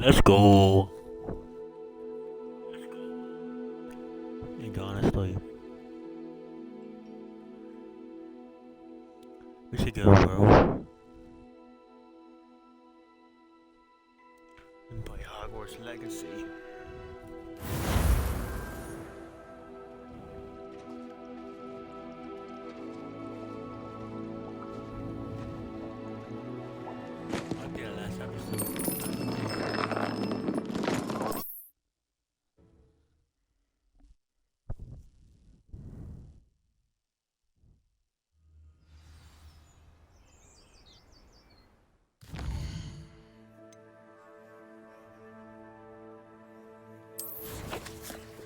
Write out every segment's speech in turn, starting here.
Let's go. And honestly, we should go, bro. And play Hogwarts Legacy. I did it last episode.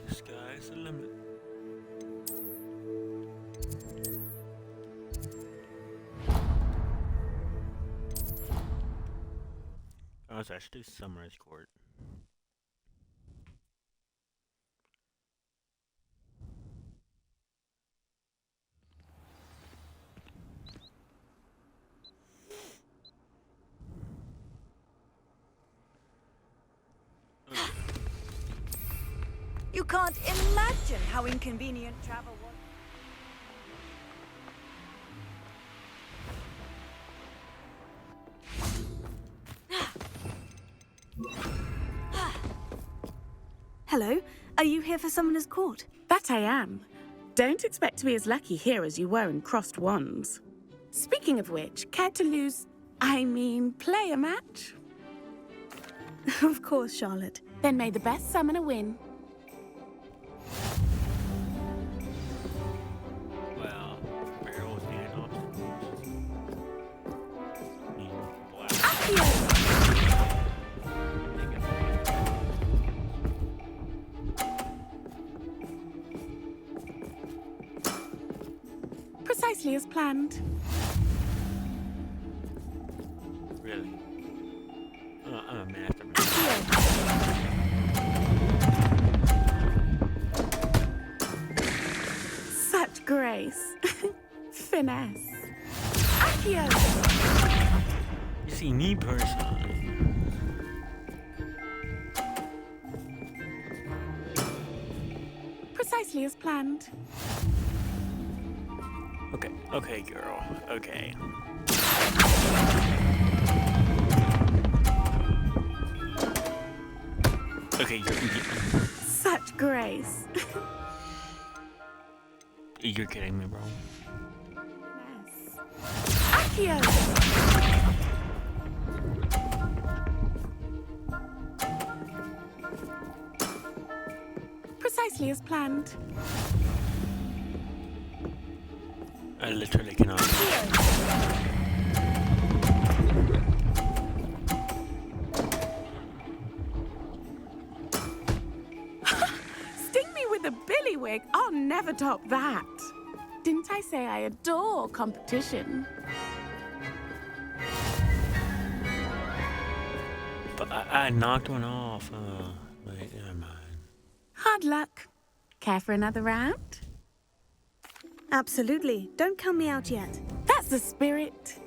Sky's the limit. Oh, it's actually Summer's Court. You can't imagine how inconvenient travel was. Hello, are you here for Summoner's Court? That I am. Don't expect to be as lucky here as you were in Crossed Wands. Speaking of which, care to play a match? Of course, Charlotte. Then may the best summoner win. Well, barrels and obstacles. Wow. Accio! Precisely as planned. Really? I'm a mastermind. Such grace. Finesse. Accio! You see, me personally, Precisely as planned. okay, girl, okay. Okay, Such grace. you're kidding me, bro. Accio! Precisely as planned. I literally cannot. Sting me with a billywig. I'll never top that. Didn't I say I adore competition? But I knocked one off. Wait, never mind. Hard luck. Care for another round? Absolutely. Don't count me out yet. That's the spirit.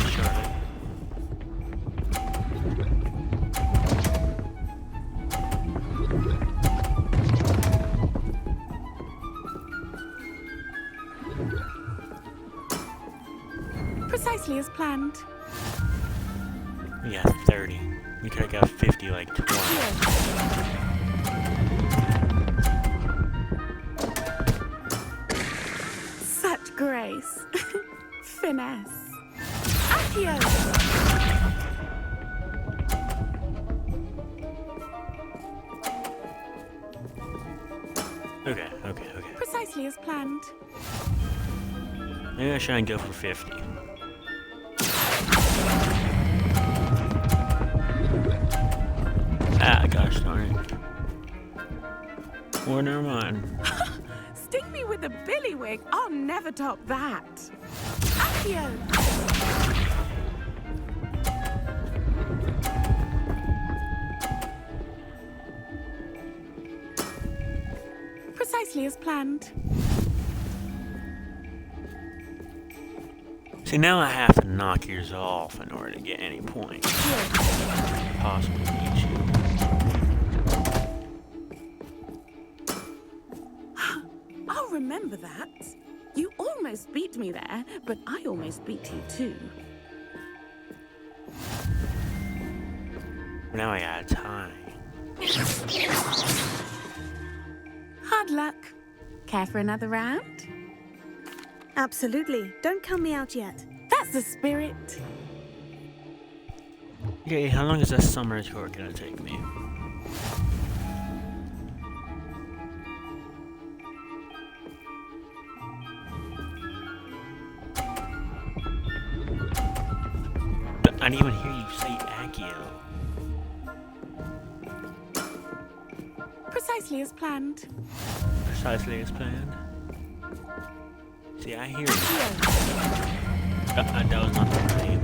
Charlotte. Precisely as planned. Yeah, 30. We could have got 50 like twice. Such grace. Finesse. Accio! Okay. Precisely as planned. Maybe I should go for 50. Ah, gosh darn it. Well, never mind. Sting me with a billywig. I'll never top that. Accio! Precisely as planned. See, now I have to knock yours off in order to get any points. Possibly beat you. I'll remember that. You almost beat me there, but I almost beat you too. Now I got time. Hard luck. Care for another round? Absolutely. Don't count me out yet. That's the spirit. Okay, how long is that summer tour gonna take me? But I didn't even hear you say Accio. Precisely as planned. Precisely as planned. See, I hear you. That was not the name.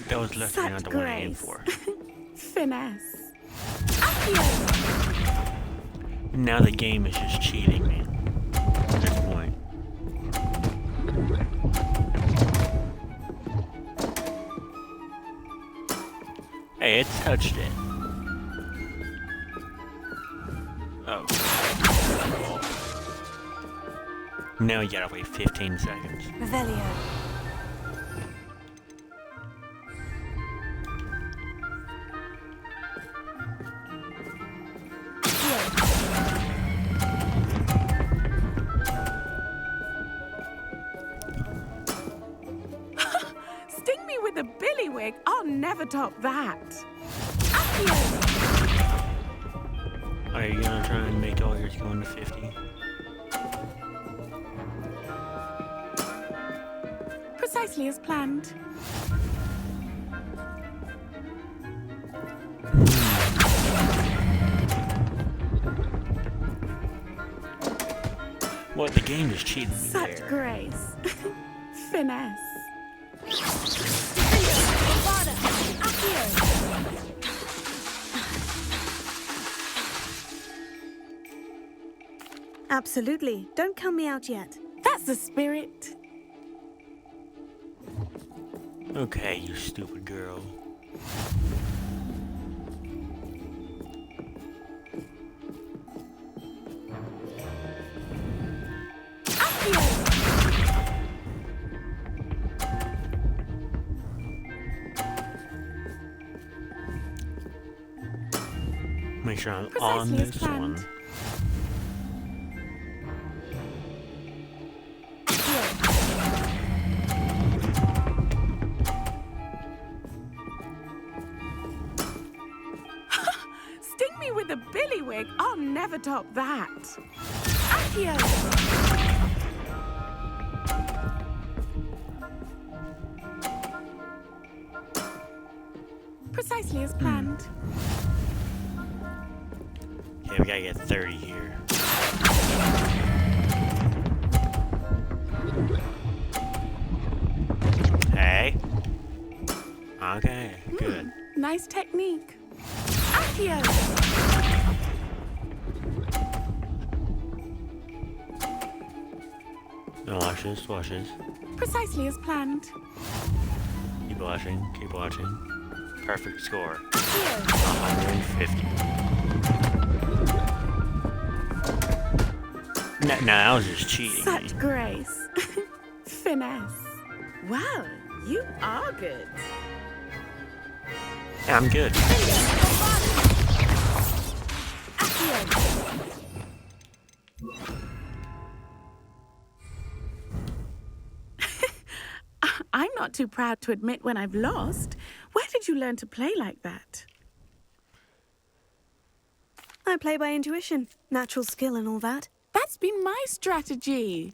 That was literally not the one I aimed for. Finesse. Accio. Now the game is just cheating me. At this point. Hey, it touched it. Oh. Now you gotta wait 15 seconds. Revelio. Sting me with a billywig. I'll never top that. Accio. Are you gonna try and make all yours go into 50? Precisely as planned. What, the game just cheated me Such there. grace. Finesse. Absolutely. Don't count me out yet. That's the spirit. Okay, you stupid girl. Make sure I'm on Precisely as this planned. one. Sting me with a billywig. I'll never top that. Accio. Precisely as planned. Okay, we gotta get 30 here. Hey. Okay, good. Nice technique. Accio. Now watch this, watch this. Precisely as planned. Keep watching, keep watching. Perfect score. Accio. 150. No, that was just cheating. Such grace. Finesse. Wow, you are good. Yeah, I'm good. Accio. I'm not too proud to admit when I've lost. Where did you learn to play like that? I play by intuition, natural skill and all that. That's been my strategy.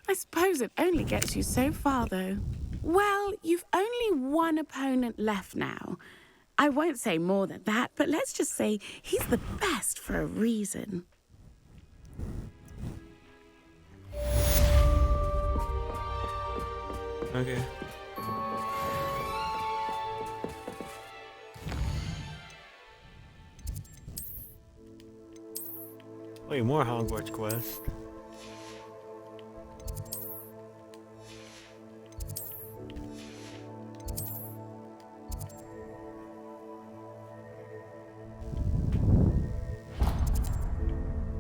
I suppose it only gets you so far, though. Well, you've only one opponent left now. I won't say more than that, but let's just say he's the best for a reason. Okay. Wait, more Hogwarts quest.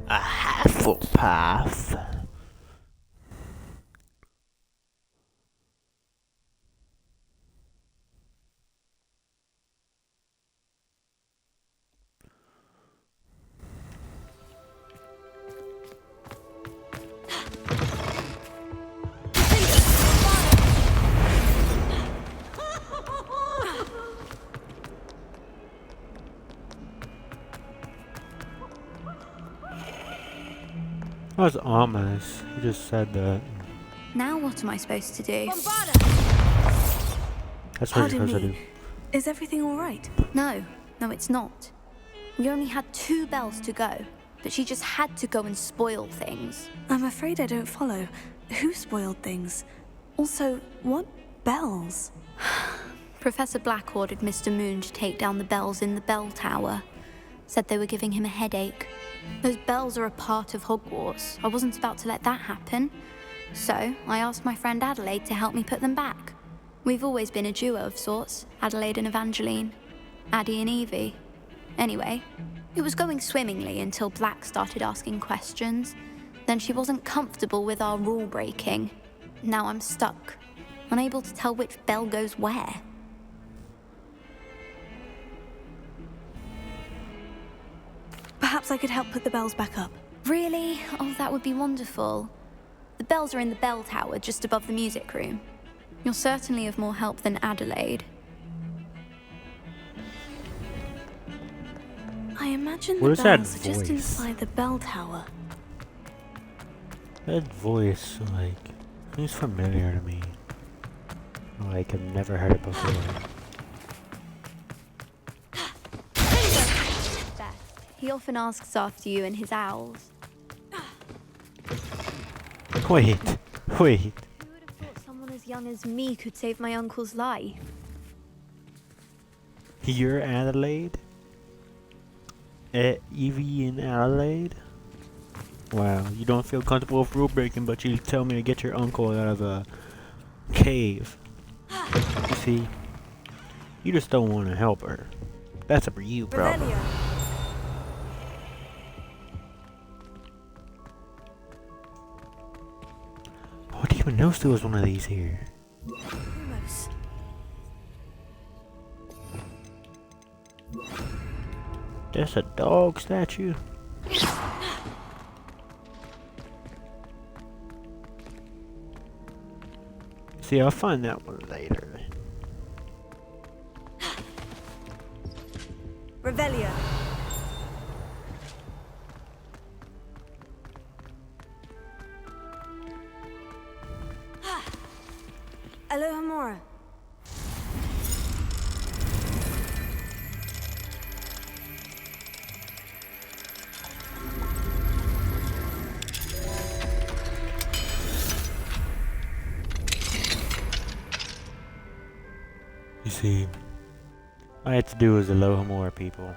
A Hufflepuff. That was ominous. You just said that. Now what am I supposed to do? That's what you're Pardon supposed to do. me. Is everything all right? No, it's not. We only had 2 bells to go, but she just had to go and spoil things. I'm afraid I don't follow. Who spoiled things? Also, what bells? Professor Black ordered Mr. Moon to take down the bells in the bell tower. Said they were giving him a headache. Those bells are a part of Hogwarts. I wasn't about to let that happen. So, I asked my friend Adelaide to help me put them back. We've always been a duo of sorts, Adelaide and Evangeline. Addie and Evie. Anyway, it was going swimmingly until Black started asking questions. Then she wasn't comfortable with our rule breaking. Now I'm stuck, unable to tell which bell goes where. Perhaps I could help put the bells back up. Really? Oh, that would be wonderful. The bells are in the bell tower just above the music room. You're certainly of more help than Adelaide. I imagine What the is that bells are just voice? inside the bell tower. That voice, like, seems familiar to me. Like, I've never heard it before. He often asks after you and his owls. Wait. Who would have thought someone as young as me could save my uncle's life? You're Adelaide? Evie and Adelaide? Wow, you don't feel comfortable with rule breaking, but you tell me to get your uncle out of a cave. You see, you just don't want to help her. That's a you problem. Revelio. I didn't even know there was one of these here. Almost. That's a dog statue. See, I'll find that one later. Revelio. Aloha Mora. You see, all I had to do was aloha more people.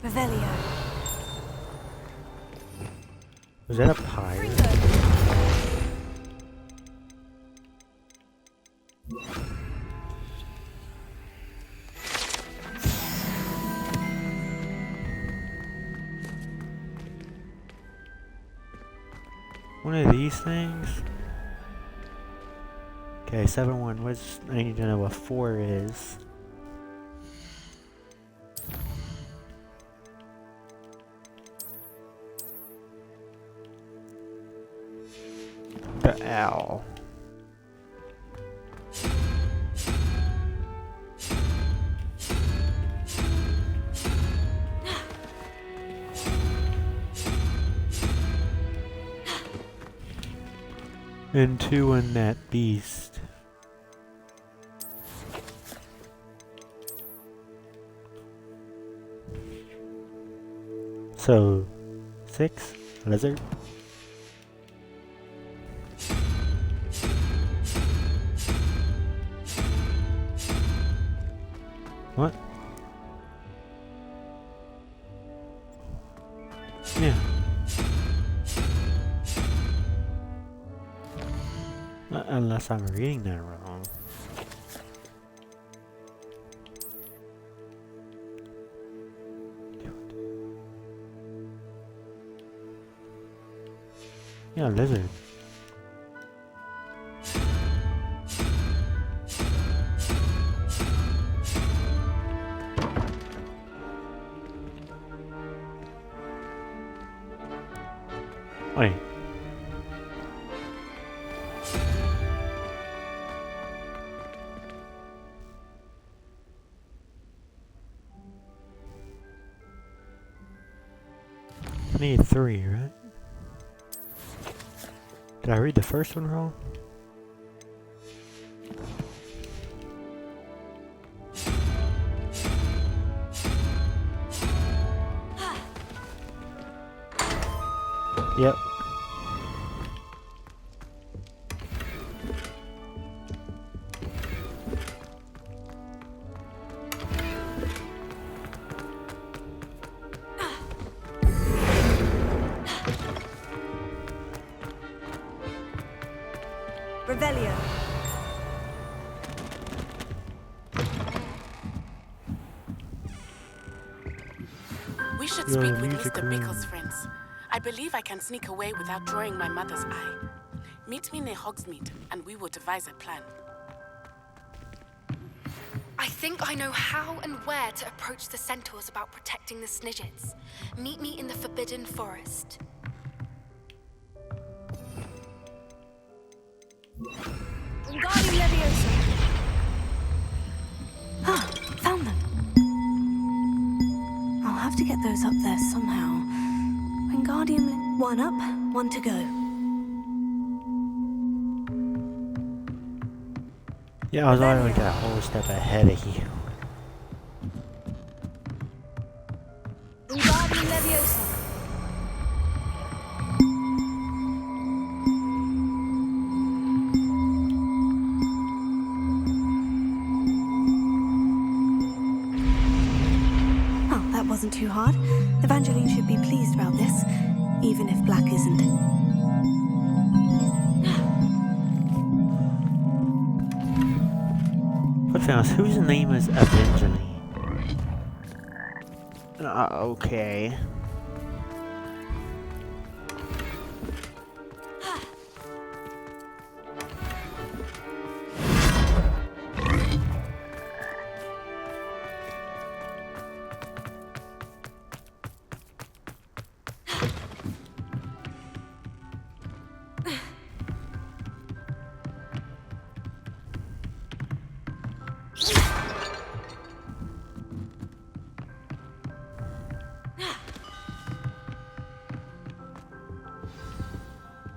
Revelio. Was that a pirate? One of these things? Okay, 7-1. What's I need to know what 4 is. The owl. And 2 on that beast. So, 6? Lizard? What? Yeah. Unless I'm reading that wrong. Yeah, lizard. Wait. I need 3, right? Did I read the first one wrong? Yep. Revelio. We should Your speak with music Mr. room. Bickle's friends. I believe I can sneak away without drawing my mother's eye. Meet me near Hogsmeade, and we will devise a plan. I think I know how and where to approach the centaurs about protecting the Snidgets. Meet me in the Forbidden Forest. Wingardium Leviosa. Ah, found them. I'll have to get those up there somehow. Wingardium, one up, one to go. Yeah, I was already like a whole step ahead of you. Wingardium Leviosa. Oh, that wasn't too hard. Evangeline should be pleased about this, even if Black isn't. What's else? Whose name is Evangeline? Okay.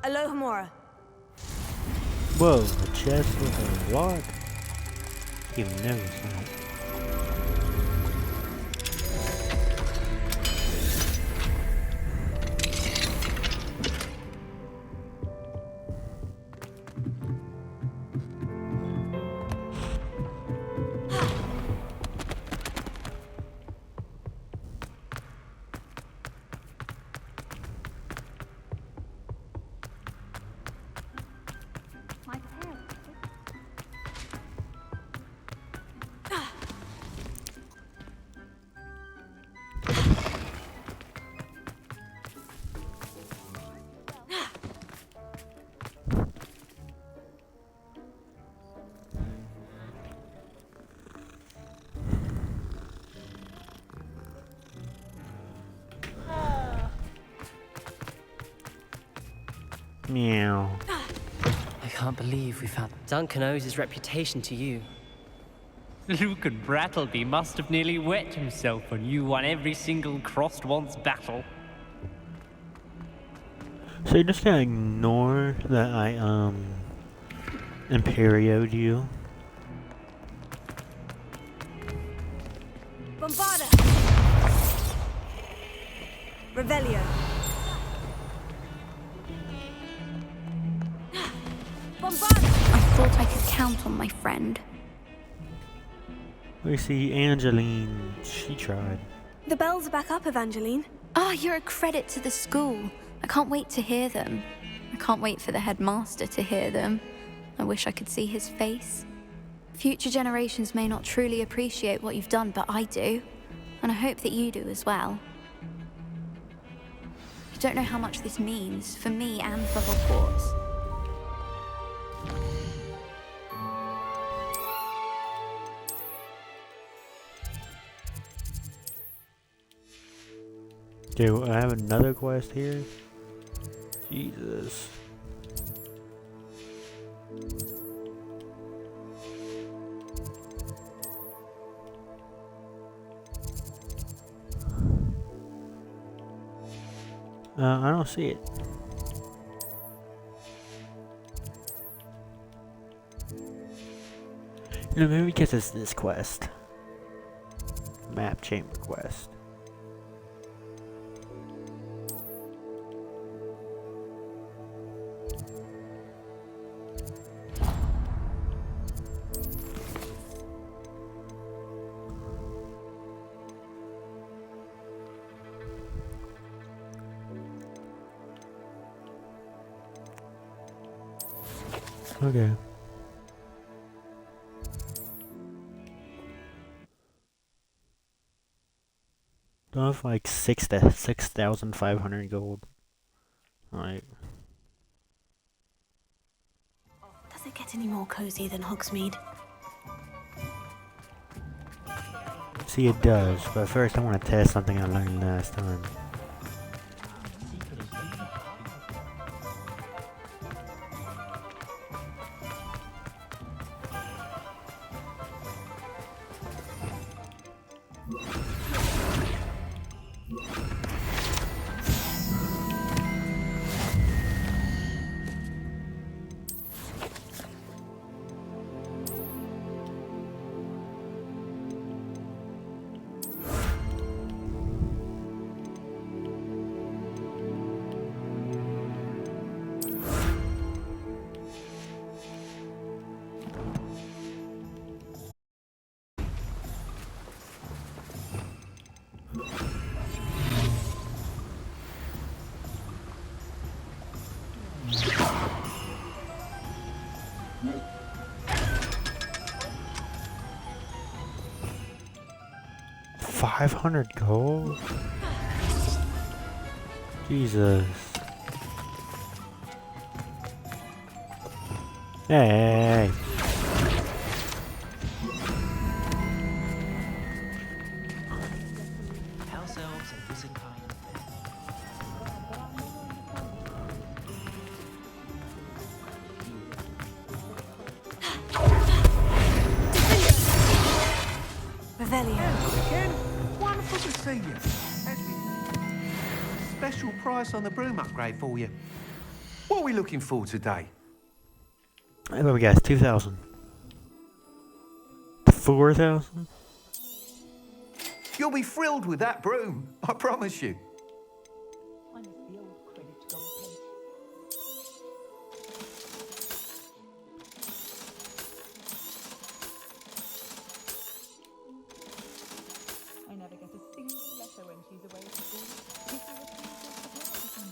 Alohomora. Whoa, a chest with a lock? You've never seen it. Meow. I can't believe we found... Duncan owes his reputation to you. Luke and Brattleby must have nearly wet himself when you won every single crossed once battle. So you're just gonna ignore that I, Imperio'd you? Bombarda. Revelio. Bombarda. I thought I could count on my friend. We see Angeline, she tried. The bells are back up, Evangeline. Oh, you're a credit to the school. I can't wait to hear them. I can't wait for the headmaster to hear them. I wish I could see his face. Future generations may not truly appreciate what you've done, but I do. And I hope that you do as well. You don't know how much this means for me and for Hogwarts. Okay, well, I have another quest here. Jesus. I don't see it. You know, maybe because it's this quest. Map chamber quest. Okay. Don't have like 6,500 gold. Alright. Does it get any more cozy than Hogsmeade? See, it does, but first I want to test something I learned last time. $500 gold? Jesus. Hey. House elves and this kind. Revelio. Again, wonderful to see you. Special price on the broom upgrade for you. What are we looking for today? What do we got? 2,000. 4,000? You'll be thrilled with that broom, I promise you. I never get a single letter when she's away at school. Missy refuses to talk to me.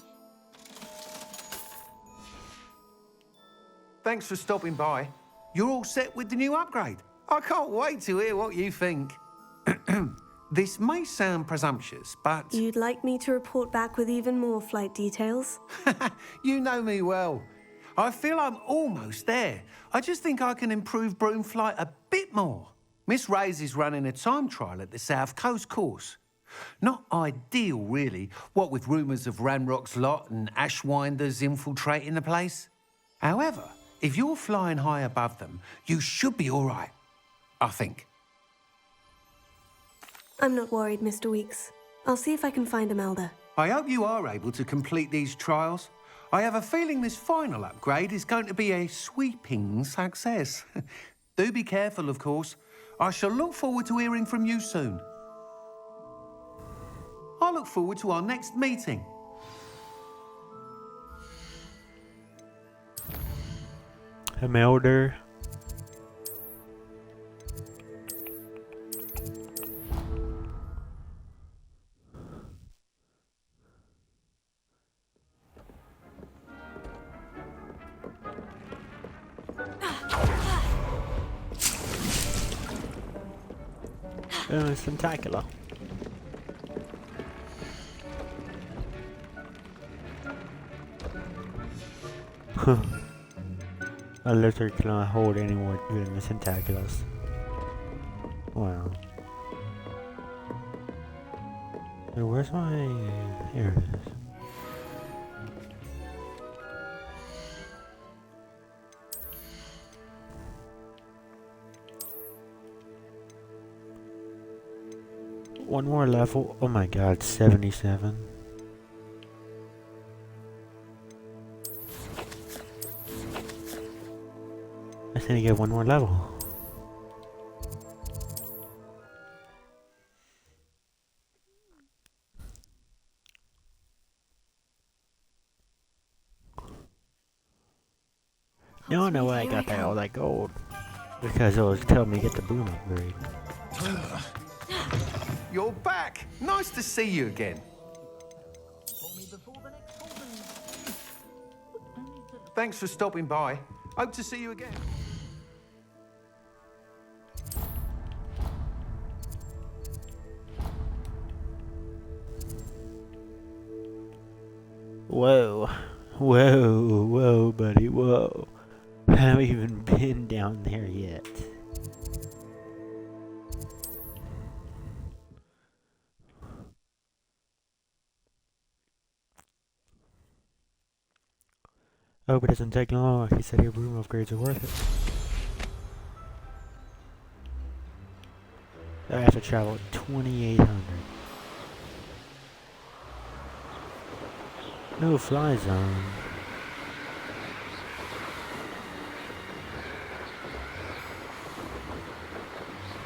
Thanks for stopping by. You're all set with the new upgrade. I can't wait to hear what you think. This may sound presumptuous, but... You'd like me to report back with even more flight details? You know me well. I feel I'm almost there. I just think I can improve broom flight a bit more. Miss Ray's is running a time trial at the South Coast course. Not ideal, really, what with rumours of Ranrock's lot and Ashwinders infiltrating the place. However, if you're flying high above them, you should be all right, I think. I'm not worried, Mr. Weeks. I'll see if I can find Imelda. I hope you are able to complete these trials. I have a feeling this final upgrade is going to be a sweeping success. Do be careful, of course. I shall look forward to hearing from you soon. I look forward to our next meeting. Imelda. Tentacular. A lizard cannot hold any more than the tentaculars. Wow. Hey, where's my... Here it is. One more level. Oh my god, 77. I just need to get one more level. Now I know why I got that all that gold. Because it was telling me to get the boom upgrade. You're back! Nice to see you again. Thanks for stopping by. Hope to see you again. Whoa. Whoa, whoa, buddy, whoa. I haven't even been down there yet. I hope it doesn't take long. He said your room upgrades are worth it. I have to travel 2,800. No fly zone.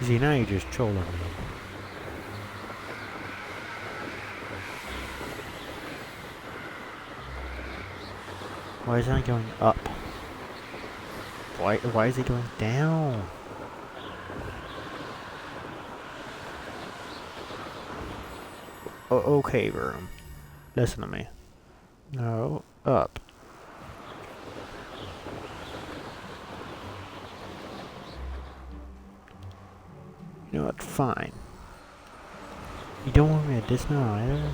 See, now you're just trolling me. Why is it not going up? Why is it going down? Okay, room. Listen to me. No, up. You know what? Fine. You don't want me to dismount either?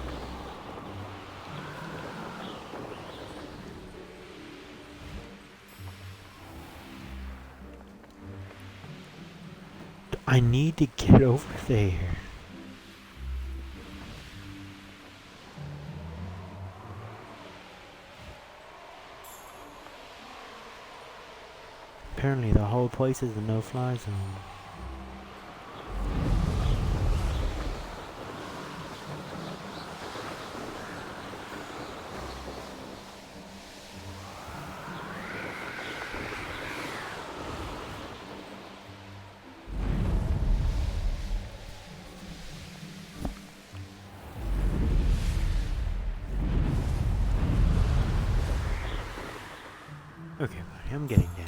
I need to get over there. Apparently the whole place is a no-fly zone. Okay, buddy, I'm getting down.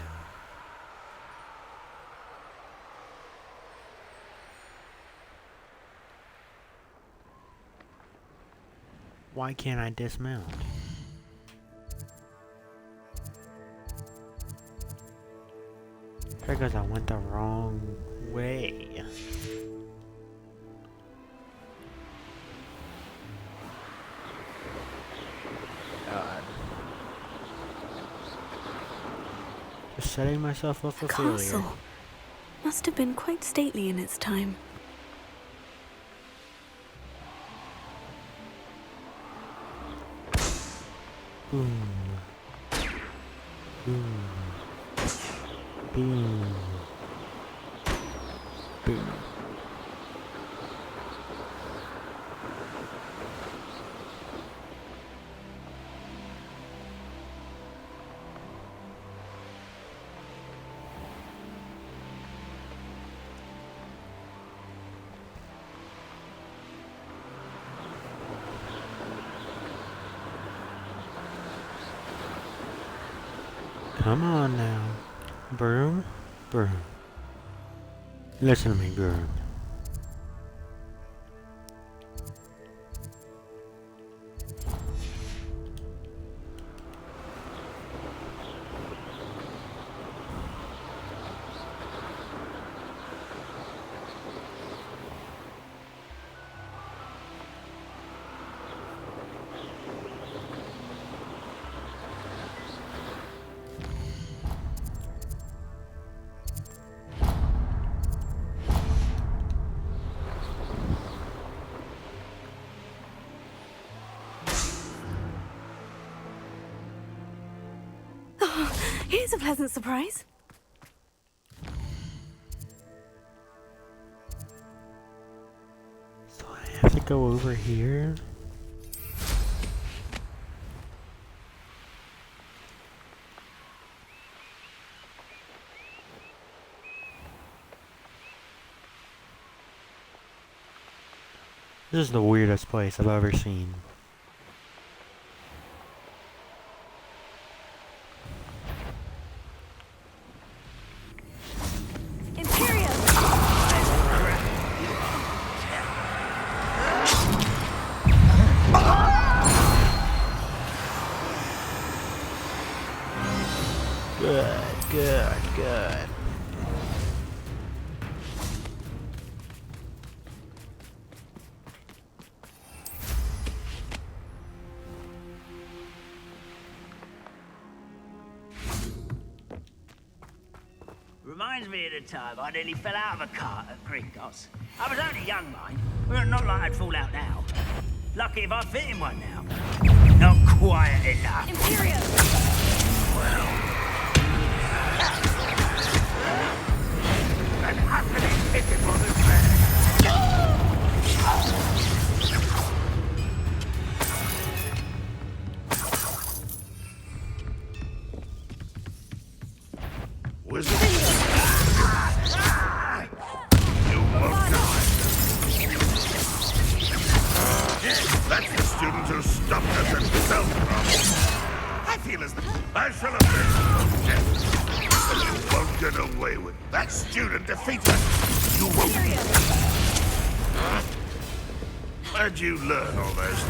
Why can't I dismount? Because I went the wrong way. God. Just setting myself up for failure. Castle must have been quite stately in its time. Boom. Boom. Boom. Boom. Come on now. Broom, broom. Listen to me, broom. Here's a pleasant surprise. So I have to go over here. This is the weirdest place I've ever seen. Good. Reminds me of the time I nearly fell out of a cart at Gringotts. I was only young, mind. Well, not like I'd fall out now. Lucky if I fit in one now. Not quiet enough. Imperium! An utterly pitiful affair. Wizard? You won't die. That's the student who stopped us at self-problem. I feel as though I shall avenge your death. But you won't get away with it. That student defeats us. You won't. Where'd you learn all those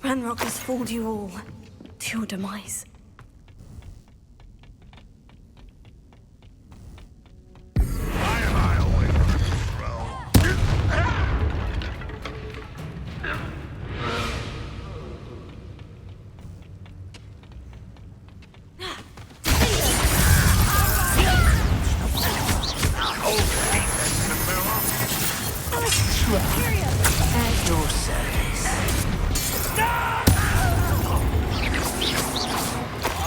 Ranrock has fooled you all to your demise. Why am I always on this roll? At your service.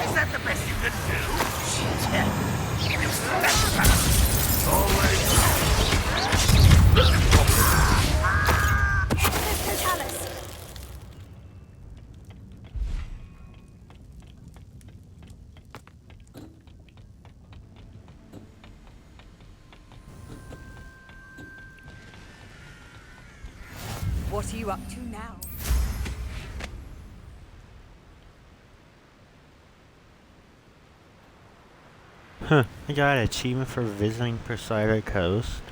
Is that the best you can do? What are you up to now? Huh. I got an achievement for visiting Persida Coast.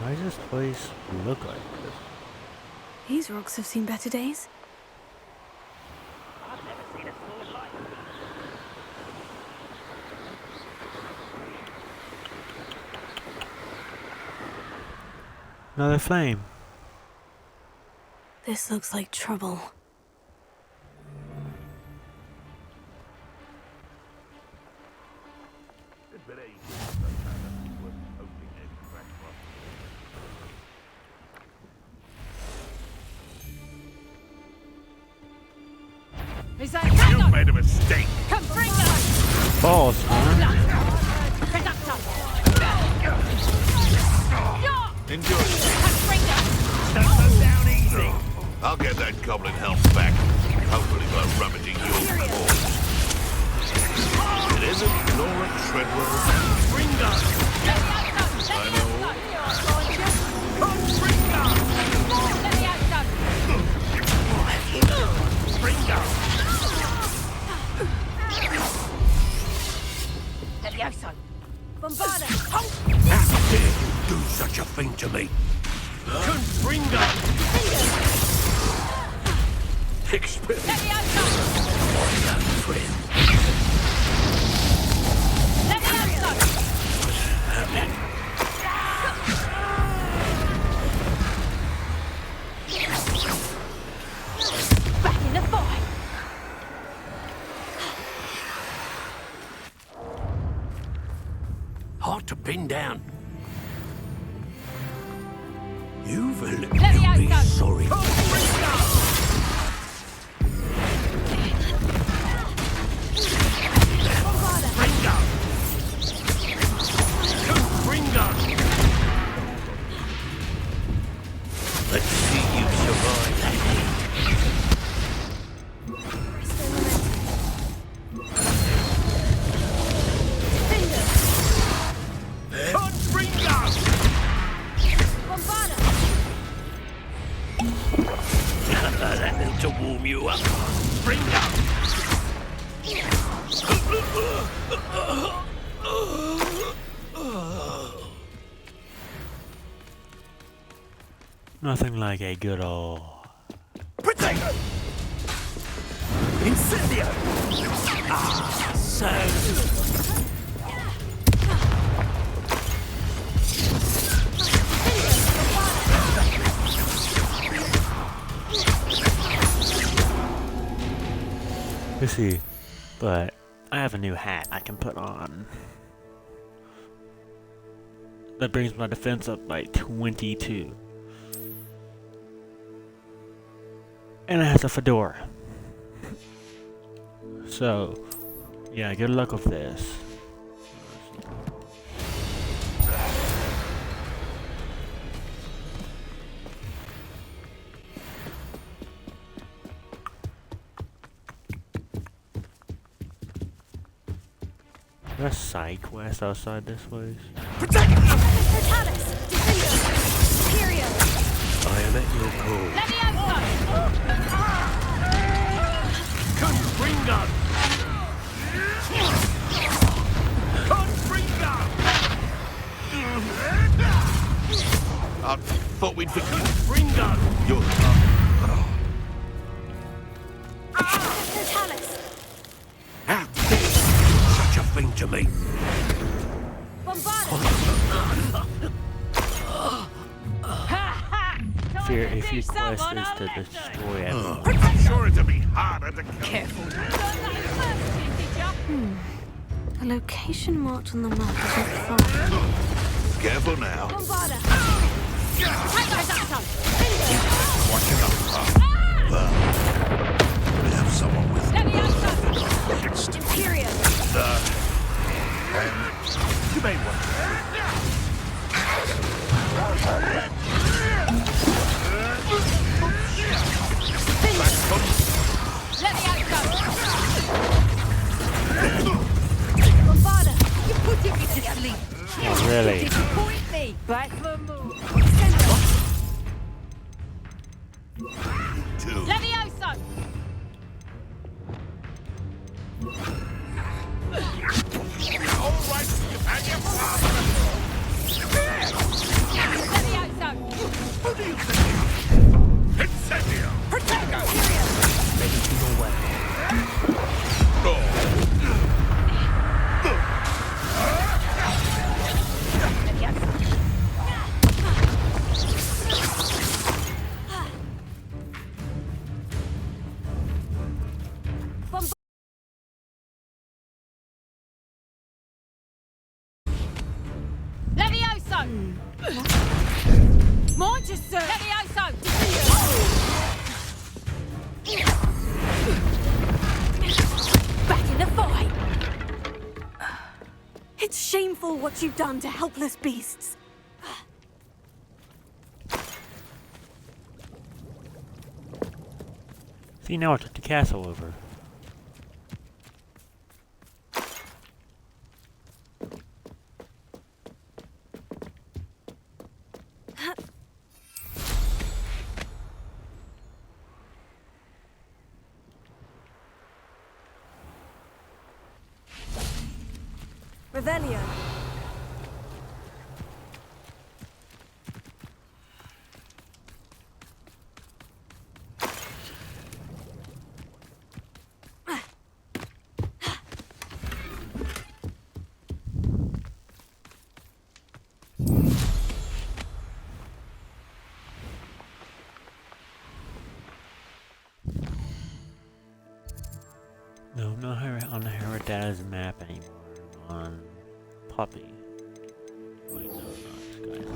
Why does this place look like this? These rocks have seen better days. I've never seen a sword like it. Another flame. This looks like trouble. Is that You made a mistake. Come bring us! Balls, man. Enjoy. Don't go down easy. I'll get that goblin health back. Hopefully by rummaging your corpse. It isn't Laura Treadwell. Ringo. I know. Ringo. Levioso! Bombarda! How dare you do such a thing to me? Ringo. Experience. Levioso! My young friend. Levioso! What's happening? Back in the fight! Hard to pin down. You will be sorry. Let's see you survive that heat. That'll to warm you up. Bring up. Nothing like a good old Protect! Incendio! Ah, so... Let's see, but I have a new hat I can put on. That brings my defense up by 22. And it has a fedora. So, yeah, good luck with this. There's a side quest outside this place. Protect! Totalis! Defender! Superior! I am at your call. Confringo! Confringo! I thought we'd forget. Confringo! You're... Totalis! How dare you do such a thing to me? Fear if your quest is to destroy everyone. I'm sure it'll be harder to kill. Careful. The location marked on the map isn't far. Careful now. We have someone with next. Imperial. And you may want. Let me out, Bombarda, you put me to sleep. Oh, really? Disappoint me. Back for more. Levioso! All right, you've had your fun. Levioso! Who do you think? Incendio! Protego! Ready for your way. Levioso! Monster! Levioso! Back in the fight! It's shameful what you've done to helpless beasts. See, now I took the castle over. Revelio. No, I'm not on the Herodata's map anymore. I'm on Puppy. Wait, no, not this guy's.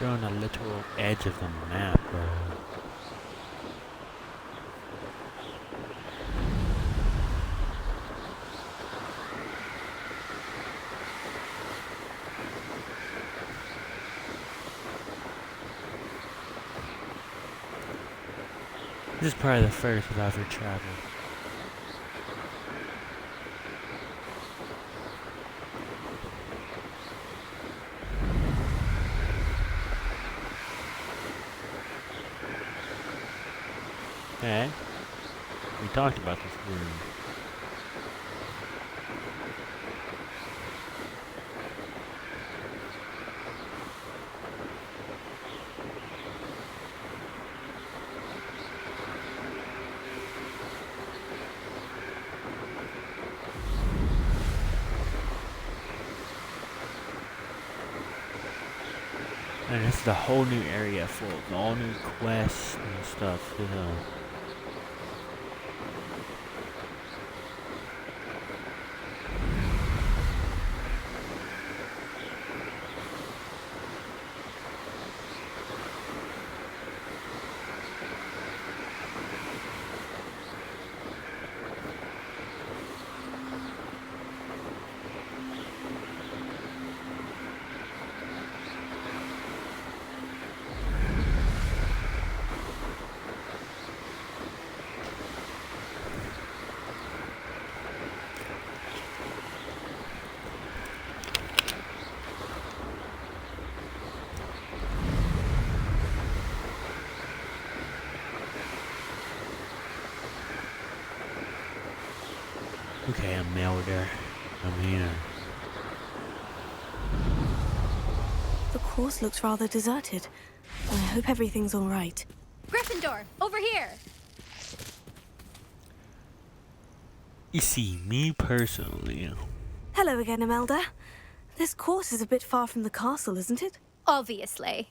They're on the literal edge of the map, bro. This is probably the furthest I've ever traveled. Okay. We talked about this room. And this is a whole new area full of all new quests and stuff, you know. Okay, I'm Melder. I'm here. The course looks rather deserted. I hope everything's all right. Gryffindor, over here! You see, me personally. Hello again, Imelda. This course is a bit far from the castle, isn't it? Obviously.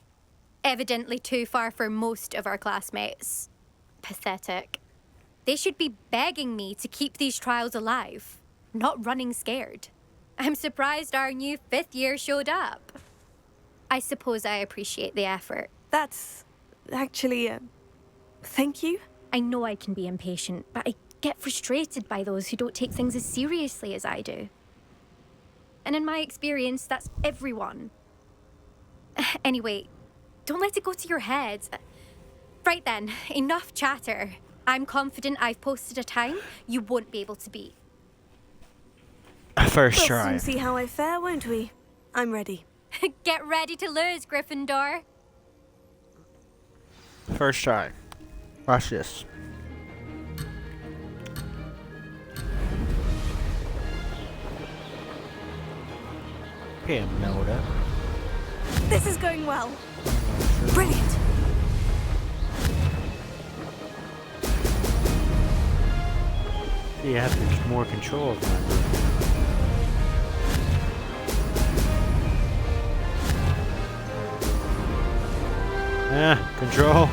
Evidently too far for most of our classmates. Pathetic. They should be begging me to keep these trials alive, not running scared. I'm surprised our new 5th year showed up. I suppose I appreciate the effort. That's actually, thank you. I know I can be impatient, but I get frustrated by those who don't take things as seriously as I do. And in my experience, that's everyone. Anyway, don't let it go to your head. Right then, enough chatter. I'm confident I've posted a time you won't be able to beat. First We'll try. soon see how I fare, won't we? I'm ready. Get ready to lose, Gryffindor. First try. Watch this. Okay, Melda. This is going well. Brilliant. You have to more control of that. Yeah, control.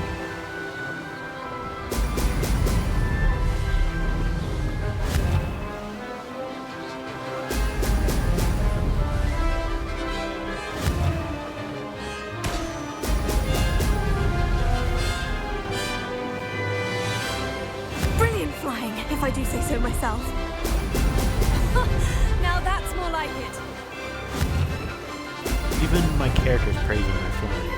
Brilliant flying, if I do say so myself. Now that's more like it. Even my character's praising my flying.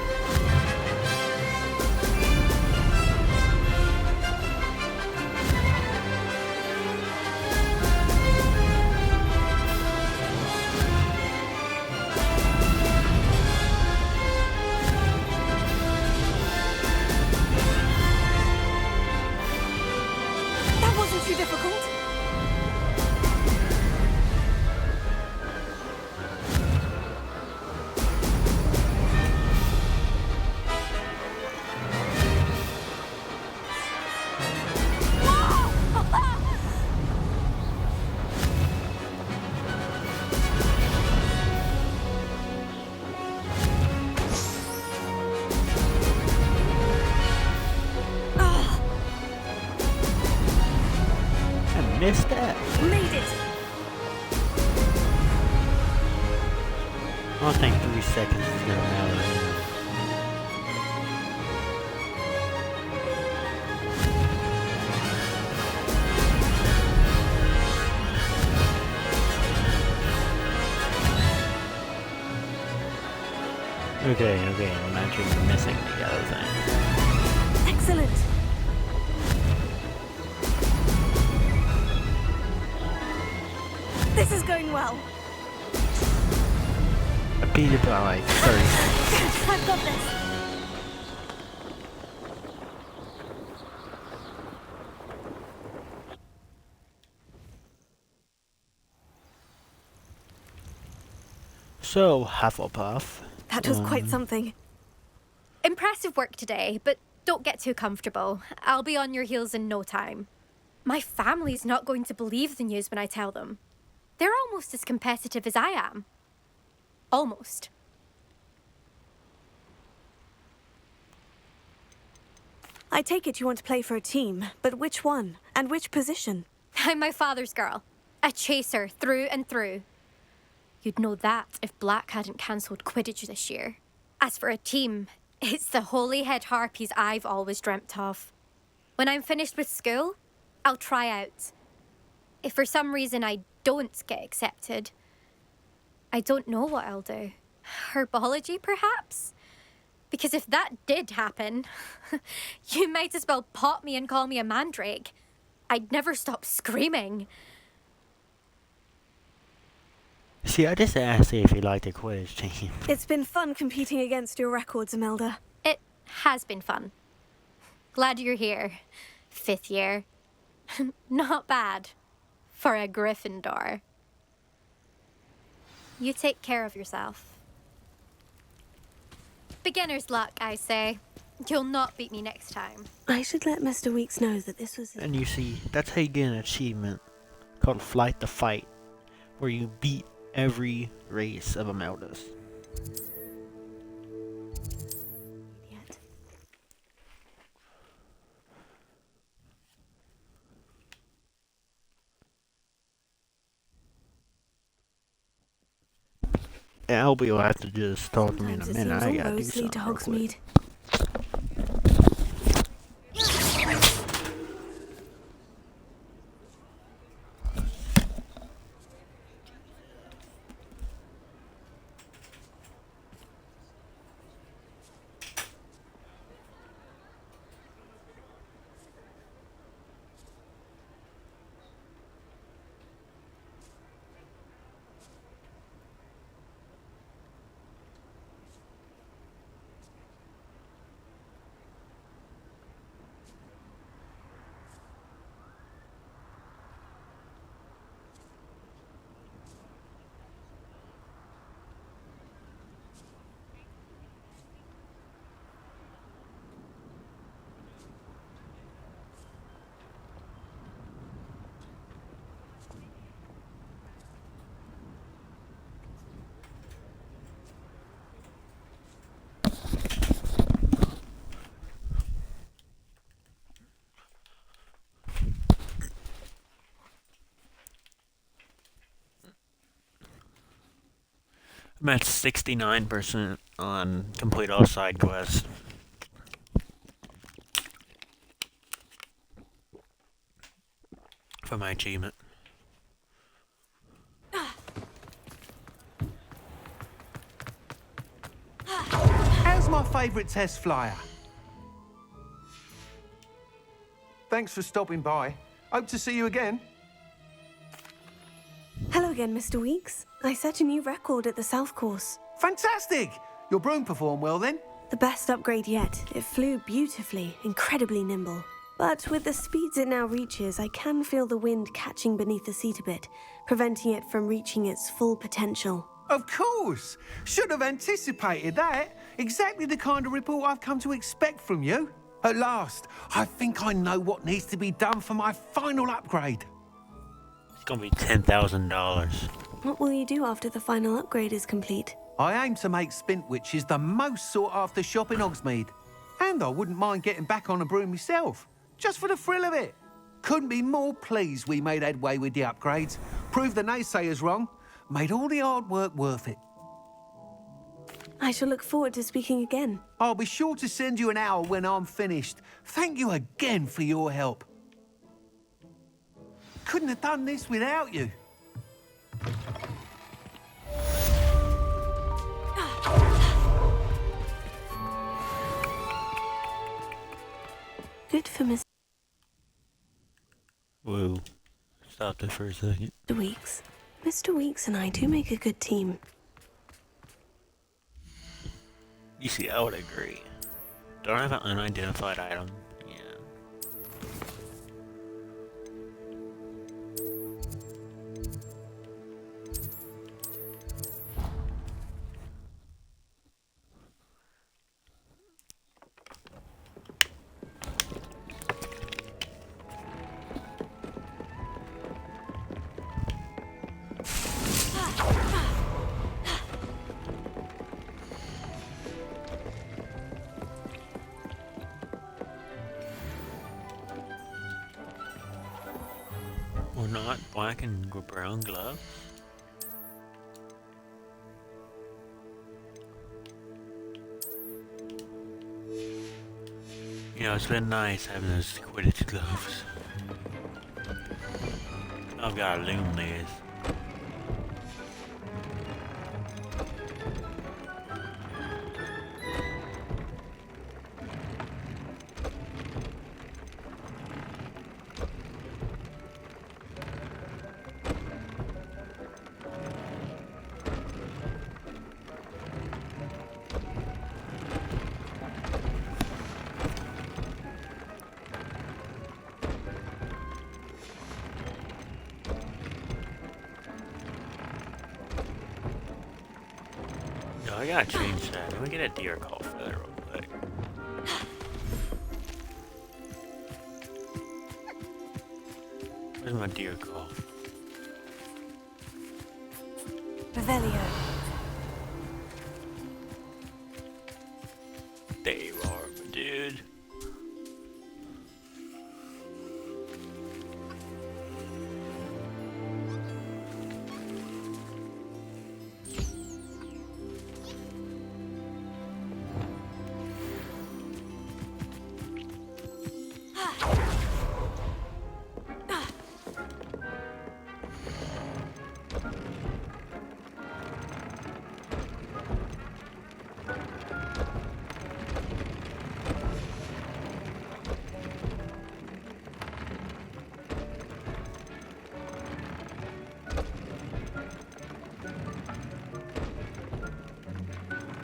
That wasn't too difficult. I missed that. Made it. I don't think 3 seconds is gonna matter. Okay, I'm actually missing the yellow thing. Excellent. This is going well. I beat it by like 30 seconds. I've got this. So, Hufflepuff. That was quite something. Impressive work today, but don't get too comfortable. I'll be on your heels in no time. My family's not going to believe the news when I tell them. They're almost as competitive as I am. Almost. I take it you want to play for a team, but which one? And which position? I'm my father's girl. A chaser through and through. You'd know that if Black hadn't cancelled Quidditch this year. As for a team, it's the Holyhead Harpies I've always dreamt of. When I'm finished with school, I'll try out. If for some reason I don't get accepted, I don't know what I'll do. Herbology, perhaps? Because if that did happen, you might as well pot me and call me a mandrake. I'd never stop screaming. See, I just asked if you liked the Quidditch team. It's been fun competing against your records, Imelda. It has been fun. Glad you're here. 5th year. Not bad. For a Gryffindor. You take care of yourself. Beginner's luck, I say. You'll not beat me next time. I should let Mr. Weeks know that this was... And you see, that's how you get an achievement called Flight the Fight, where you beat every race of Imeldas. Albie will have to just talk to me in a minute. I gotta do something to real quick. Hogsmeade. I'm at 69% on complete all side quests. For my achievement. How's my favourite test flyer? Thanks for stopping by. Hope to see you again. Hello again, Mr. Weeks. I set a new record at the South Course. Fantastic! Your broom performed well then? The best upgrade yet. It flew beautifully, incredibly nimble. But with the speeds it now reaches, I can feel the wind catching beneath the seat a bit, preventing it from reaching its full potential. Of course! Should have anticipated that. Exactly the kind of report I've come to expect from you. At last, I think I know what needs to be done for my final upgrade. It's gonna be $10,000. What will you do after the final upgrade is complete? I aim to make Spintwitches the most sought-after shop in Hogsmeade. And I wouldn't mind getting back on a broom myself, just for the thrill of it. Couldn't be more pleased we made headway with the upgrades, proved the naysayers wrong, made all the hard work worth it. I shall look forward to speaking again. I'll be sure to send you an hour when I'm finished. Thank you again for your help. Couldn't have done this without you. Stop there for a second. Mr. Weeks and I do make a good team. You see, I would agree. Don't I have an unidentified item? Yeah. Or not black and brown gloves? You know, it's been nice having those Quidditch gloves. I've got to loom these. No, I gotta change that. Let me get a deer call for that real quick. Where's my deer call? Revelio. There you are, my dude.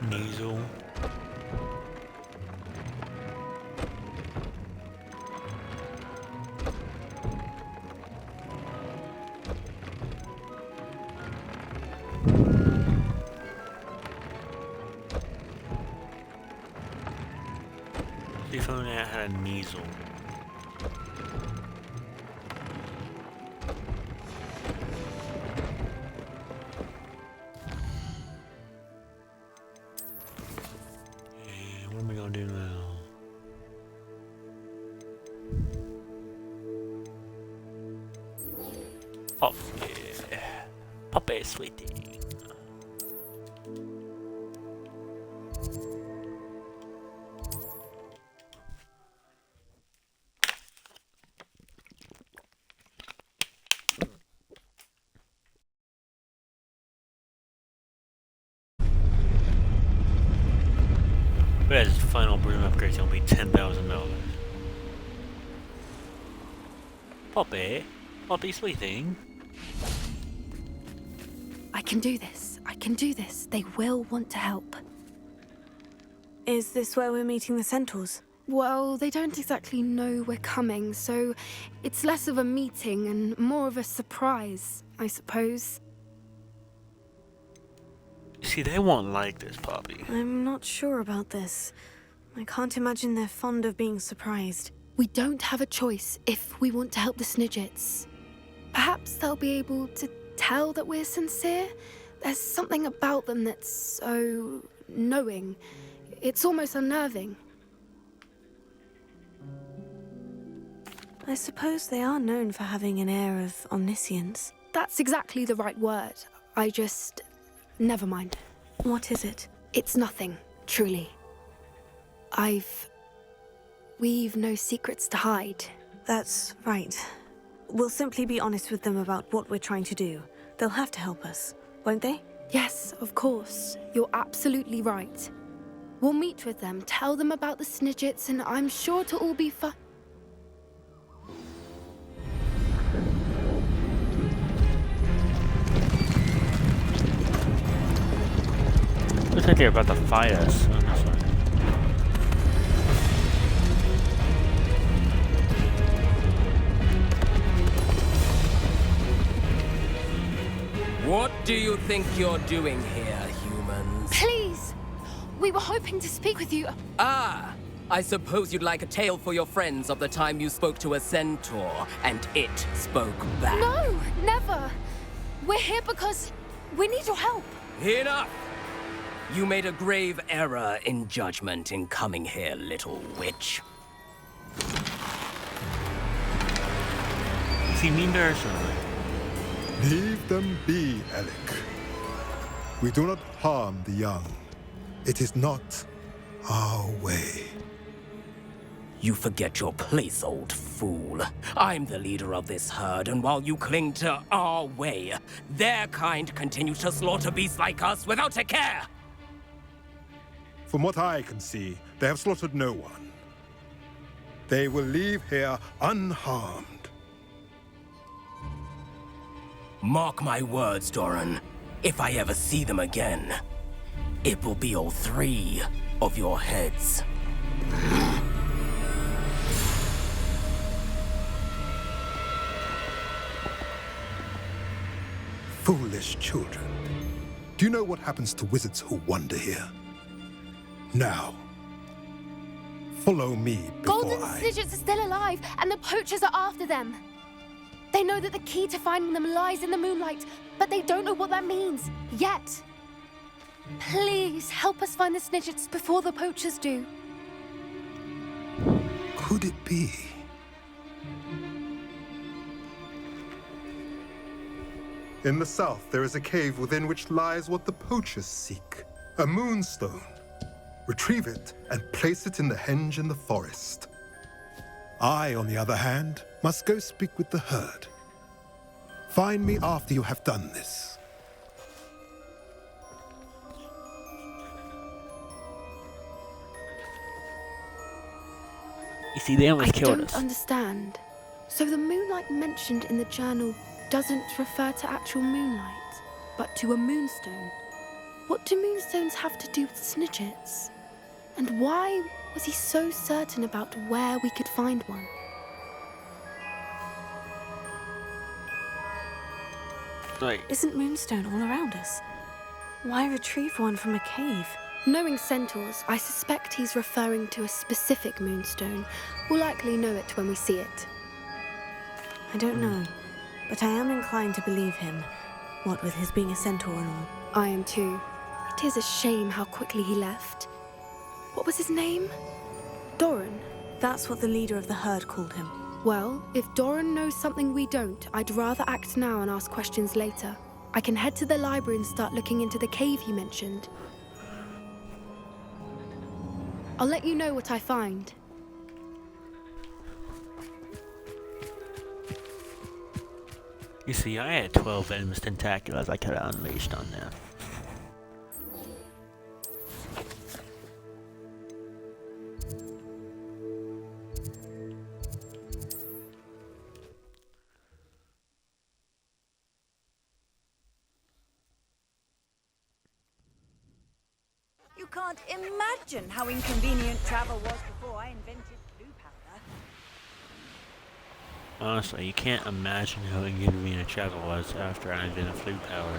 Nasal. See if only I had a nasal. What am I gonna do now? Puppy. Puppy sweetie. But as final broom upgrade's gonna be $10,000. Poppy, Poppy sweet thing. I can do this. I can do this. They will want to help. Is this where we're meeting the centaurs? Well, they don't exactly know we're coming, so it's less of a meeting and more of a surprise, I suppose. See, they won't like this, Poppy. I'm not sure about this. I can't imagine they're fond of being surprised. We don't have a choice if we want to help the Snidgets. Perhaps they'll be able to tell that we're sincere. There's something about them that's so knowing. It's almost unnerving. I suppose they are known for having an air of omniscience. That's exactly the right word. Never mind. What is it? It's nothing, truly. We've no secrets to hide. That's right. We'll simply be honest with them about what we're trying to do. They'll have to help us, won't they? Yes, of course. You're absolutely right. We'll meet with them, tell them about the Snidgets, and I'm sure it'll all be fun. Looks like they're about to fight us on this one. What do you think you're doing here, humans? Please! We were hoping to speak with you. Ah! I suppose you'd like a tale for your friends of the time you spoke to a centaur, and it spoke back. No! Never! We're here because we need your help. Enough! You made a grave error in judgment in coming here, little witch. Is he mean to her or something? Leave them be, Alec. We do not harm the young. It is not our way. You forget your place, old fool. I'm the leader of this herd, and while you cling to our way, their kind continues to slaughter beasts like us without a care! From what I can see, they have slaughtered no one. They will leave here unharmed. Mark my words, Doran. If I ever see them again, it will be all 3 of your heads. Foolish children. Do you know what happens to wizards who wander here? Now, follow me before Golden Snidgets are still alive, and the poachers are after them. They know that the key to finding them lies in the moonlight, but they don't know what that means, yet. Please, help us find the Snidgets before the poachers do. Could it be? In the south, there is a cave within which lies what the poachers seek. A moonstone. Retrieve it and place it in the henge in the forest. I, on the other hand, must go speak with the herd. Find me after you have done this. You see, they almost killed us. I don't understand. So the moonlight mentioned in the journal doesn't refer to actual moonlight, but to a moonstone. What do moonstones have to do with Snidgets? And why was he so certain about where we could find one? Right. Isn't moonstone all around us? Why retrieve one from a cave? Knowing centaurs, I suspect he's referring to a specific moonstone. We'll likely know it when we see it. I don't know, but I am inclined to believe him, what with his being a centaur and all. I am too. It is a shame how quickly he left. What was his name? Doran. That's what the leader of the herd called him. Well, if Doran knows something we don't, I'd rather act now and ask questions later. I can head to the library and start looking into the cave he mentioned. I'll let you know what I find. You see, I had 12 venomous tentaculars I could have unleashed on them. You can't imagine how inconvenient travel was before I invented blue powder. Honestly, you can't imagine how inconvenient travel was after I invented flute power.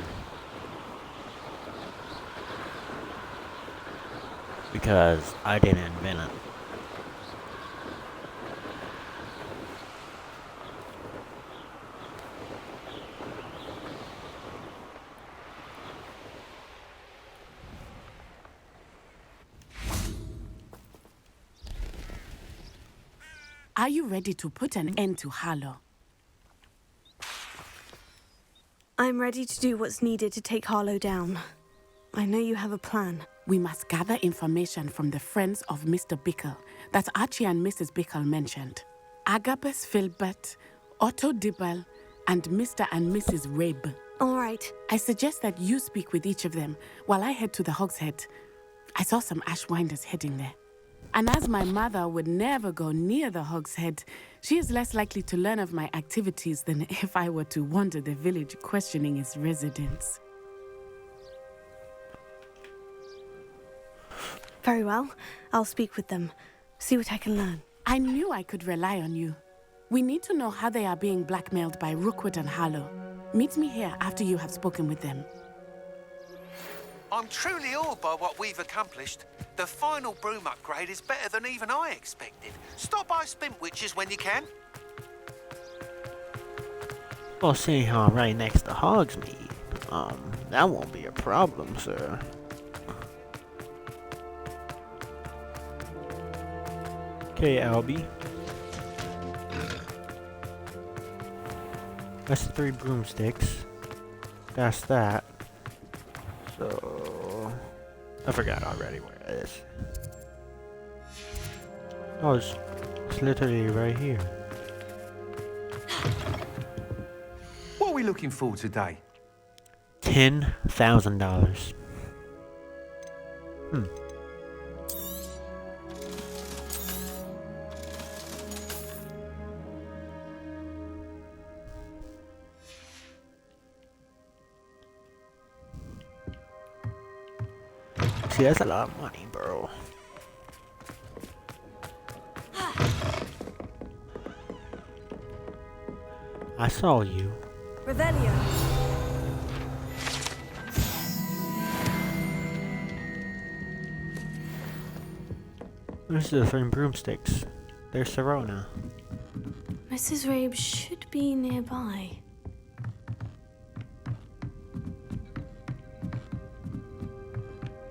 Because I didn't invent it. Are you ready to put an end to Harlow? I'm ready to do what's needed to take Harlow down. I know you have a plan. We must gather information from the friends of Mr. Bickle that Archie and Mrs. Bickle mentioned. Agabus Filbert, Otto Dibble, and Mr. and Mrs. Rabe. All right. I suggest that you speak with each of them while I head to the Hogshead. I saw some Ashwinders heading there. And as my mother would never go near the Hogshead, she is less likely to learn of my activities than if I were to wander the village questioning its residents. Very well. I'll speak with them. See what I can learn. I knew I could rely on you. We need to know how they are being blackmailed by Rookwood and Harlow. Meet me here after you have spoken with them. I'm truly awed by what we've accomplished. The final broom upgrade is better than even I expected. Stop by Spintwitches when you can. Well, seeing how I'm right next to Hogsmeade, that won't be a problem, sir. Okay, Albie. That's 3 broomsticks. That's that. So... I forgot already where it is. Oh, it's literally right here. What are we looking for today? $10,000. See, that's a lot of money, bro. I saw you. Revelio. This is the 3 broomsticks. There's Serona. Mrs. Rabe should be nearby.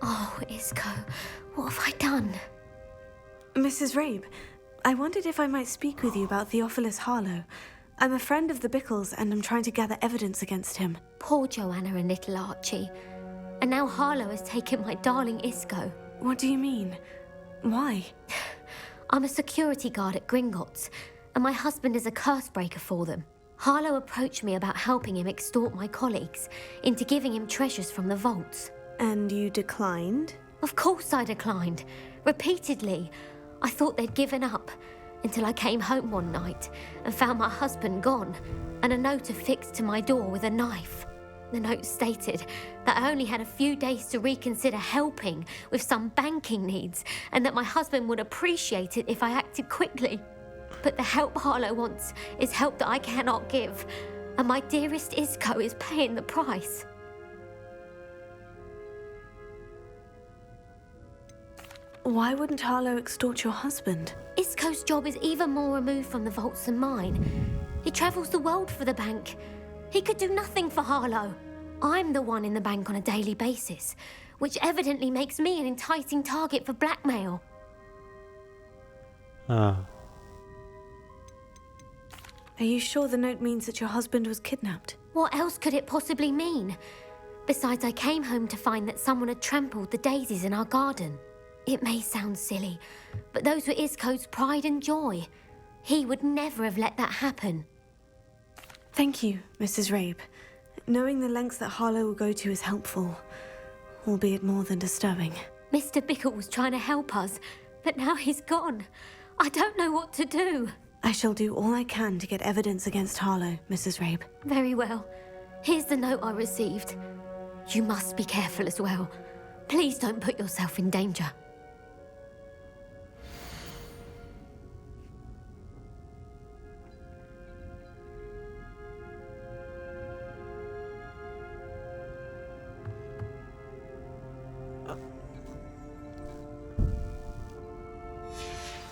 Oh, Isco, what have I done? Mrs. Rabe, I wondered if I might speak with you about Theophilus Harlow. I'm a friend of the Bickles and I'm trying to gather evidence against him. Poor Joanna and little Archie. And now Harlow has taken my darling Isco. What do you mean? Why? I'm a security guard at Gringotts, and my husband is a curse breaker for them. Harlow approached me about helping him extort my colleagues into giving him treasures from the vaults. And you declined? Of course I declined. Repeatedly. I thought they'd given up, until I came home one night and found my husband gone, and a note affixed to my door with a knife. The note stated that I only had a few days to reconsider helping with some banking needs, and that my husband would appreciate it if I acted quickly. But the help Harlow wants is help that I cannot give, and my dearest Isco is paying the price. Why wouldn't Harlow extort your husband? Isco's job is even more removed from the vaults than mine. He travels the world for the bank. He could do nothing for Harlow. I'm the one in the bank on a daily basis, which evidently makes me an enticing target for blackmail. Oh. Are you sure the note means that your husband was kidnapped? What else could it possibly mean? Besides, I came home to find that someone had trampled the daisies in our garden. It may sound silly, but those were Isco's pride and joy. He would never have let that happen. Thank you, Mrs. Rabe. Knowing the lengths that Harlow will go to is helpful, albeit more than disturbing. Mr. Bickle was trying to help us, but now he's gone. I don't know what to do. I shall do all I can to get evidence against Harlow, Mrs. Rabe. Very well. Here's the note I received. You must be careful as well. Please don't put yourself in danger.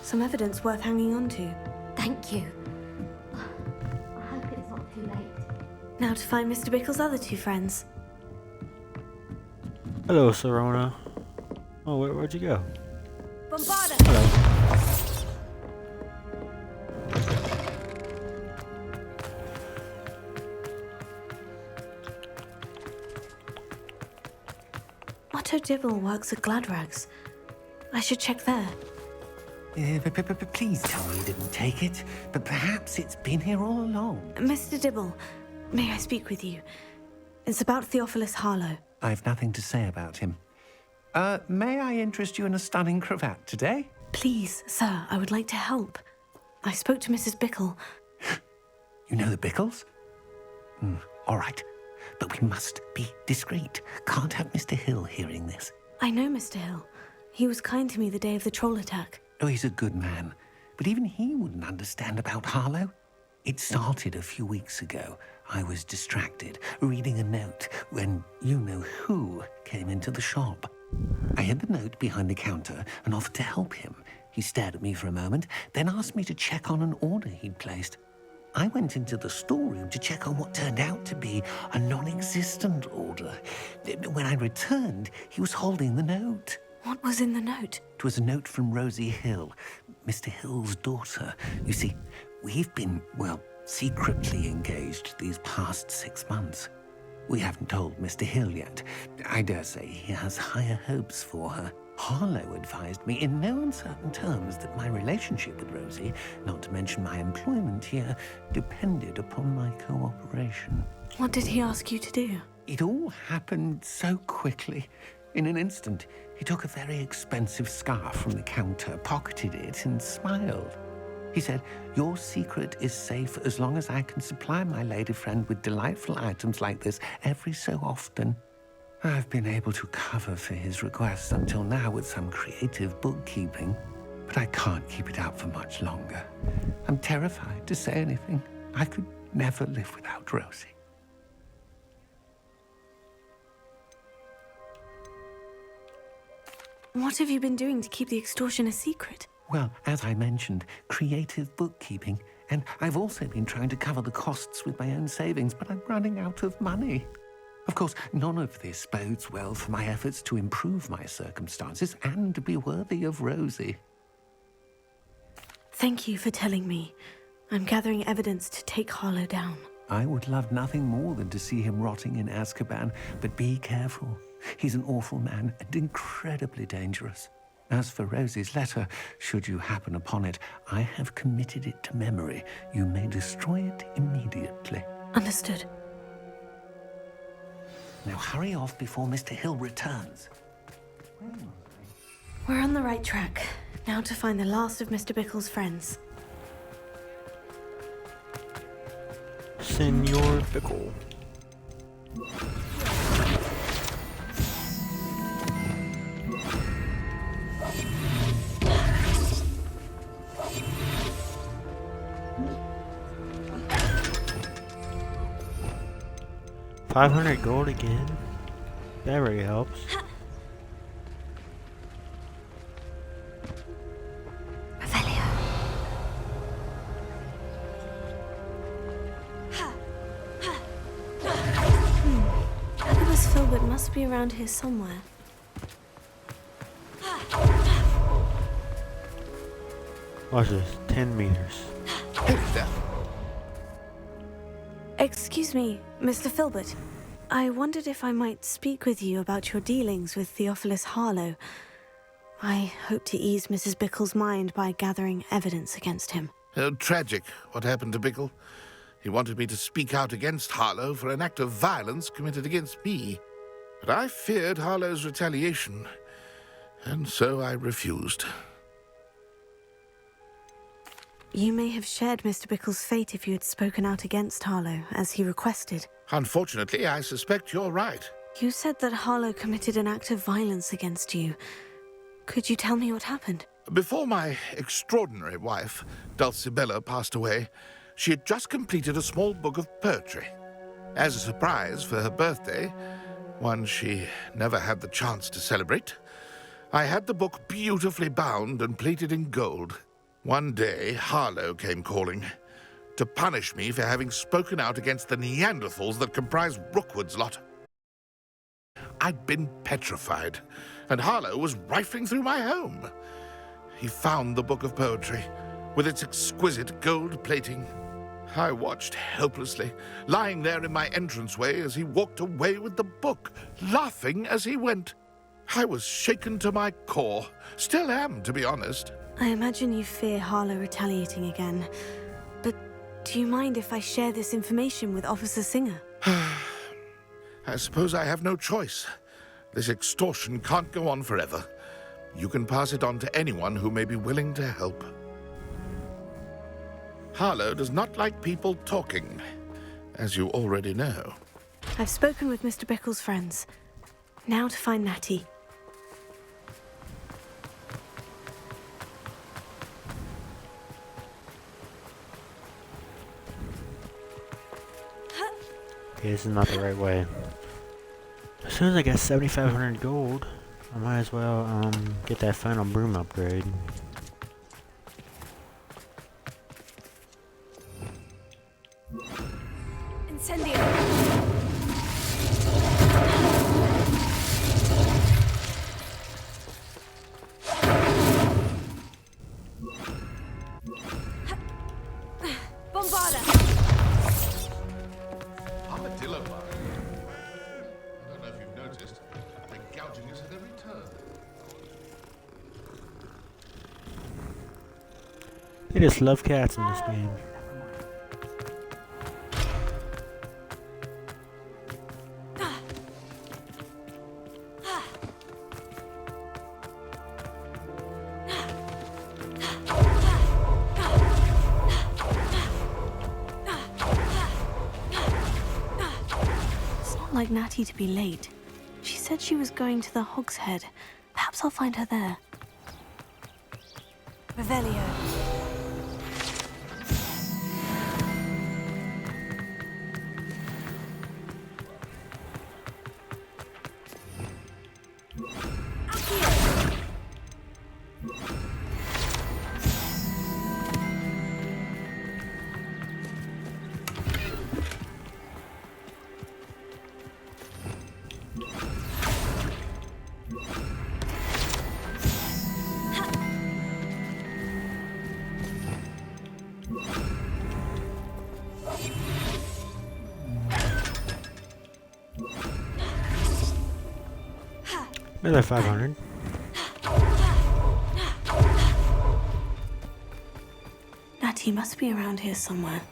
Some evidence worth hanging on to. Thank you. I hope it's not too late. Now to find Mr. Bickle's other 2 friends. Hello, Serona. Oh, where'd you go? Bombarda! Hello. Otto Dibble works at Gladrags. I should check there. Please tell me you didn't take it. But perhaps it's been here all along. Mr. Dibble, may I speak with you? It's about Theophilus Harlow. I have nothing to say about him. May I interest you in a stunning cravat today? Please, sir, I would like to help. I spoke to Mrs. Bickle. You know the Bickles? All right. But we must be discreet. Can't have Mr. Hill hearing this. I know Mr. Hill. He was kind to me the day of the troll attack. Oh, he's a good man. But even he wouldn't understand about Harlow. It started a few weeks ago. I was distracted, reading a note, when you-know-who came into the shop. I hid the note behind the counter and offered to help him. He stared at me for a moment, then asked me to check on an order he'd placed. I went into the storeroom to check on what turned out to be a non-existent order. When I returned, he was holding the note. What was in the note? It was a note from Rosie Hill, Mr. Hill's daughter. You see, we've been, well, secretly engaged these past 6 months. We haven't told Mr. Hill yet. I dare say he has higher hopes for her. Harlow advised me in no uncertain terms that my relationship with Rosie, not to mention my employment here, depended upon my cooperation. What did he ask you to do? It all happened so quickly. In an instant, he took a very expensive scarf from the counter, pocketed it, and smiled. He said, "Your secret is safe as long as I can supply my lady friend with delightful items like this every so often." I've been able to cover for his requests until now with some creative bookkeeping, but I can't keep it out for much longer. I'm terrified to say anything. I could never live without Rosie. What have you been doing to keep the extortion a secret? Well, as I mentioned, creative bookkeeping. And I've also been trying to cover the costs with my own savings, but I'm running out of money. Of course, none of this bodes well for my efforts to improve my circumstances and to be worthy of Rosie. Thank you for telling me. I'm gathering evidence to take Harlow down. I would love nothing more than to see him rotting in Azkaban, but be careful. He's an awful man and incredibly dangerous. As for Rosie's letter, should you happen upon it, I have committed it to memory. You may destroy it immediately. Understood. Now hurry off before Mr. Hill returns. We're on the right track. Now to find the last of Mr. Bickle's friends. Senor Bickle. $500 gold again. That really helps. Nicholas Filbert must be around here somewhere. Watch this. 10 meters. Excuse me, Mr. Filbert. I wondered if I might speak with you about your dealings with Theophilus Harlow. I hope to ease Mrs. Bickle's mind by gathering evidence against him. Oh, tragic what happened to Bickle. He wanted me to speak out against Harlow for an act of violence committed against me. But I feared Harlow's retaliation, and so I refused. You may have shared Mr. Bickle's fate if you had spoken out against Harlow, as he requested. Unfortunately, I suspect you're right. You said that Harlow committed an act of violence against you. Could you tell me what happened? Before my extraordinary wife, Dulcibella, passed away, she had just completed a small book of poetry. As a surprise for her birthday, one she never had the chance to celebrate, I had the book beautifully bound and plated in gold. One day, Harlow came calling to punish me for having spoken out against the Neanderthals that comprise Rookwood's lot. I'd been petrified, and Harlow was rifling through my home. He found the book of poetry, with its exquisite gold plating. I watched helplessly, lying there in my entranceway as he walked away with the book, laughing as he went. I was shaken to my core. Still am, to be honest. I imagine you fear Harlow retaliating again. But do you mind if I share this information with Officer Singer? I suppose I have no choice. This extortion can't go on forever. You can pass it on to anyone who may be willing to help. Harlow does not like people talking, as you already know. I've spoken with Mr. Bickle's friends. Now to find Natty. Okay, this is not the right way. As soon as I get 7,500 gold, I might as well get that final broom upgrade. Incendio. Bombarda. Armadillo bar. I don't know if you've noticed, they're gouging us at every turn. They just love cats in this game. Like Natty to be late. She said she was going to the Hog's Head. Perhaps I'll find her there. Revelio. Another 500. Natty must be around here somewhere.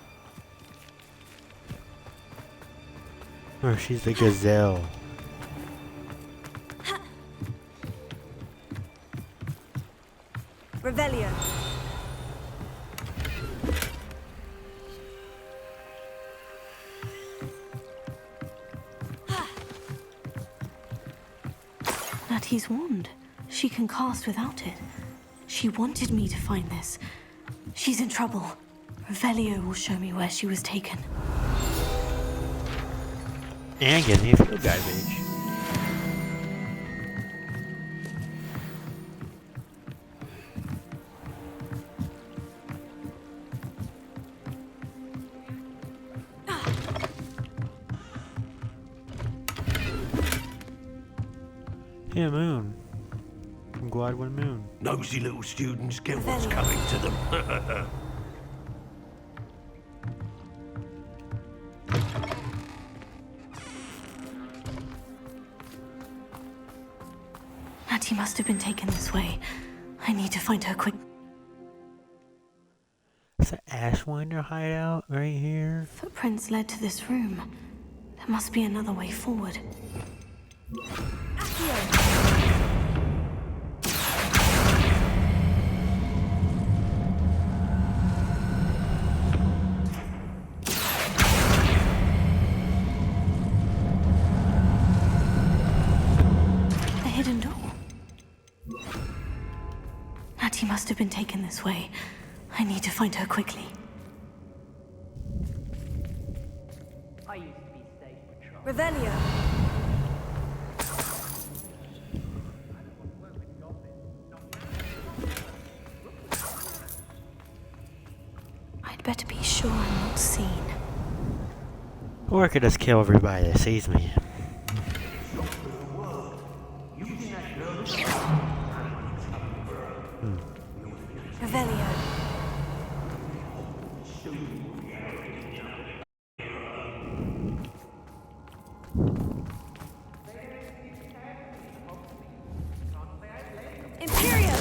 Oh, she's the gazelle. Revelio. Natty's wand. She can cast without it. She wanted me to find this. She's in trouble. Revelio will show me where she was taken. And get me a field guide page. Yeah, Moon. From Gladwin Moon. Nosy little students, get what's coming to them. Natty must have been taken this way. I need to find her quick. It's the Ashwinder hideout right here. Footprints led to this room. There must be another way forward. A hidden door. Natty must have been taken this way. I need to find her quickly. I used to be state patrol. Revelio. I'd better be sure I'm not seen. Or I could just kill everybody that sees me. Revelio. Imperial!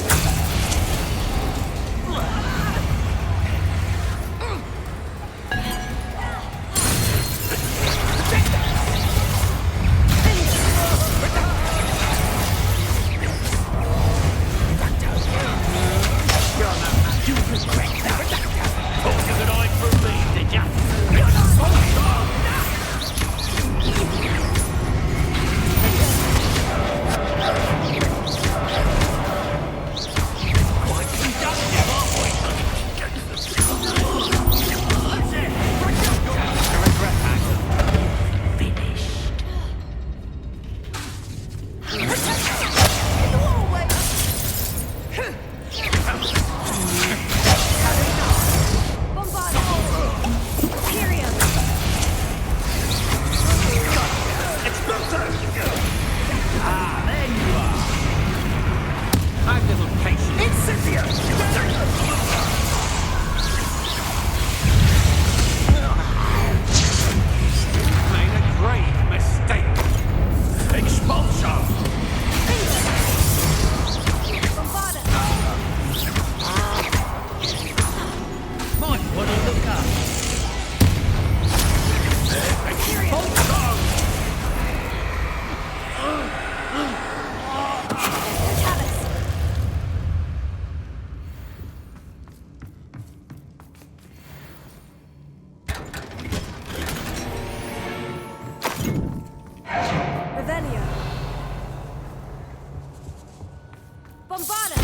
Bombarda!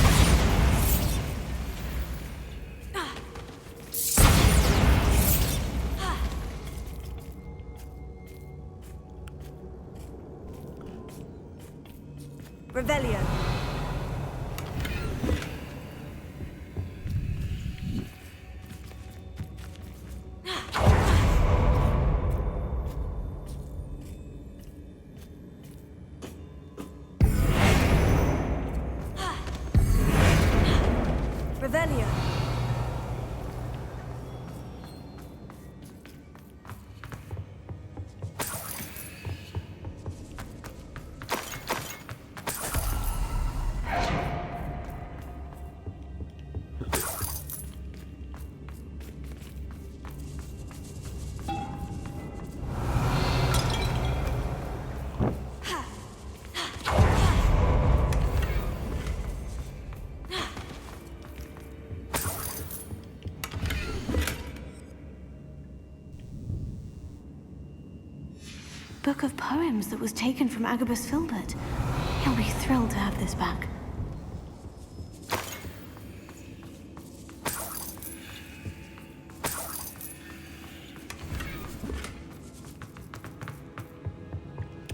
Revelio. Revelio. Book of poems that was taken from Agabus Filbert. He'll be thrilled to have this back.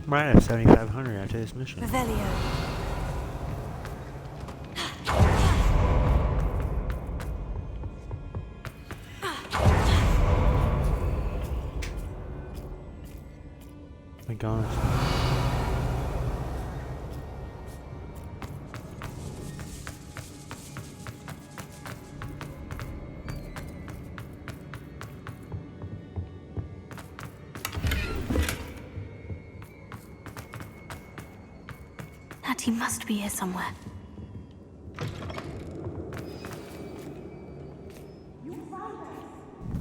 Might have 7,500 after this mission. Revelio. My gosh. Natty must be here somewhere.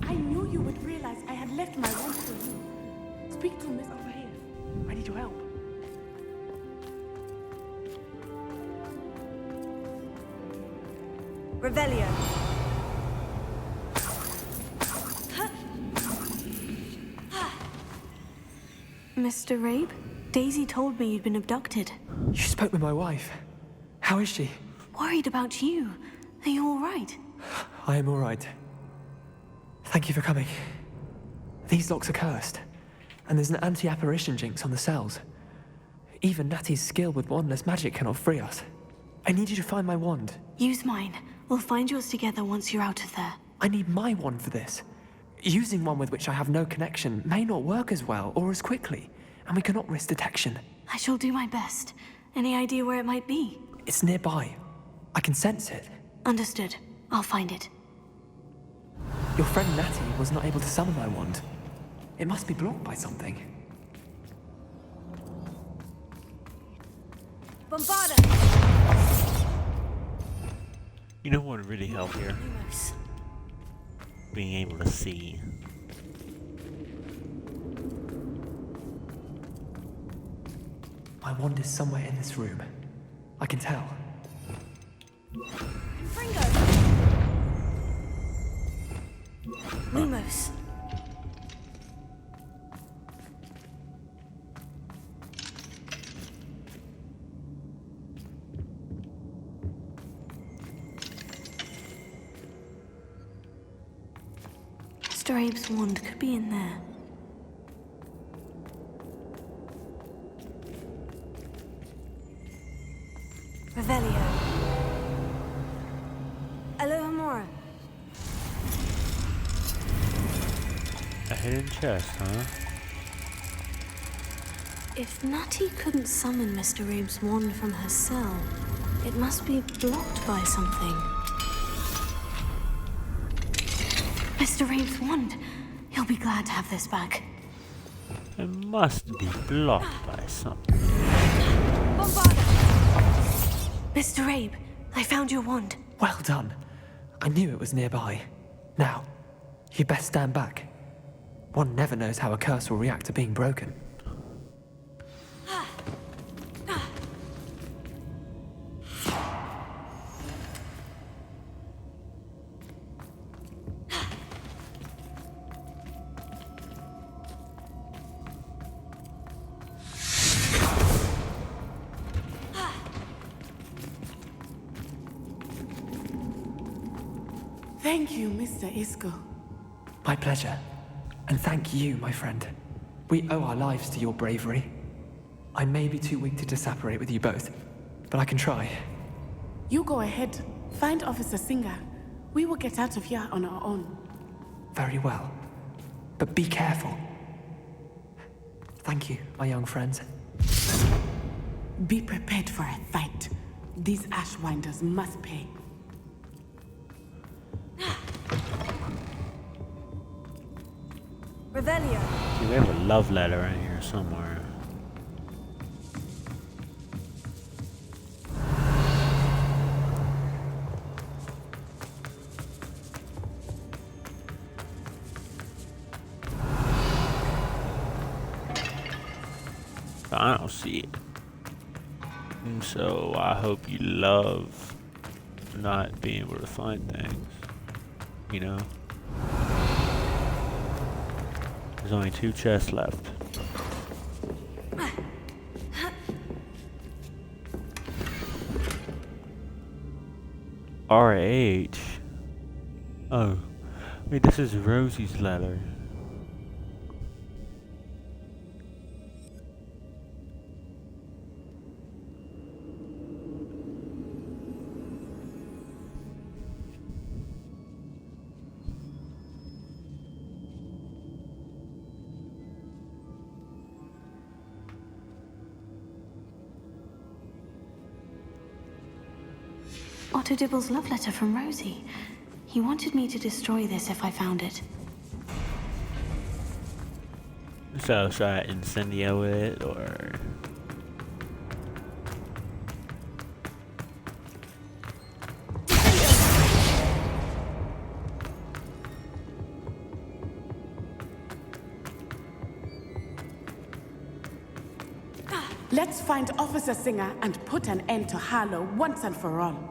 I knew you would realize I had left my wand for you. Speak to Miss over here. I need your help. Revelio. Mr. Rabe, Daisy told me you'd been abducted. You spoke with my wife. How is she? Worried about you. Are you all right? I am all right. Thank you for coming. These locks are cursed, and there's an anti-apparition jinx on the cells. Even Natty's skill with wandless magic cannot free us. I need you to find my wand. Use mine. We'll find yours together once you're out of there. I need my wand for this. Using one with which I have no connection may not work as well or as quickly, and we cannot risk detection. I shall do my best. Any idea where it might be? It's nearby. I can sense it. Understood. I'll find it. Your friend Natty was not able to summon my wand. It must be blocked by something. Bombarda! You know what would really help here? Being able to see. My wand is somewhere in this room. I can tell. Lumos. Mr. Abe's wand could be in there. Revelio. Alohomora. A hidden chest, huh? If Natty couldn't summon Mr. Abe's wand from her cell, it must be blocked by something. Mr. Abe's wand. He'll be glad to have this back. It must be blocked by something. Mr. Abe, I found your wand. Well done. I knew it was nearby. Now, you best stand back. One never knows how a curse will react to being broken. Thank you, Mr. Isco. My pleasure. And thank you, my friend. We owe our lives to your bravery. I may be too weak to disapparate with you both, but I can try. You go ahead. Find Officer Singer. We will get out of here on our own. Very well. But be careful. Thank you, my young friends. Be prepared for a fight. These Ashwinders must pay. Revelio. See, we have a love letter right here somewhere. I don't see it. And so I hope you love not being able to find things. You know? There's only 2 chests left. RH. Oh. Wait, this is Rosie's letter. Otto Dibble's love letter from Rosie. He wanted me to destroy this if I found it. So should I incendio it or? Let's find Officer Singer and put an end to Harlow once and for all.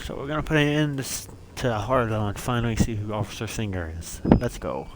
So we're gonna put an end to Harlow and finally see who Officer Singer is. Let's go.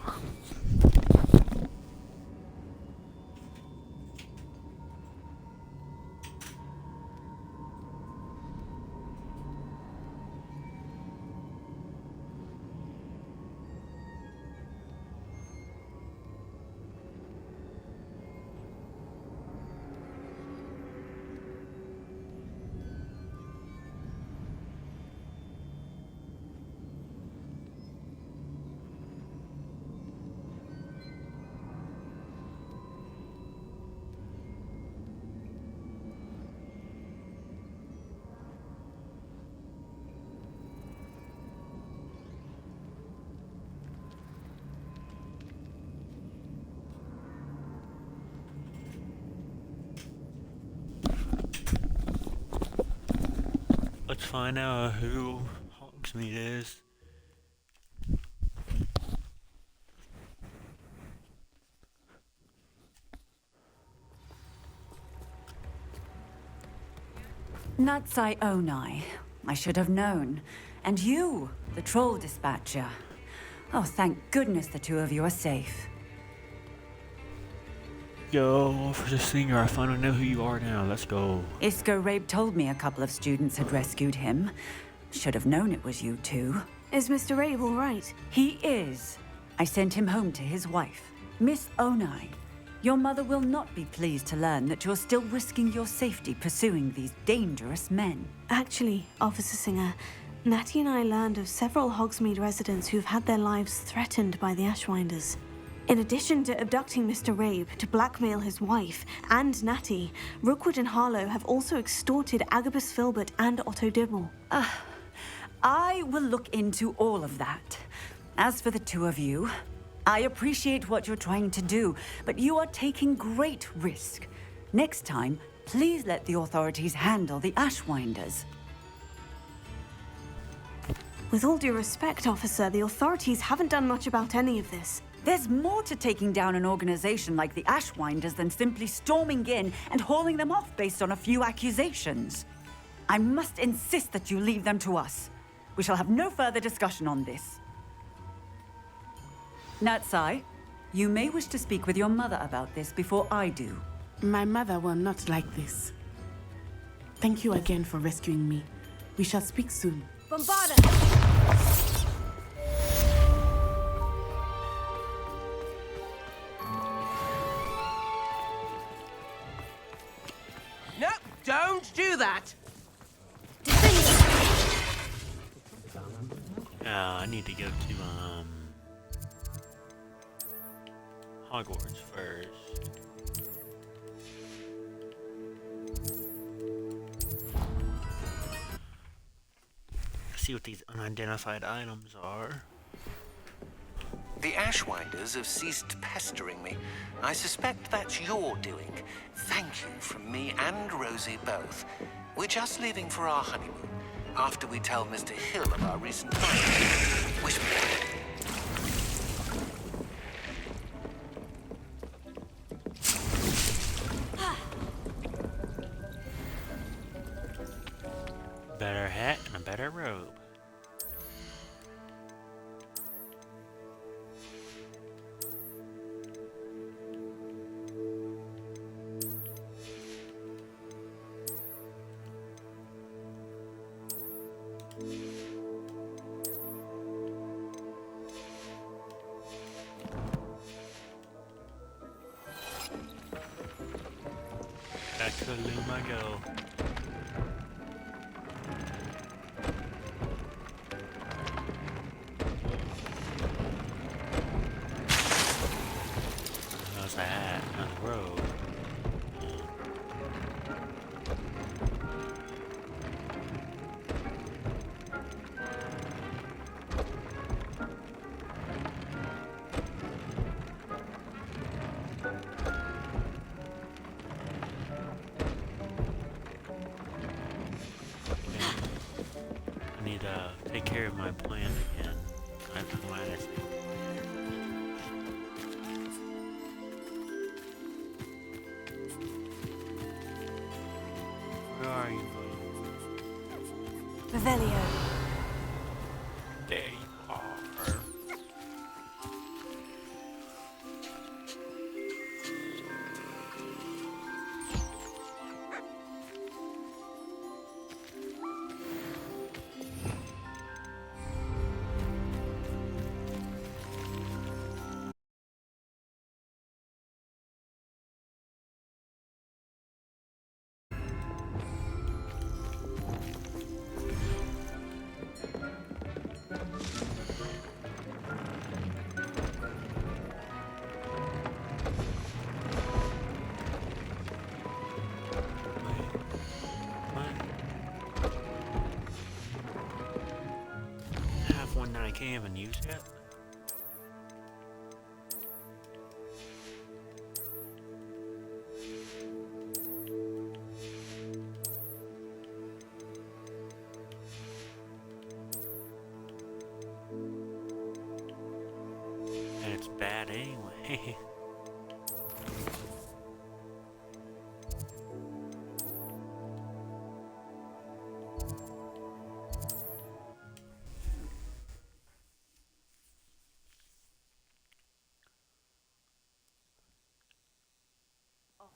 Let's find out who Hogsmeade is. Natsai Onai. I should have known. And you, the troll dispatcher. Oh, thank goodness the 2 of you are safe. Yo, Officer Singer, I finally know who you are now. Let's go. Isco Rabe told me a couple of students had rescued him. Should have known it was you 2. Is Mr. Rabe all right? He is. I sent him home to his wife. Miss Onai, your mother will not be pleased to learn that you're still risking your safety pursuing these dangerous men. Actually, Officer Singer, Natty and I learned of several Hogsmeade residents who've had their lives threatened by the Ashwinders. In addition to abducting Mr. Rabe to blackmail his wife and Natty, Rookwood and Harlow have also extorted Agabus Filbert and Otto Dibble. I will look into all of that. As for the 2 of you, I appreciate what you're trying to do, but you are taking great risk. Next time, please let the authorities handle the Ashwinders. With all due respect, officer, the authorities haven't done much about any of this. There's more to taking down an organization like the Ashwinders than simply storming in and hauling them off based on a few accusations. I must insist that you leave them to us. We shall have no further discussion on this. Natsai, you may wish to speak with your mother about this before I do. My mother will not like this. Thank you again for rescuing me. We shall speak soon. Bombarda! No, don't do that. I need to go to Hogwarts first. See what these unidentified items are. The Ashwinders have ceased pestering me. I suspect that's your doing. Thank you from me and Rosie both. We're just leaving for our honeymoon. After we tell Mr. Hill of our recent findings. Wish me luck. Better hat and a better robe. Back to the loom I go. How's that on the road? I need to take care of my plant again. I have to manage it. Where are you? Revelio. There you are. Have one that I can't even use yet. And it's bad anyway.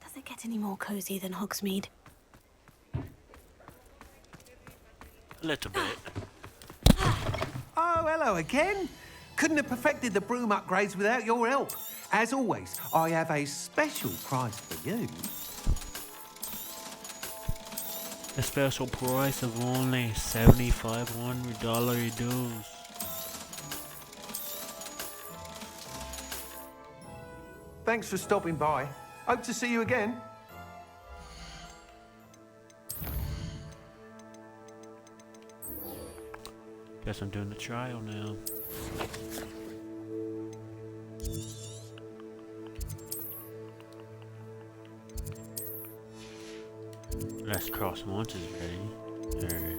Does it get any more cozy than Hogsmeade? A little bit. Oh, hello again. Couldn't have perfected the broom upgrades without your help. As always, I have a special prize for you. A special price of only $7,500 dues. Thanks for stopping by. Hope to see you again. Guess I'm doing the trial now. Let's cross once is ready. Or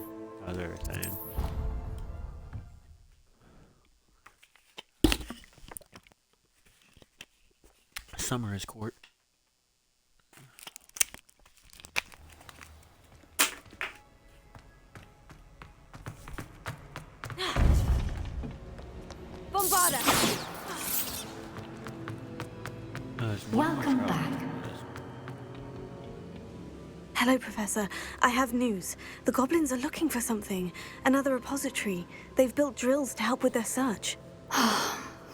other thing. Summer's Court. Bombarda! Welcome back. Hello, Professor. I have news. The goblins are looking for something. Another repository. They've built drills to help with their search.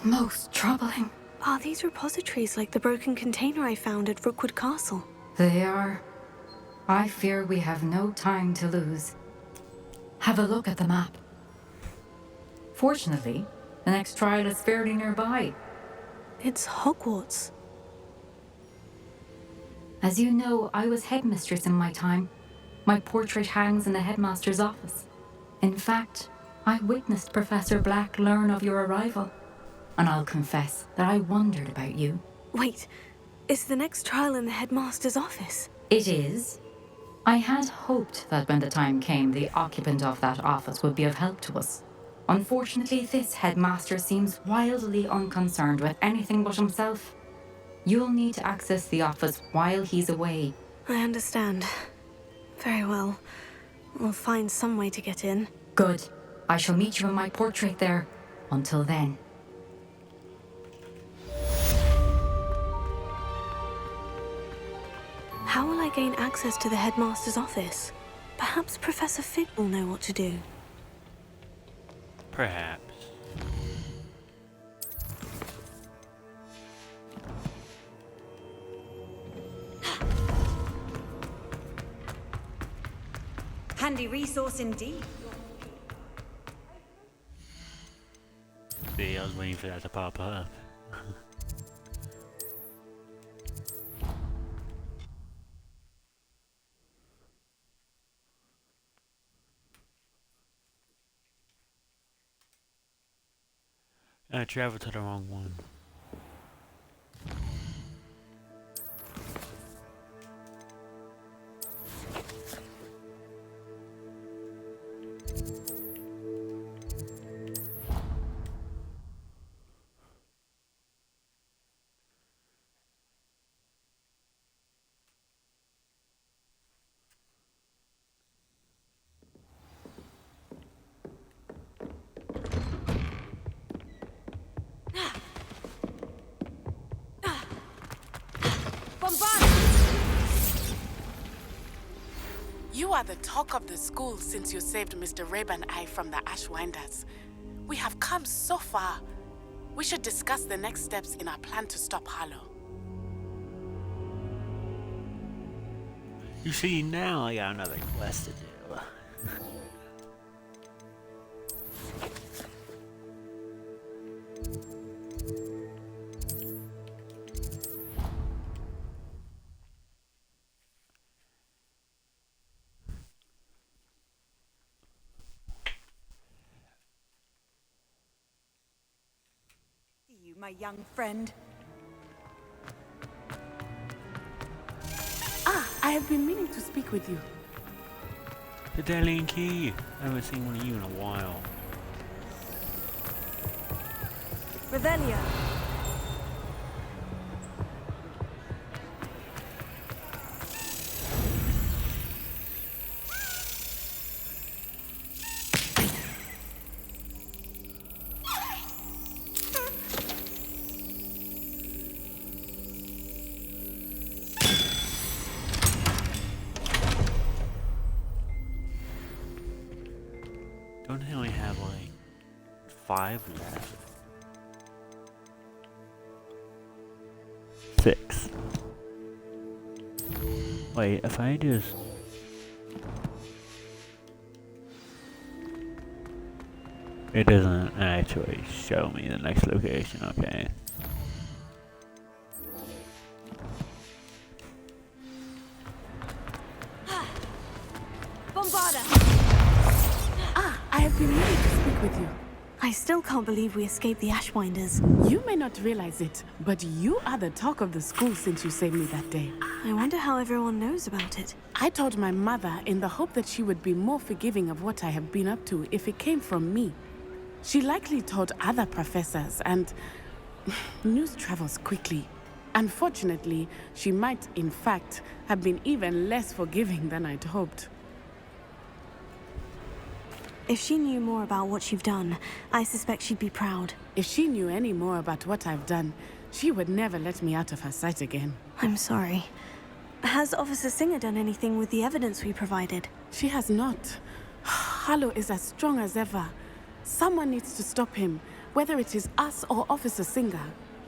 Most troubling. Are these repositories like the broken container I found at Rookwood Castle? They are. I fear we have no time to lose. Have a look at the map. Fortunately, the next trial is fairly nearby. It's Hogwarts. As you know, I was headmistress in my time. My portrait hangs in the headmaster's office. In fact, I witnessed Professor Black learn of your arrival. And I'll confess that I wondered about you. Wait, is the next trial in the headmaster's office? It is. I had hoped that when the time came, the occupant of that office would be of help to us. Unfortunately, this headmaster seems wildly unconcerned with anything but himself. You'll need to access the office while he's away. I understand. Very well. We'll find some way to get in. Good. I shall meet you in my portrait there. Until then. How will I gain access to the headmaster's office? Perhaps Professor Fig will know what to do. Perhaps. Handy resource indeed. See, I was waiting for that to pop up. I traveled to the wrong one. You are the talk of the school since you saved Mr. Rabe and I from the Ashwinders. We have come so far. We should discuss the next steps in our plan to stop Harlow. You see, now I got another quest to do. My young friend. I have been meaning to speak with you. The Daedalian Key. I haven't seen one of you in a while. Revelio. Don't they only have like 5 left? 6. Wait, if I just... It doesn't actually show me the next location, okay. I have been meaning to speak with you. I still can't believe we escaped the Ashwinders. You may not realize it, but you are the talk of the school since you saved me that day. I wonder how everyone knows about it. I told my mother in the hope that she would be more forgiving of what I have been up to if it came from me. She likely told other professors, and news travels quickly. Unfortunately, she might, in fact, have been even less forgiving than I'd hoped. If she knew more about what you've done, I suspect she'd be proud. If she knew any more about what I've done, she would never let me out of her sight again. I'm sorry. Has Officer Singer done anything with the evidence we provided? She has not. Harlow is as strong as ever. Someone needs to stop him, whether it is us or Officer Singer.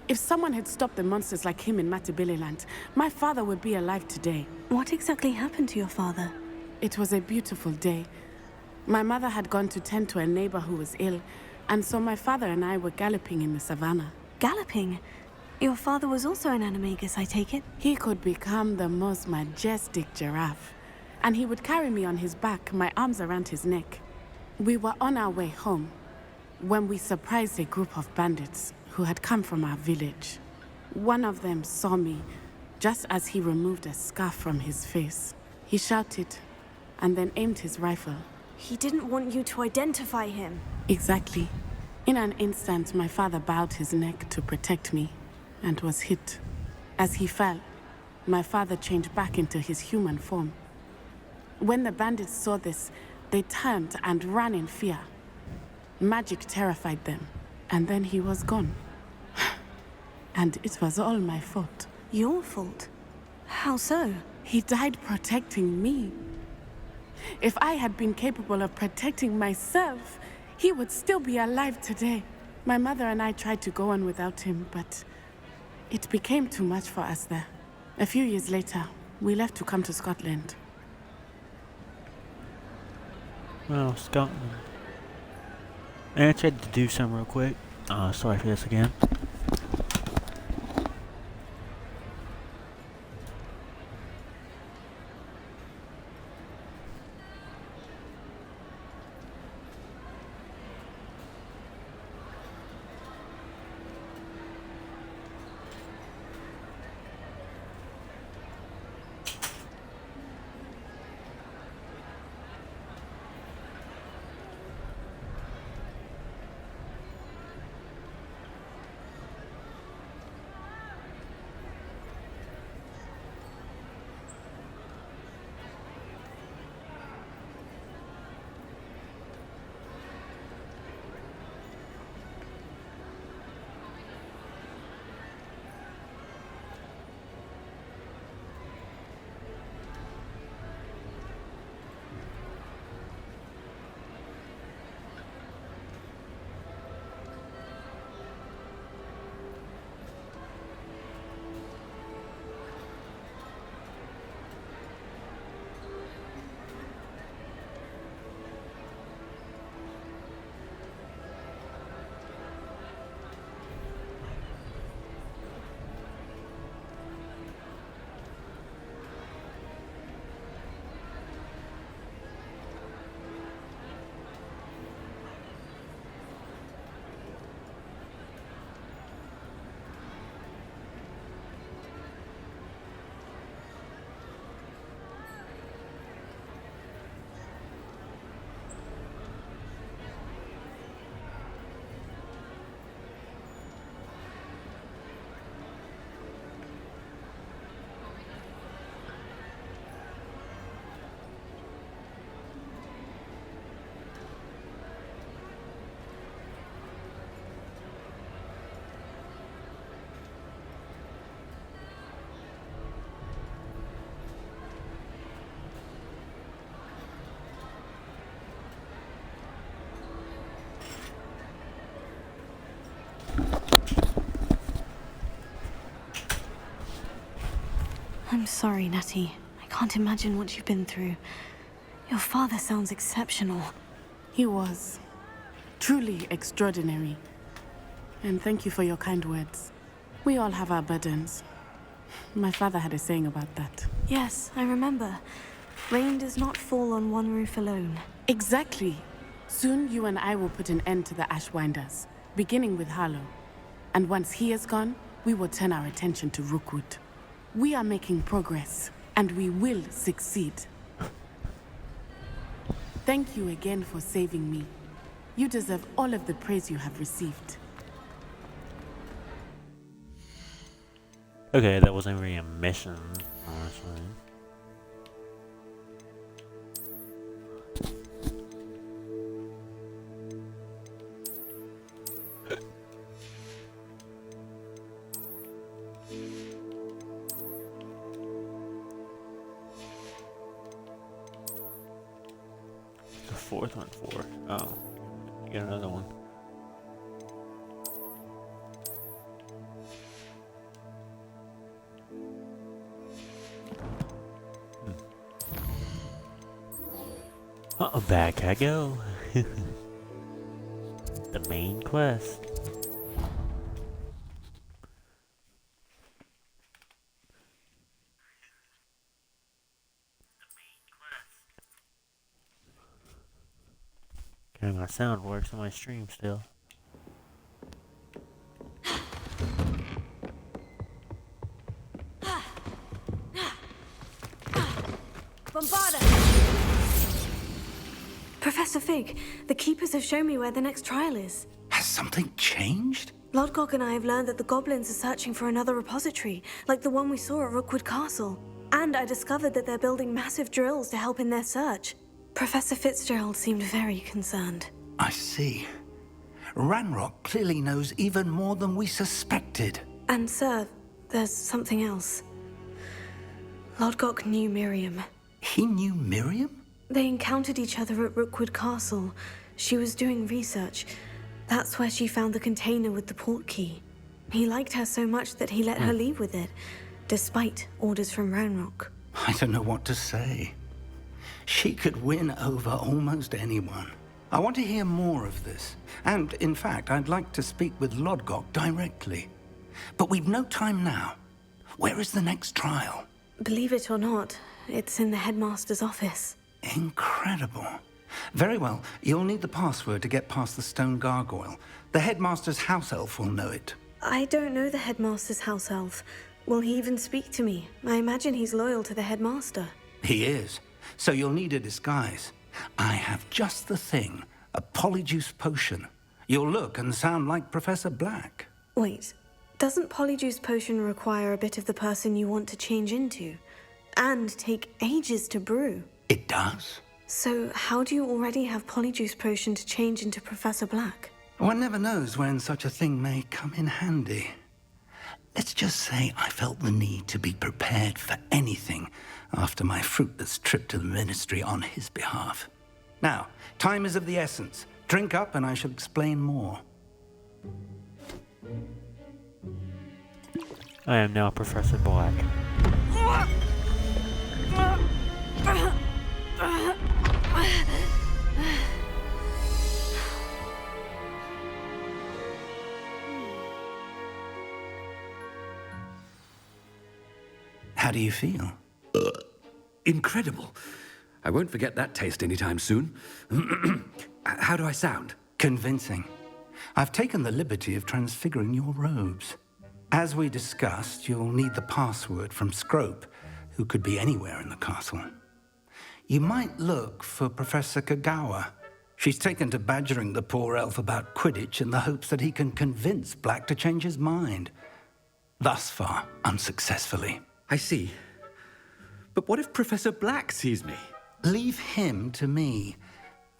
If someone had stopped the monsters like him in Matabeleland, my father would be alive today. What exactly happened to your father? It was a beautiful day. My mother had gone to tend to a neighbor who was ill, and so my father and I were galloping in the savannah. Galloping? Your father was also an animagus, I take it? He could become the most majestic giraffe, and he would carry me on his back, my arms around his neck. We were on our way home when we surprised a group of bandits who had come from our village. One of them saw me just as he removed a scarf from his face. He shouted and then aimed his rifle. He didn't want you to identify him. Exactly. In an instant, my father bowed his neck to protect me and was hit. As he fell, my father changed back into his human form. When the bandits saw this, they turned and ran in fear. Magic terrified them, and then he was gone. And it was all my fault. Your fault? How so? He died protecting me. If I had been capable of protecting myself, he would still be alive today. My mother and I tried to go on without him, but it became too much for us there. A few years later, we left to come to Scotland. Well, Scotland. And I tried to do some real quick. Sorry for this again. I'm sorry, Natty. I can't imagine what you've been through. Your father sounds exceptional. He was. Truly extraordinary. And thank you for your kind words. We all have our burdens. My father had a saying about that. Yes, I remember. Rain does not fall on one roof alone. Exactly. Soon you and I will put an end to the Ashwinders, beginning with Harlow. And once he is gone, we will turn our attention to Rookwood. We are making progress, and we will succeed. Thank you again for saving me. You deserve all of the praise you have received. Okay, that wasn't really a mission, honestly. fourth one for? Oh, you got another one. Uh-oh, back I go. The main quest. Okay, my sound works on my stream still. Bombarda! Professor Fig, the Keepers have shown me where the next trial is. Has something changed? Lodgok and I have learned that the goblins are searching for another repository, like the one we saw at Rookwood Castle. And I discovered that they're building massive drills to help in their search. Professor Fitzgerald seemed very concerned. I see. Ranrock clearly knows even more than we suspected. And sir, there's something else. Lodgok knew Miriam. He knew Miriam? They encountered each other at Rookwood Castle. She was doing research. That's where she found the container with the port key. He liked her so much that he let her leave with it, despite orders from Ranrock. I don't know what to say. She could win over almost anyone. I want to hear more of this. And, in fact, I'd like to speak with Lodgok directly. But we've no time now. Where is the next trial? Believe it or not, it's in the headmaster's office. Incredible. Very well. You'll need the password to get past the stone gargoyle. The headmaster's house elf will know it. I don't know the headmaster's house elf. Will he even speak to me? I imagine he's loyal to the headmaster. He is. So you'll need a disguise. I have just the thing. A polyjuice potion. You'll look and sound like Professor Black. Wait, doesn't polyjuice potion require a bit of the person you want to change into? And take ages to brew? It does. So how do you already have polyjuice potion to change into Professor Black? One never knows when such a thing may come in handy. Let's just say I felt the need to be prepared for anything after my fruitless trip to the ministry on his behalf. Now, time is of the essence. Drink up and I shall explain more. I am now Professor Black. How do you feel? Incredible. I won't forget that taste anytime soon. How do I sound? Convincing. I've taken the liberty of transfiguring your robes. As we discussed, you'll need the password from Scrope, who could be anywhere in the castle. You might look for Professor Kagawa. She's taken to badgering the poor elf about Quidditch in the hopes that he can convince Black to change his mind. Thus far, unsuccessfully. I see. But what if Professor Black sees me? Leave him to me.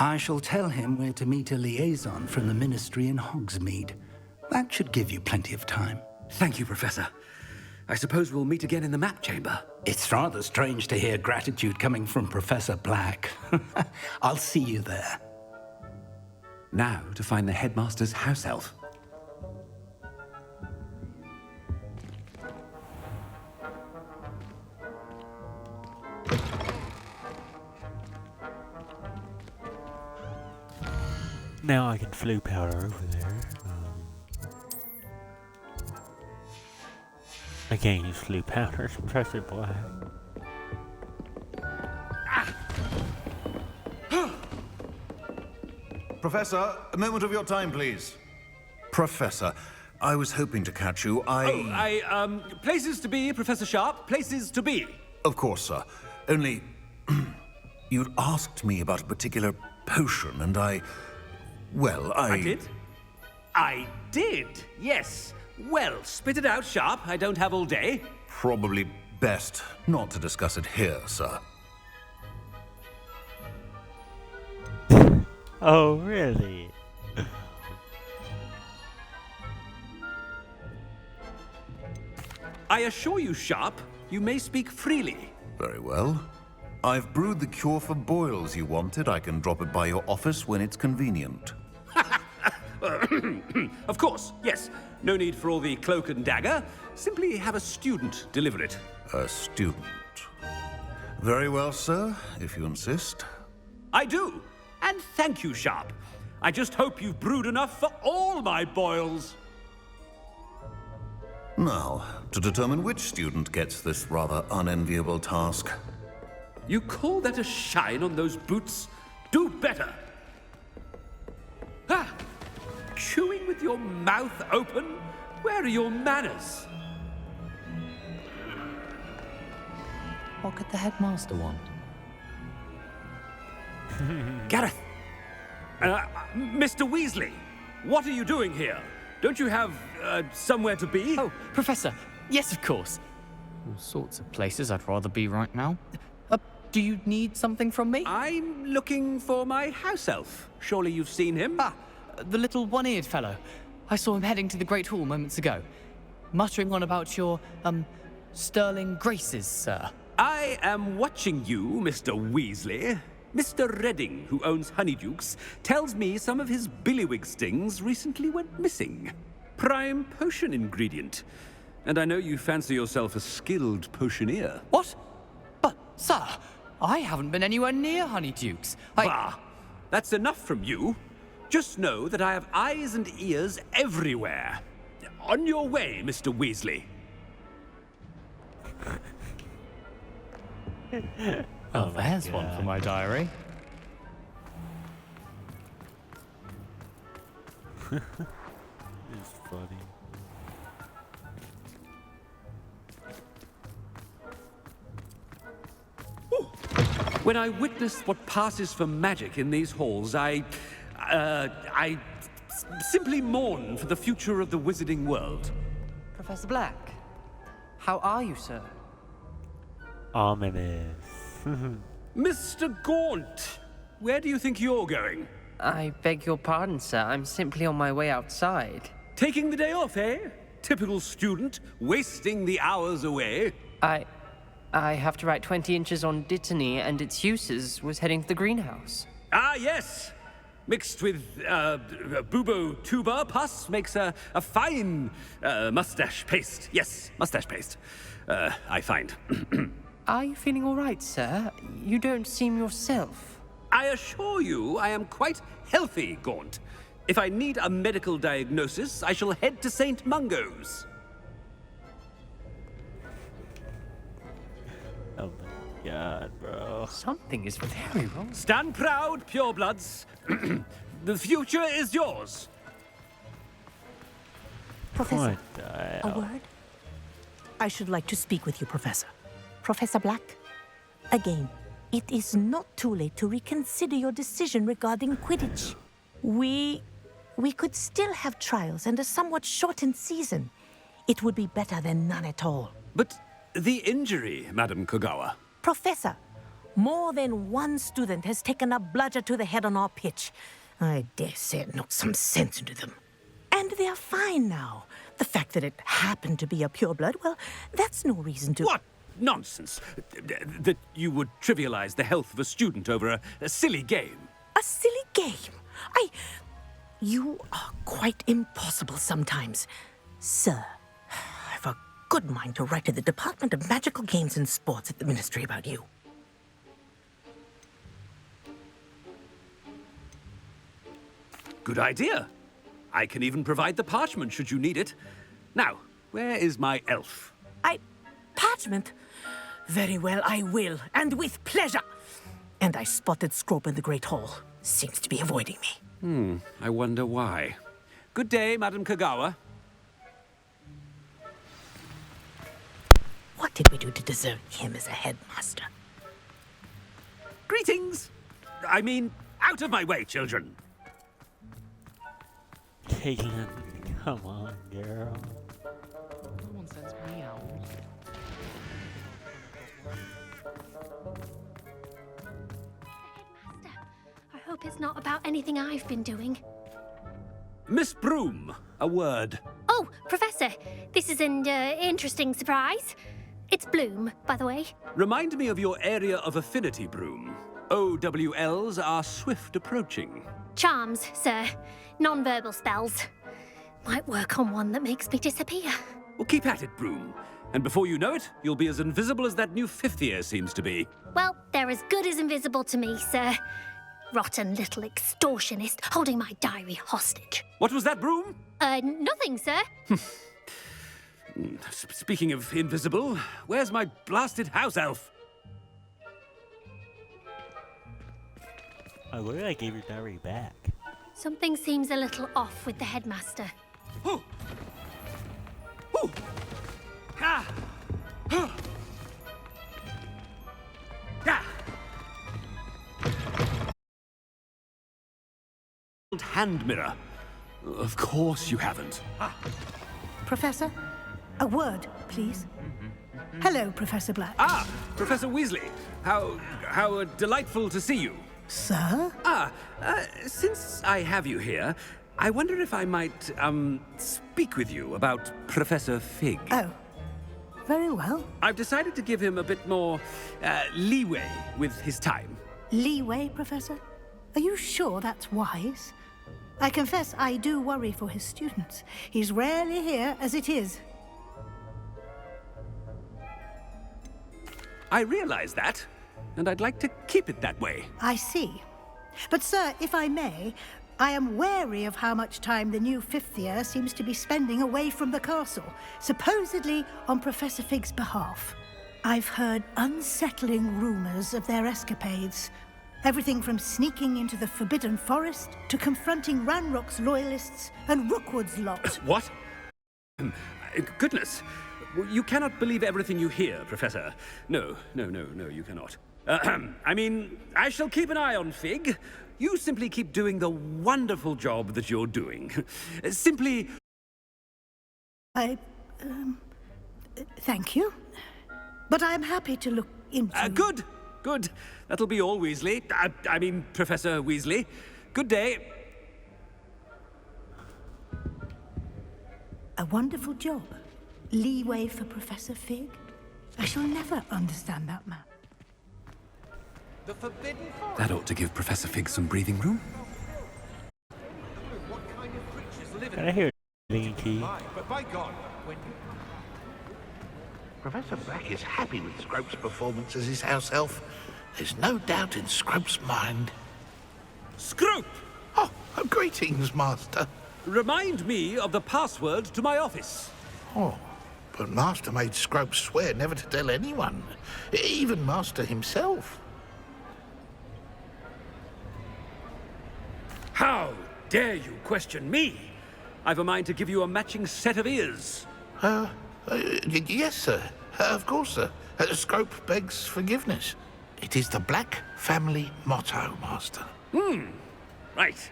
I shall tell him where to meet a liaison from the ministry in Hogsmeade. That should give you plenty of time. Thank you, Professor. I suppose we'll meet again in the map chamber. It's rather strange to hear gratitude coming from Professor Black. I'll see you there. Now to find the headmaster's house elf. Now I can flu powder over there. I can't use flu powder. It's Professor Black. Professor, a moment of your time, please. Professor, I was hoping to catch you. Places to be, Professor Sharp. Places to be. Of course, sir. Only, you'd asked me about a particular potion, and I did? I did, yes. Well, spit it out, Sharp. I don't have all day. Probably best not to discuss it here, sir. Oh, really? I assure you, Sharp, you may speak freely. Very well. I've brewed the cure for boils you wanted. I can drop it by your office when it's convenient. Of course, yes. No need for all the cloak and dagger. Simply have a student deliver it. A student. Very well, sir, if you insist. I do. And thank you, Sharp. I just hope you've brewed enough for all my boils. Now, to determine which student gets this rather unenviable task. You call that a shine on those boots? Do better. Ah! Chewing with your mouth open? Where are your manners? What could the headmaster want? Gareth! Mr. Weasley, what are you doing here? Don't you have somewhere to be? Oh, Professor. Yes, of course. All sorts of places I'd rather be right now. Do you need something from me? I'm looking for my house elf. Surely you've seen him? Ah, the little one-eared fellow. I saw him heading to the Great Hall moments ago, muttering on about your, sterling graces, sir. I am watching you, Mr. Weasley. Mr. Redding, who owns Honeydukes, tells me some of his billywig stings recently went missing. Prime potion ingredient. And I know you fancy yourself a skilled potioneer. What? But, sir, I haven't been anywhere near Honeydukes. Bah! That's enough from you. Just know that I have eyes and ears everywhere. On your way, Mr. Weasley. Oh, there's one for my diary. It's funny. When I witness what passes for magic in these halls, I simply mourn for the future of the wizarding world. Professor Black, how are you, sir? Ominous. Mr. Gaunt, where do you think you're going? I beg your pardon, sir. I'm simply on my way outside. Taking the day off, eh? Typical student, wasting the hours away. I have to write 20 inches on Dittany and its uses. Was heading to the greenhouse. Ah, yes. Mixed with bubo tuba pus makes a fine mustache paste. Yes, mustache paste. I find. Are you feeling all right, sir? You don't seem yourself. I assure you I am quite healthy, Gaunt. If I need a medical diagnosis, I shall head to St. Mungo's. Oh my god, bro. Something is very wrong. Stand proud, purebloods. The future is yours. Professor, What the a hell? word? I should like to speak with you, Professor. Professor Black, again, it is not too late to reconsider your decision regarding Quidditch. We could still have trials and a somewhat shortened season. It would be better than none at all. But the injury, Madam Kogawa. Professor, more than one student has taken a bludger to the head on our pitch. I dare say it knocked some sense into them. And they're fine now. The fact that it happened to be a pureblood, well, that's no reason to... What nonsense! That you would trivialize the health of a student over a silly game. A silly game? You are quite impossible sometimes. Sir, I've a good mind to write to the Department of Magical Games and Sports at the Ministry about you. Good idea. I can even provide the parchment should you need it. Now, where is my elf? Parchment? Very well, I will, and with pleasure. And I spotted Scrope in the Great Hall. Seems to be avoiding me. I wonder why. Good day, Madam Kogawa. What did we do to deserve him as a headmaster? Greetings! I mean, out of my way, children. Taking it. Come on, girl. No one sends me out. I hope it's not about anything I've been doing. Miss Broom, a word. Oh, Professor, this is an interesting surprise. It's Bloom, by the way. Remind me of your area of affinity, Broom. OWLs are swift approaching. Charms, sir. Non-verbal spells. Might work on one that makes me disappear. Well, keep at it, Broom. And before you know it, you'll be as invisible as that new fifth year seems to be. Well, they're as good as invisible to me, sir. Rotten little extortionist holding my diary hostage. What was that, Broom? Nothing, sir. Speaking of invisible, where's my blasted house elf? I really gave your diary back. Something seems a little off with the headmaster. Oh! Oh! Ah! Huh! Ah! Hand mirror. Of course you haven't. Professor, a word, please. Hello, Professor Black. Ah, Professor Weasley. How delightful to see you. Sir? Since I have you here, I wonder if I might, speak with you about Professor Fig. Oh, very well. I've decided to give him a bit more, leeway with his time. Leeway, Professor? Are you sure that's wise? I confess I do worry for his students. He's rarely here as it is. I realize that, and I'd like to keep it that way. I see. But, sir, if I may, I am wary of how much time the new fifth year seems to be spending away from the castle, supposedly on Professor Fig's behalf. I've heard unsettling rumors of their escapades. Everything from sneaking into the Forbidden Forest to confronting Ranrock's loyalists and Rookwood's lot. What? Goodness. You cannot believe everything you hear, Professor. No, you cannot. I mean, I shall keep an eye on Fig. You simply keep doing the wonderful job that you're doing. Simply... Thank you. But I'm happy to look into... Good. That'll be all, Weasley. I mean, Professor Weasley. Good day. A wonderful job. Leeway for Professor Fig? I shall never understand that man. The Forbidden Forest. That ought to give Professor Fig some breathing room. Can I hear a key? But by God, Professor Black is happy with Scrope's performance as his house elf. There's no doubt in Scrope's mind. Scrope! Oh, greetings, Master. Remind me of the password to my office. Oh, but Master made Scrope swear never to tell anyone, even Master himself. How dare you question me? I've a mind to give you a matching set of ears. Yes, sir. Of course, sir. Scrope begs forgiveness. It is the Black family motto, Master. Right.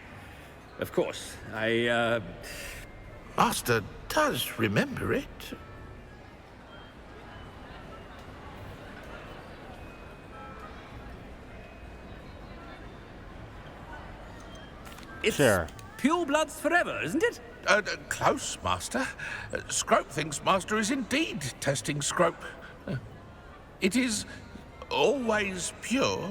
Of course. Master does remember it. It's sure. Pure bloods forever, isn't it? Close, Master. Scrope thinks Master is indeed testing Scrope. It is always pure.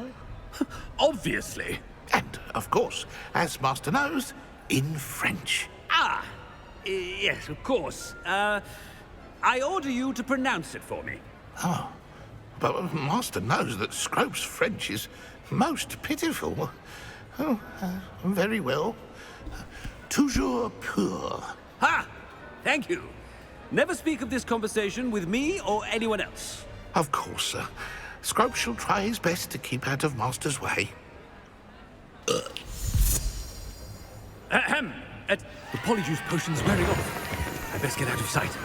Obviously. And, of course, as Master knows, in French. Yes, of course. I order you to pronounce it for me. Oh, but Master knows that Scrope's French is most pitiful. Oh, very well. Toujours pur. Ha! Thank you. Never speak of this conversation with me or anyone else. Of course, sir. Scrope shall try his best to keep out of Master's way. Ahem. The polyjuice potion's wearing off. I best get out of sight.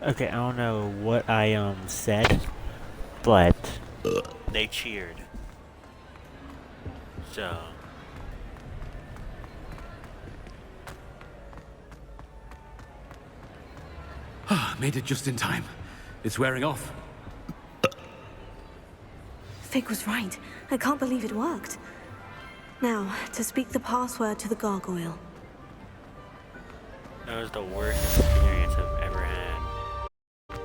Okay, I don't know what I said, but they cheered. So made it just in time. It's wearing off. Fig was right. I can't believe it worked. Now, to speak the password to the gargoyle. that was the worst experience I've ever had.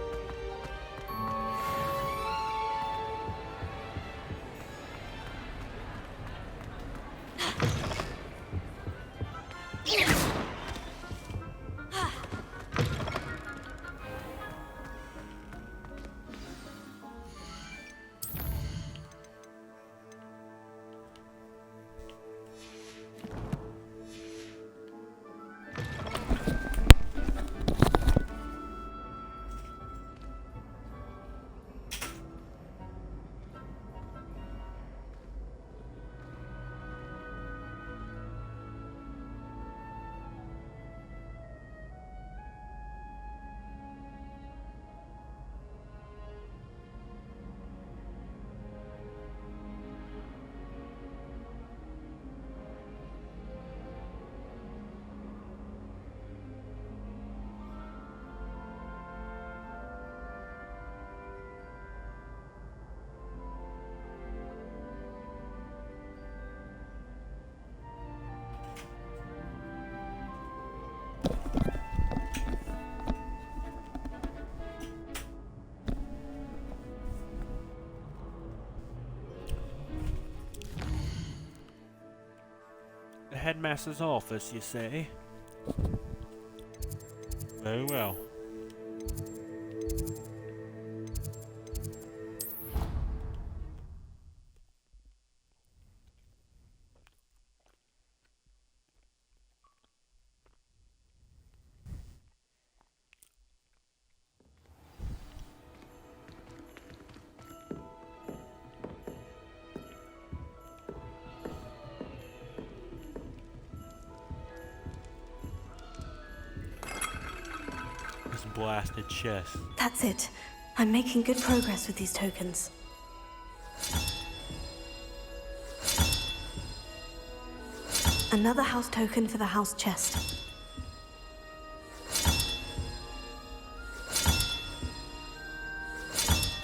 headmaster's office, you say? Very well. This blasted chest. That's it. I'm making good progress with these tokens. Another house token for the house chest.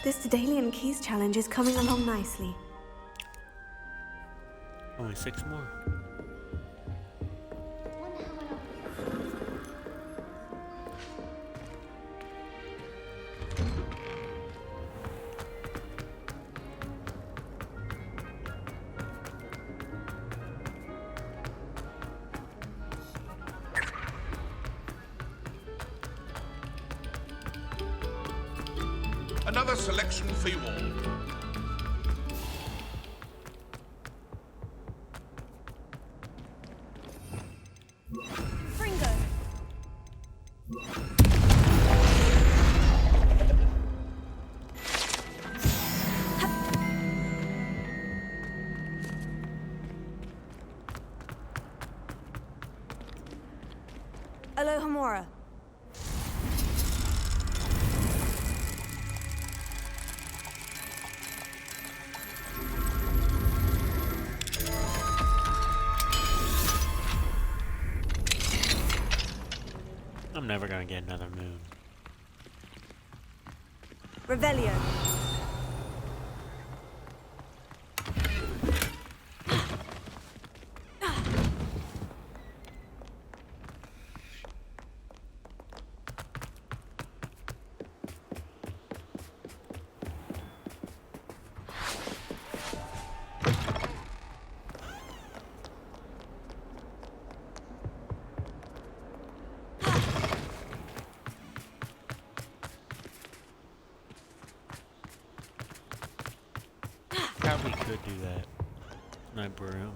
This Daedalian Keys challenge is coming along nicely. Only 6 more. Another selection for you all. Fringo. Alohomora. I'm never gonna get another moon. Revelio. Probably could do that. My broom.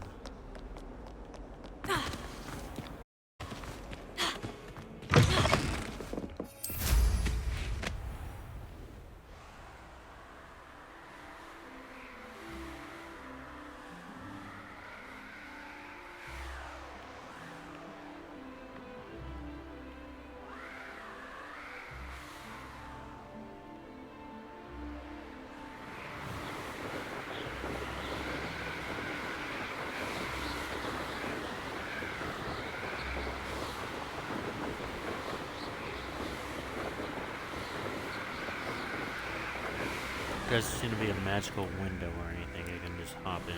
Doesn't seem to be a magical window or anything. You can just hop in.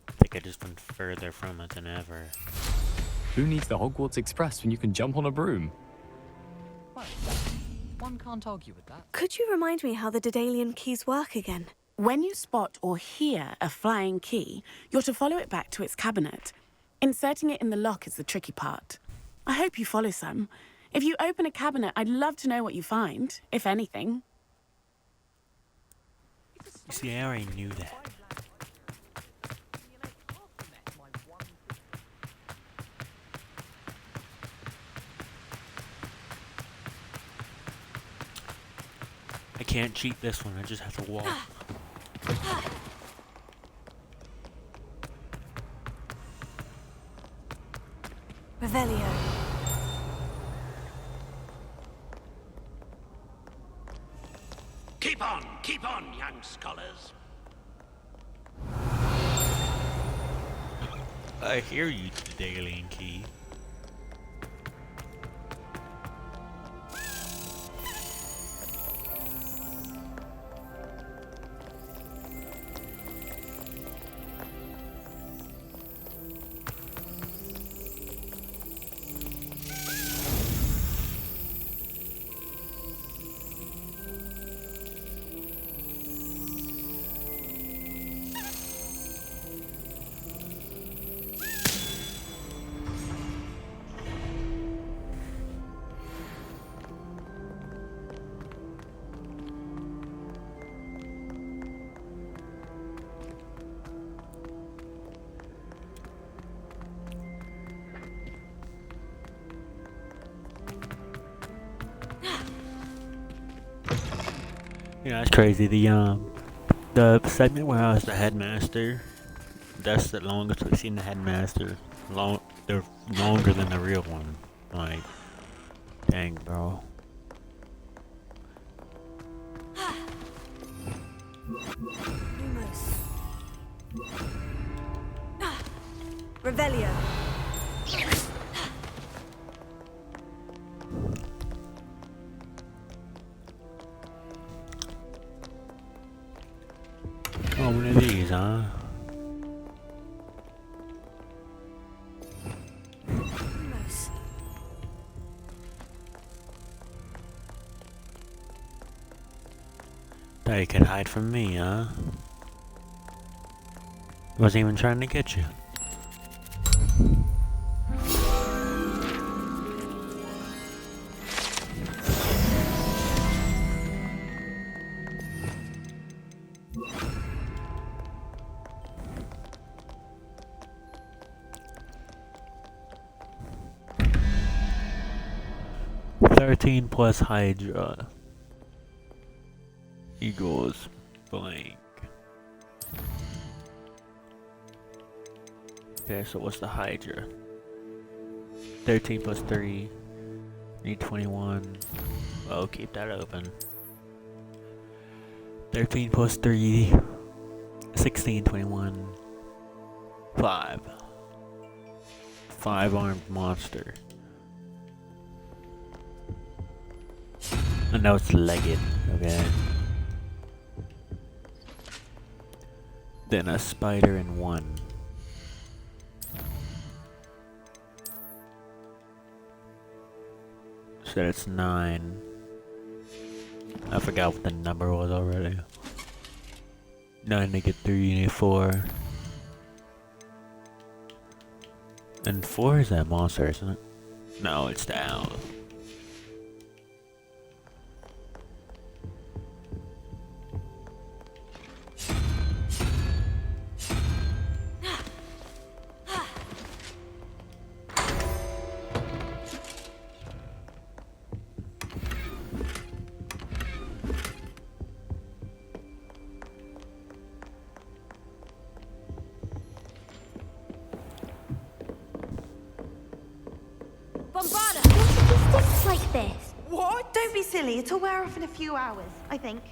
I think I just went further from it than ever. Who needs the Hogwarts Express when you can jump on a broom? One can't argue with that. Could you remind me how the Daedalian Keys work again? When you spot or hear a flying key, you're to follow it back to its cabinet. Inserting it in the lock is the tricky part. I hope you follow some. If you open a cabinet, I'd love to know what you find, if anything. You see, I already knew that. I can't cheat this one, I just have to walk. Revelio. Keep on, young scholars. I hear you, Daedalian Key. Yeah, it's crazy. The segment where I was the headmaster, that's the longest we've seen the headmaster. They're longer than the real one. Like, dang, bro. Lumos. Revelio. Oh, one of these, huh? Lumos. Thought you could hide from me, huh? Wasn't even trying to get you. $13 plus Hydra equals blank. Okay, so what's the Hydra? 13 plus 3. Need 21. Oh, keep that open. 13 plus 3. 16, 21. 5. 5-armed monster. And now it's legged, okay. Then a spider and 1. So that's 9. I forgot what the number was already. 9 to get 3, you need 4. And 4 is that monster, isn't it? No, it's the owl. Sticks like this. What? Don't be silly. It'll wear off in a few hours, I think.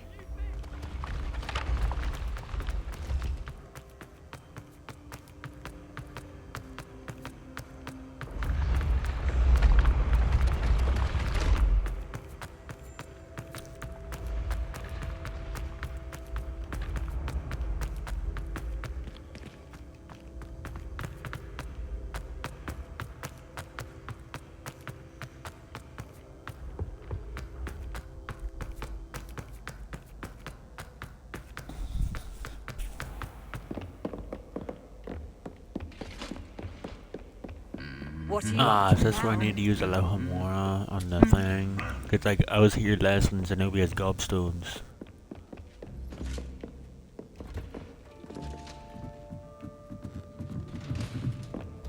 Ah, so that's where I need to use Alohomora on the thing. Cause like, I was here last when Zenobia has gobstones.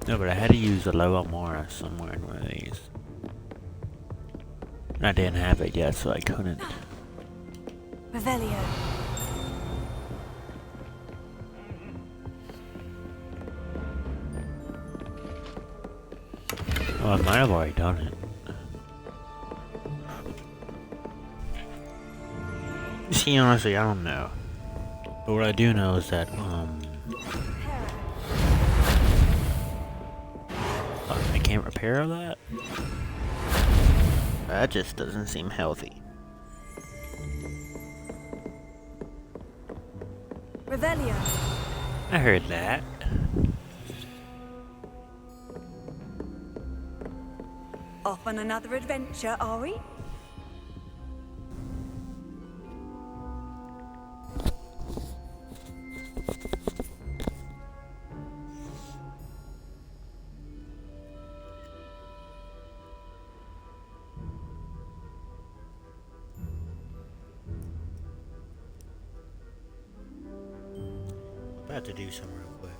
No, but I had to use Alohomora somewhere in one of these. And I didn't have it yet, so I couldn't. Revelio. Oh, I might have already done it. See, honestly, I don't know. But what I do know is that, I can't repair that? That just doesn't seem healthy. Revelio. I heard that. Off on another adventure, are we? About to do some real quick.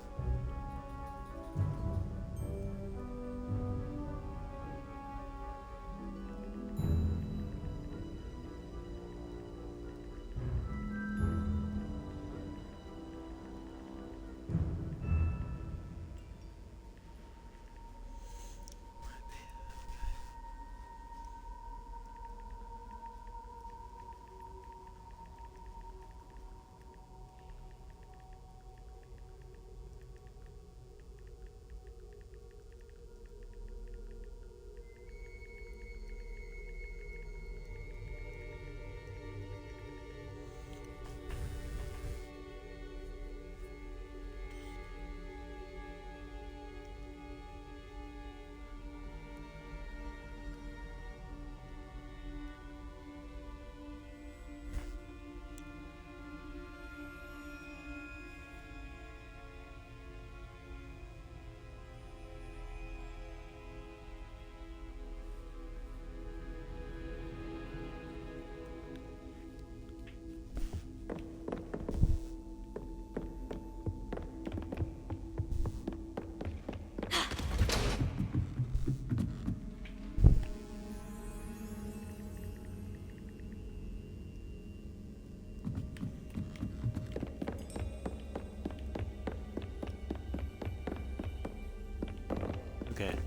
Okay.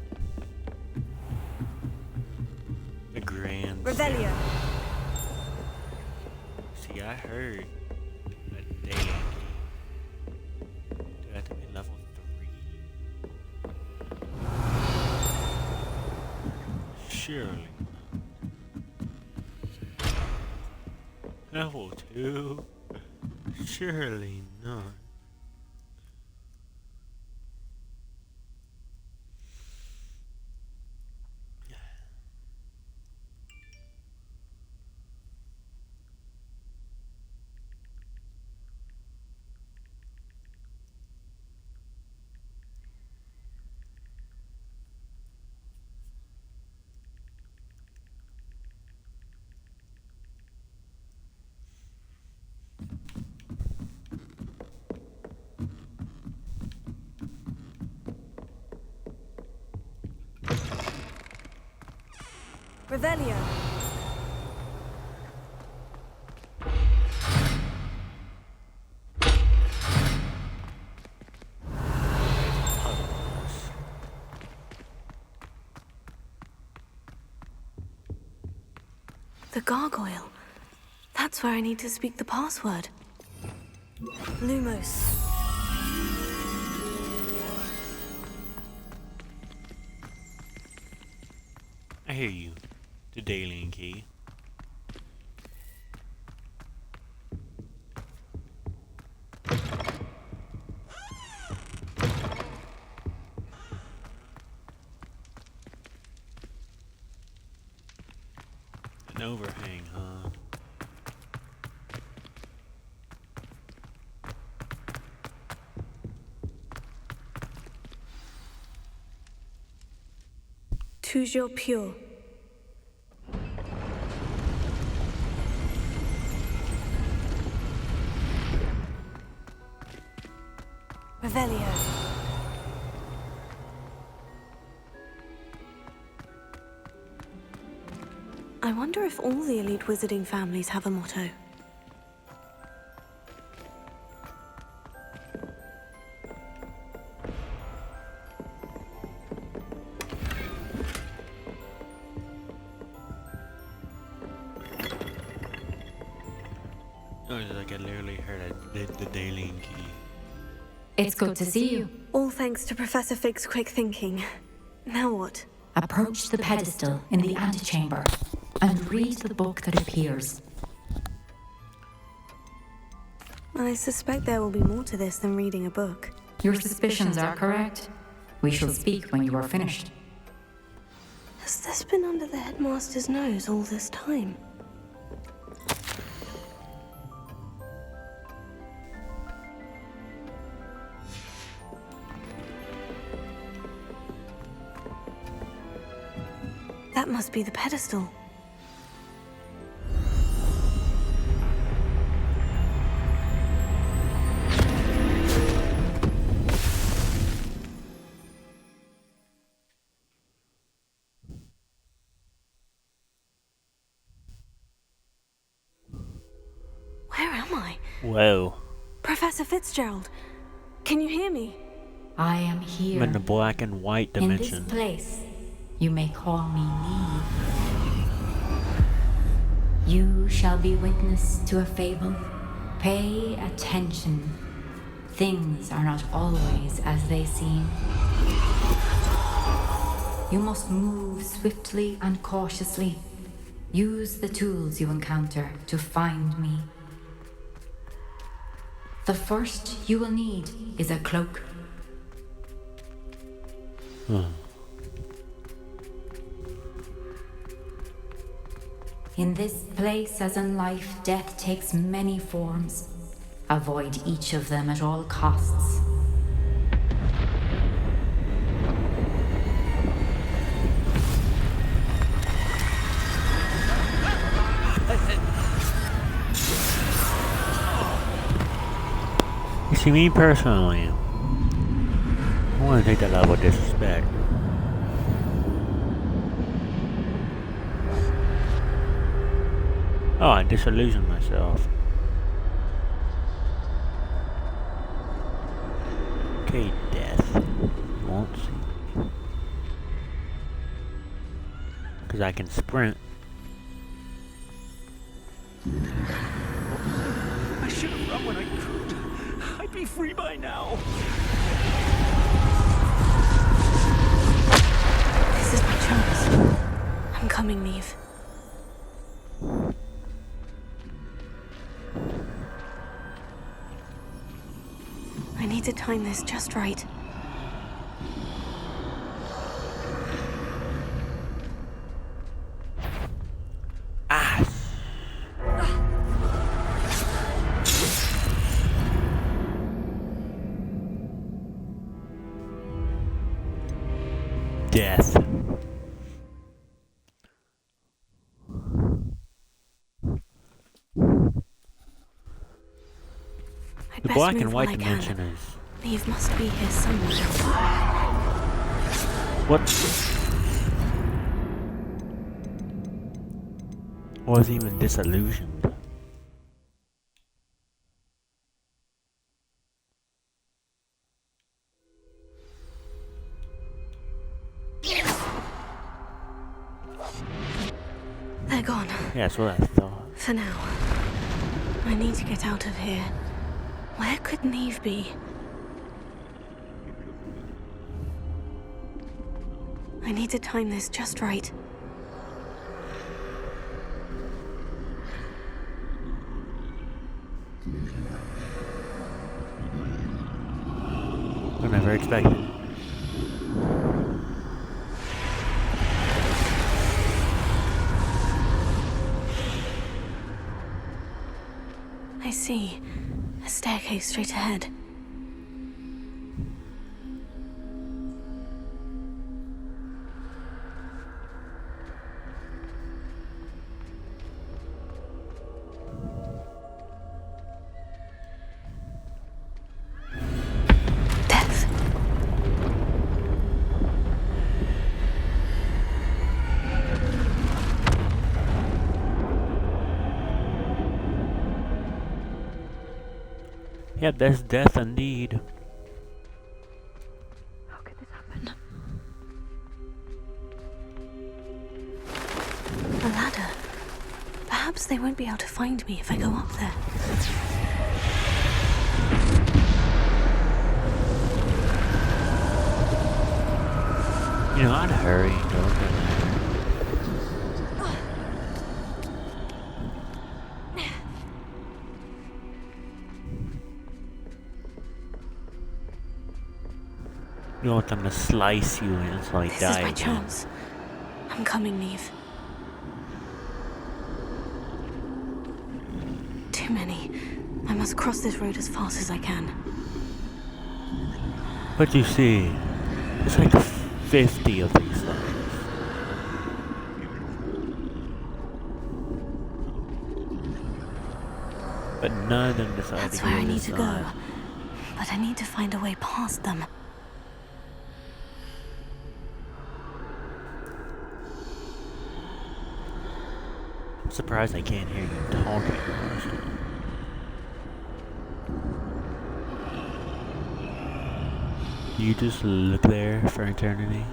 The grand. Revelio. See, I heard a daily key. Do I have to be level 3? Surely. Level 2? Surely not. Revelio. The gargoyle. That's where I need to speak the password. Lumos. I hear you. The Daily Key. An overhang, huh? Toujours pure. Revelio. I wonder if all the elite wizarding families have a motto. Oh, it's like I literally heard the Daily Key. It's good to see you. All thanks to Professor Fig's quick thinking. Now what? Approach the pedestal in the antechamber and read the book that appears. I suspect there will be more to this than reading a book. Your suspicions are correct. We shall speak when you are finished. Has this been under the headmaster's nose all this time? That must be the pedestal. Where am I? Whoa. Professor Fitzgerald, can you hear me? I am here. I'm in the black and white dimension. In this place, you may call me Neve. You shall be witness to a fable. Pay attention. Things are not always as they seem. You must move swiftly and cautiously. Use the tools you encounter to find me. The first you will need is a cloak. In this place, as in life, death takes many forms. Avoid each of them at all costs. You see, me personally, I want to take that level of disrespect. Oh, I disillusioned myself. Okay, death. You won't see me. Because I can sprint. I should have run when I could. I'd be free by now. This is my chance. I'm coming, Neve. I need to time this just right. Death. The black and white dimension is... Neve must be here somewhere. What? Was even disillusioned. They're gone. Yeah, that's what I thought. For now. I need to get out of here. Where could Neve be? I need to time this just right. I never expected. I see. A staircase straight ahead. Death. Yeah, there's death indeed. How could this happen? A ladder. Perhaps they won't be able to find me if I go up there. You know, I'd hurry and go up there. You want them to slice you until I This die. is my again. chance. I'm coming, Neve. Too many. I must cross this road as fast as I can. But you see, it's like 50 of these things. But none of them decide That's to where go I need this to go. side. But I need to find a way past them. I'm surprised I can't hear you talking. You just look there for eternity.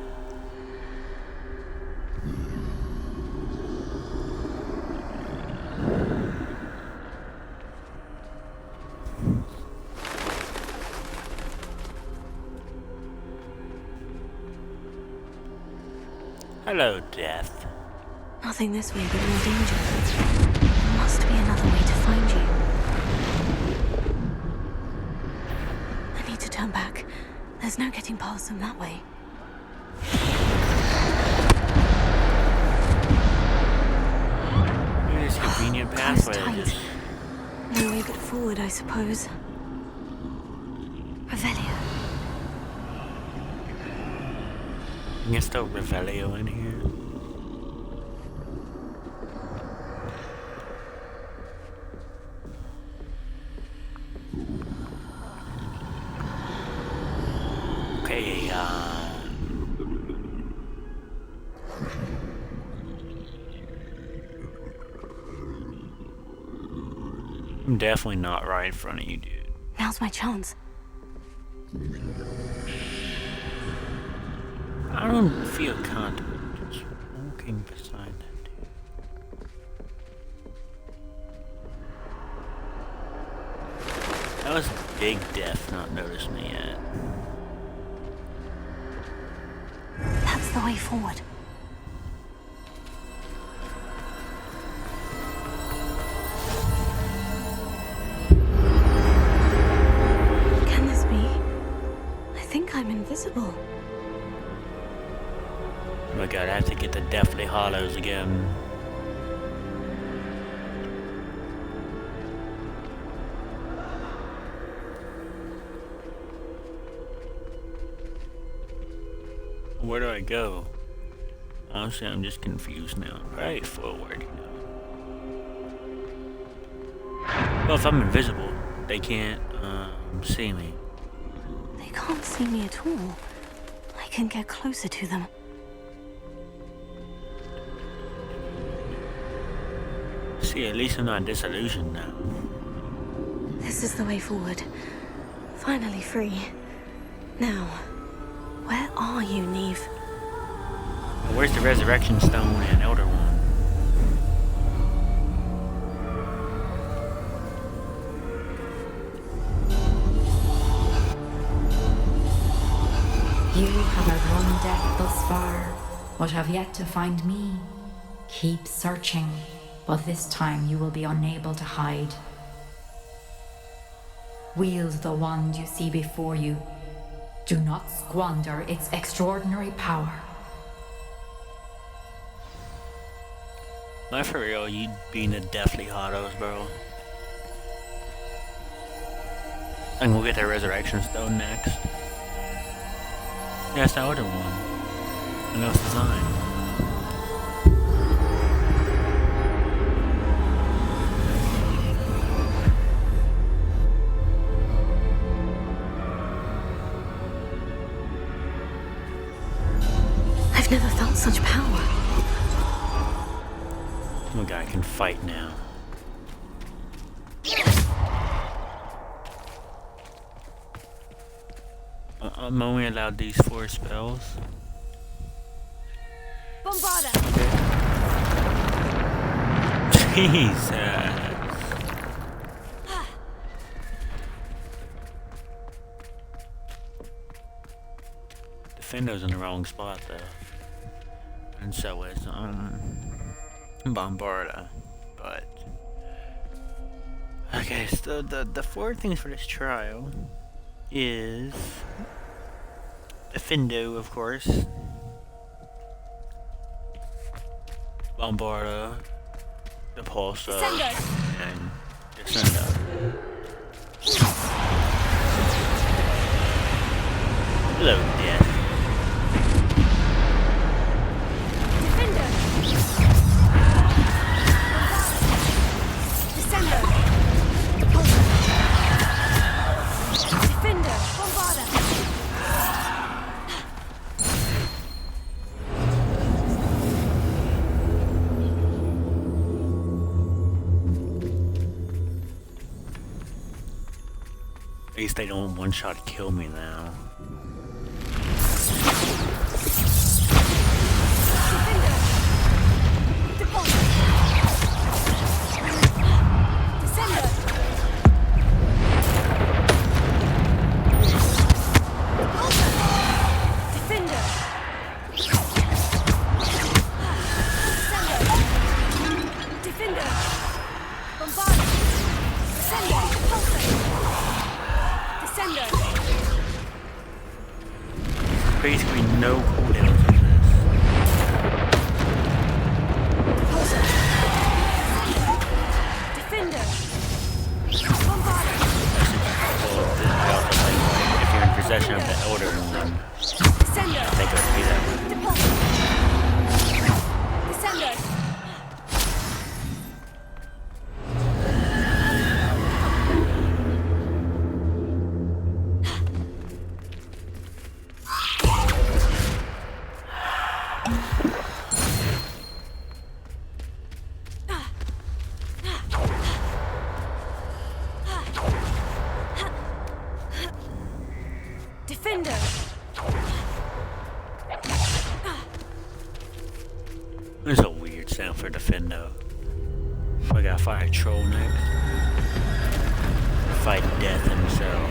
Hello, Death. Nothing this way but more danger. There must be another way to find you. I need to turn back. There's no getting past them that way. Here's convenient Close pathway. tight. No way but forward, I suppose. Revelio. You can still Revelio in here. Okay, I'm definitely not right in front of you, dude. Now's my chance. I don't feel comfortable just walking beside Big Death not noticed me yet. That's the way forward. Can this be? I think I'm invisible. Oh my god, I have to get the Deathly Hollows again. Where do I go? Honestly, I'm just confused now. Probably forward. Well, if I'm invisible, they can't see me. They can't see me at all. I can get closer to them. See, at least I'm not disillusioned now. This is the way forward. Finally free. Now, where are you, Neve? Where's the Resurrection Stone and Elder One? You have outrun death thus far, but have yet to find me. Keep searching, but this time you will be unable to hide. Wield the wand you see before you. Do not squander its extraordinary power. Not for real, you being the Deathly Hollows, bro. And we'll get the Resurrection Stone next. Yeah, it's the Elder One. And that's design. I've never felt such power. My guy can fight now. I'm only allowed these 4 spells. Bombarda! Jesus! Defendo's in the wrong spot though. And so is Bombarda. But okay, so the 4 things for this trial is Defendo, of course, Bombarda, Depulso, and Descendo. Hello, Death. At least they don't one-shot kill me now. Basically no cooldowns in this. Defender! If you're in possession of the Elder One, I think it would be that way. Defender! There's a weird sound for Defendo. I gotta fire Troll next. fight death himself.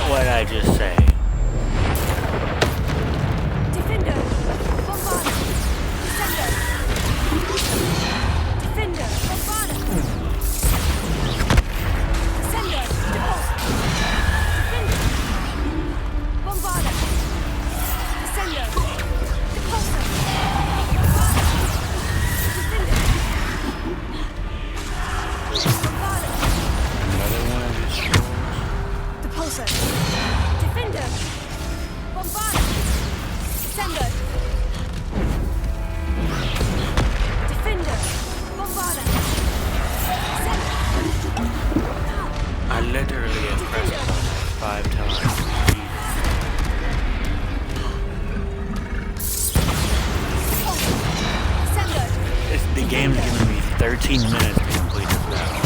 What did I just say? I literally have pressed it 5 times. The game's giving me 13 minutes to complete this battle.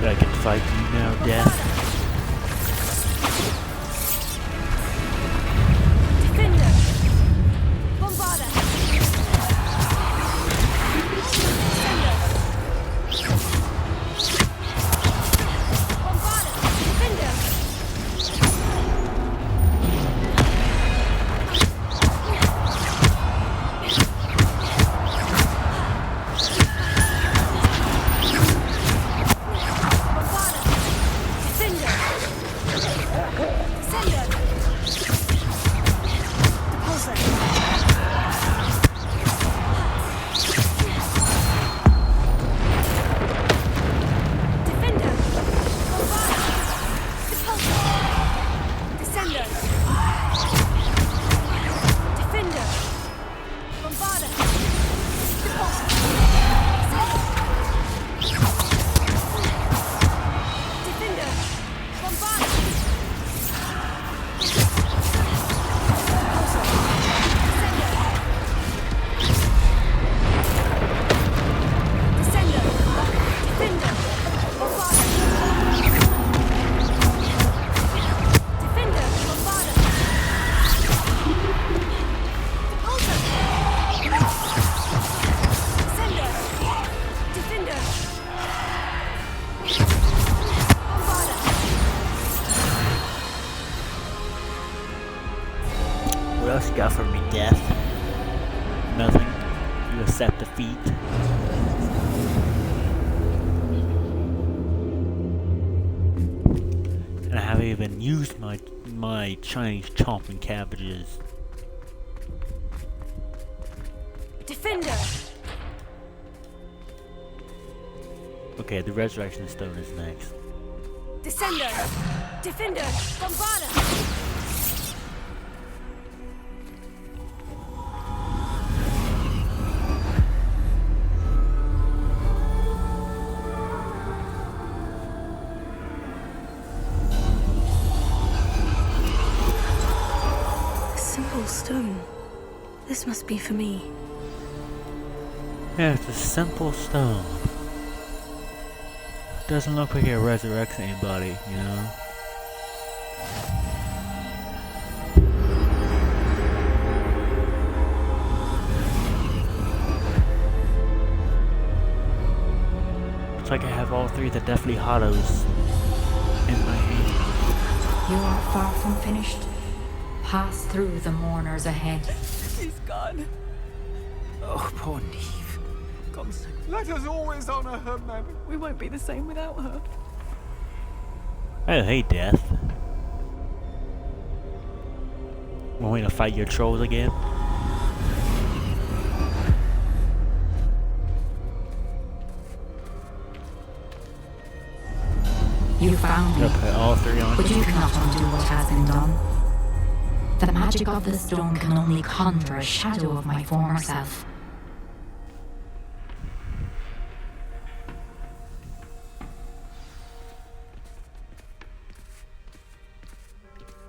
But I can fight you now, Death. What else you got for me, Death? Nothing. You accept defeat. And I haven't even used my Chinese chomping cabbages. Defender! Okay, the Resurrection Stone is next. Descender! Defender! Bombarda! Simple stone. This must be for me. Yeah, it's a simple stone. Doesn't look like it resurrects anybody, you know? Looks like I have all 3 of the Deathly Hollows in my hand. You are far from finished. Pass through the mourners ahead. He's gone. Oh, poor Neve. God's sake, let us always honor her memory. We won't be the same without her. Oh, hey, Death. Want me to fight your trolls again? You found me, put all 3 on. but you cannot undo what has been done. The magic of the stone can only conjure a shadow of my former self.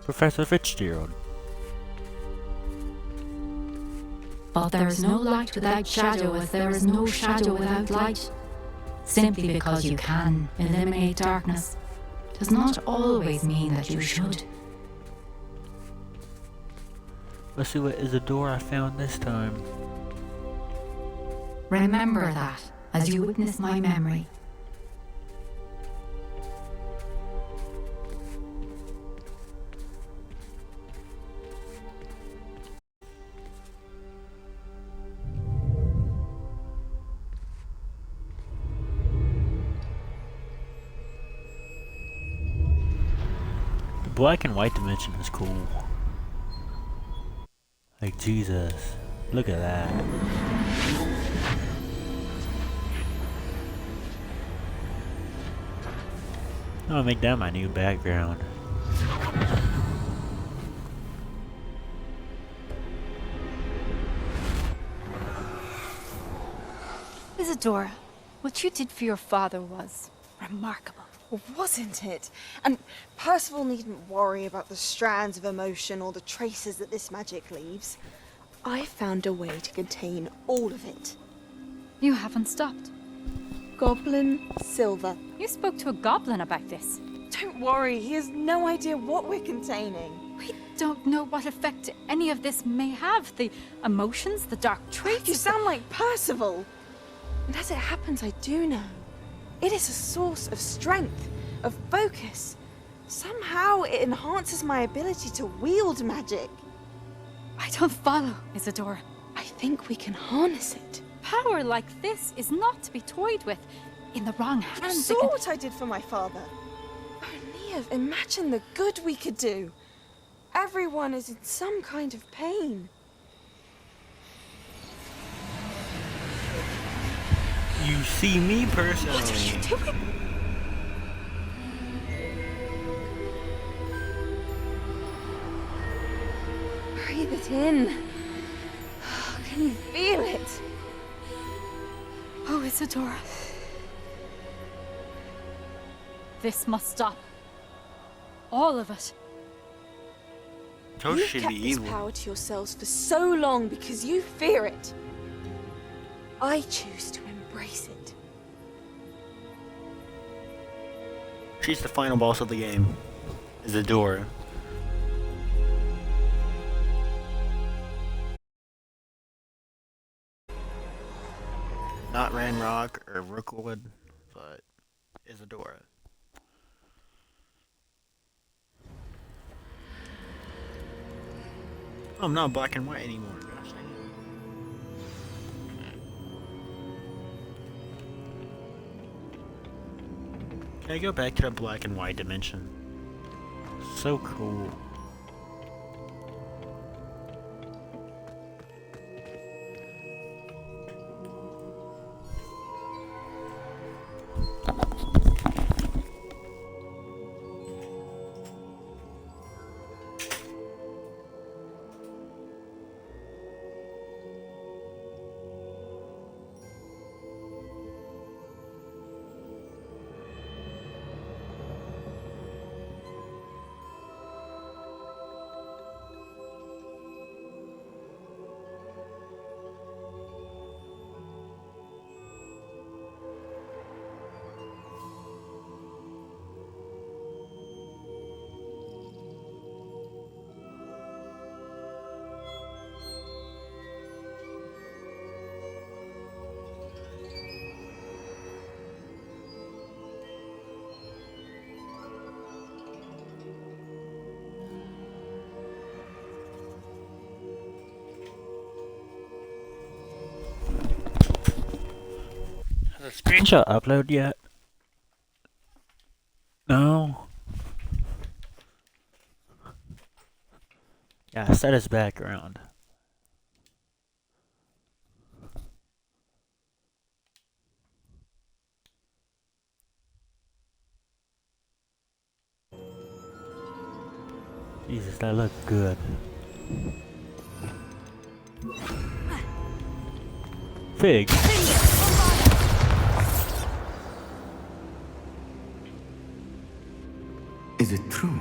Professor Fitzgerald. But there is no light without shadow, as there is no shadow without light. Simply because you can eliminate darkness does not always mean that you should. Let's see what Isadora found this time. Remember that as you witness my memory. The black and white dimension is cool. Like Jesus, look at that. I'm gonna make that my new background. Isadora, what you did for your father was remarkable. Well, wasn't it? And Percival needn't worry about the strands of emotion or the traces that this magic leaves. I found a way to contain all of it. You haven't stopped. Goblin Silver. You spoke to a goblin about this. Don't worry, he has no idea what we're containing. We don't know what effect any of this may have. The emotions, the dark traits. You sound like Percival. And as it happens, I do know. It is a source of strength, of focus. Somehow it enhances my ability to wield magic. I don't follow, Isadora. I think we can harness it. Power like this is not to be toyed with. In the wrong hands. You saw what I did for my father. Oh, Neve, imagine the good we could do. Everyone is in some kind of pain. You see me personally. What are you doing? Breathe it in. Can you feel it? Oh, Isadora. This must stop. All of it. Toast You've should kept be this evil. power to yourselves for so long because you fear it. I choose to embrace it. She's the final boss of the game. Isadora. Not Ranrock or Rookwood, but Isadora. Oh, I'm not black and white anymore. Gosh dang it. Can I go back to the black and white dimension? So cool. Has the screenshot upload yet? No. Yeah, set his background. Jesus, that looked good. Fig. Is it true?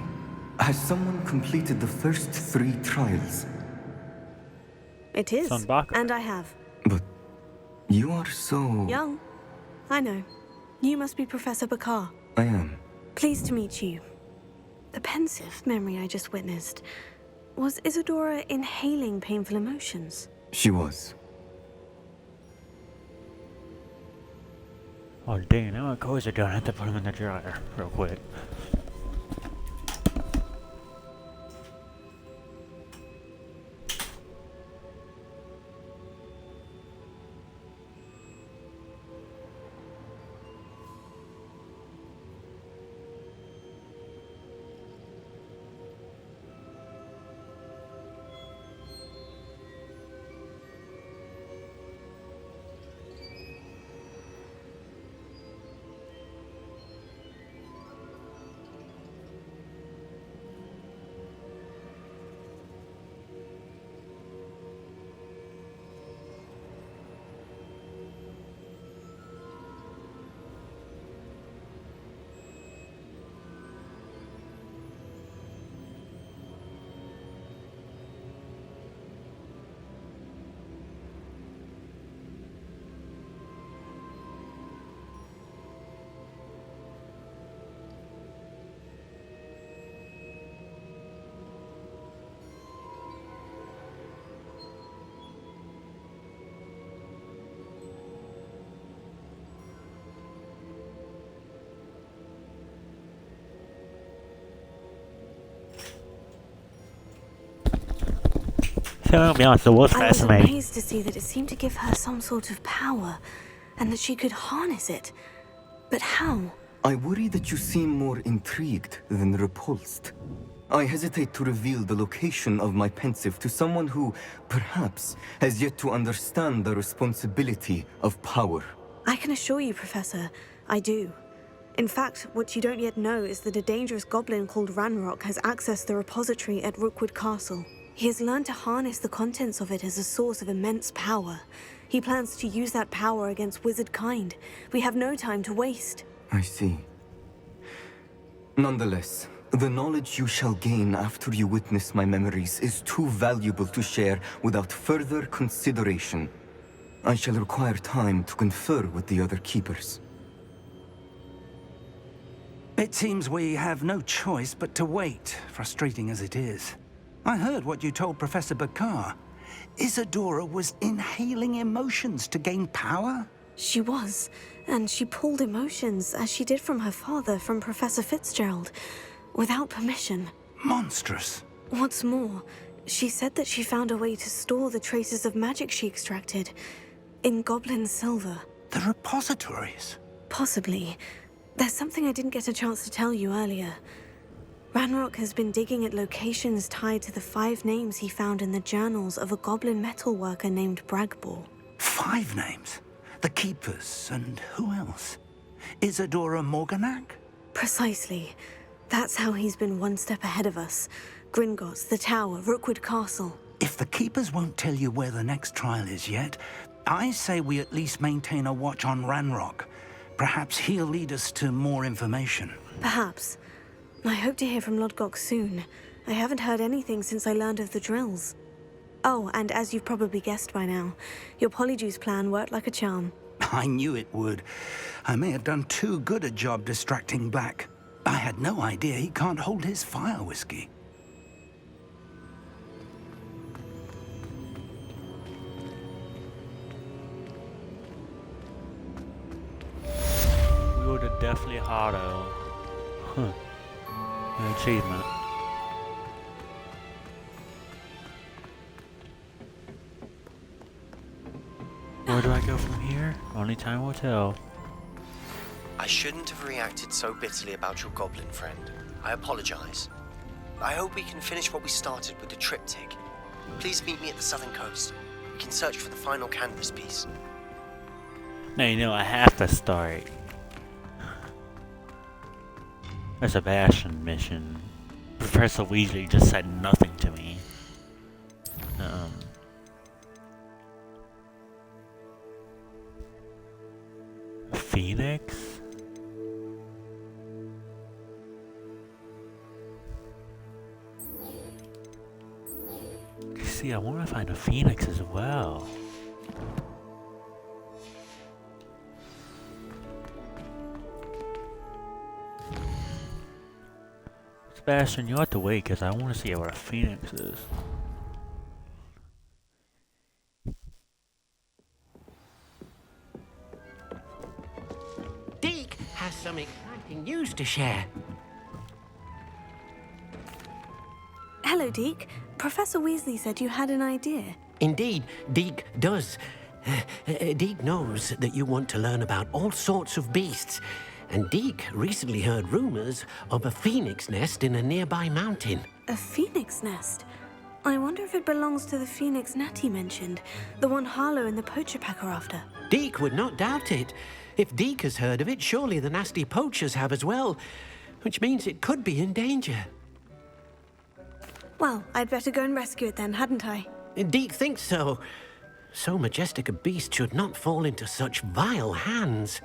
Has someone completed the first 3 trials? It is, Sunbaka. and I have. But you are so... Young. I know. You must be Professor Bakar. I am. Pleased to meet you. The pensive memory I just witnessed. Was Isadora inhaling painful emotions? She was. Oh dang, now my clothes are done. I have to put them in the dryer real quick. I'll be honest, it was I was fascinating. amazed to see that it seemed to give her some sort of power, and that she could harness it. But how? I worry that you seem more intrigued than repulsed. I hesitate to reveal the location of my pensive to someone who, perhaps, has yet to understand the responsibility of power. I can assure you, Professor, I do. In fact, what you don't yet know is that a dangerous goblin called Ranrock has accessed the repository at Rookwood Castle. He has learned to harness the contents of it as a source of immense power. He plans to use that power against wizard kind. We have no time to waste. I see. Nonetheless, the knowledge you shall gain after you witness my memories is too valuable to share without further consideration. I shall require time to confer with the other keepers. It seems we have no choice but to wait, frustrating as it is. I heard what you told Professor Bakar. Isadora was inhaling emotions to gain power? She was, and she pulled emotions, as she did from her father, from Professor Fitzgerald, without permission. Monstrous. What's more, she said that she found a way to store the traces of magic she extracted in goblin silver. The repositories? Possibly. There's something I didn't get a chance to tell you earlier. Ranrock has been digging at locations tied to the 5 names he found in the journals of a goblin metalworker named Bragbor. 5 names? The Keepers, and who else? Isadora Morganac? Precisely. That's how he's been one step ahead of us. Gringotts, the Tower, Rookwood Castle. If the Keepers won't tell you where the next trial is yet, I say we at least maintain a watch on Ranrock. Perhaps he'll lead us to more information. Perhaps. I hope to hear from Lodgok soon. I haven't heard anything since I learned of the drills. Oh, and as you've probably guessed by now, your Polyjuice plan worked like a charm. I knew it would. I may have done too good a job distracting Black. I had no idea he can't hold his fire whiskey. We would have definitely Hardo. Huh. An achievement. Where do I go from here? Only time will tell. I shouldn't have reacted so bitterly about your goblin friend. I apologize. I hope we can finish what we started with the triptych. Please meet me at the southern coast. We can search for the final canvas piece. Now you know I have to start. A Sebastian mission. Professor Weasley just said nothing to me. Phoenix? See, I want to find a phoenix as well. Sebastian, you have to wait because I want to see what a phoenix is. Deke has some exciting news to share. Hello, Deke. Professor Weasley said you had an idea. Indeed, Deke does. Deke knows that you want to learn about all sorts of beasts, and Deke recently heard rumors of a phoenix nest in a nearby mountain. A phoenix nest? I wonder if it belongs to the phoenix Natty mentioned, the one Harlow and the poacher pack are after. Deke would not doubt it. If Deke has heard of it, surely the nasty poachers have as well, which means it could be in danger. Well, I'd better go and rescue it then, hadn't I? Deke thinks so. So majestic a beast should not fall into such vile hands.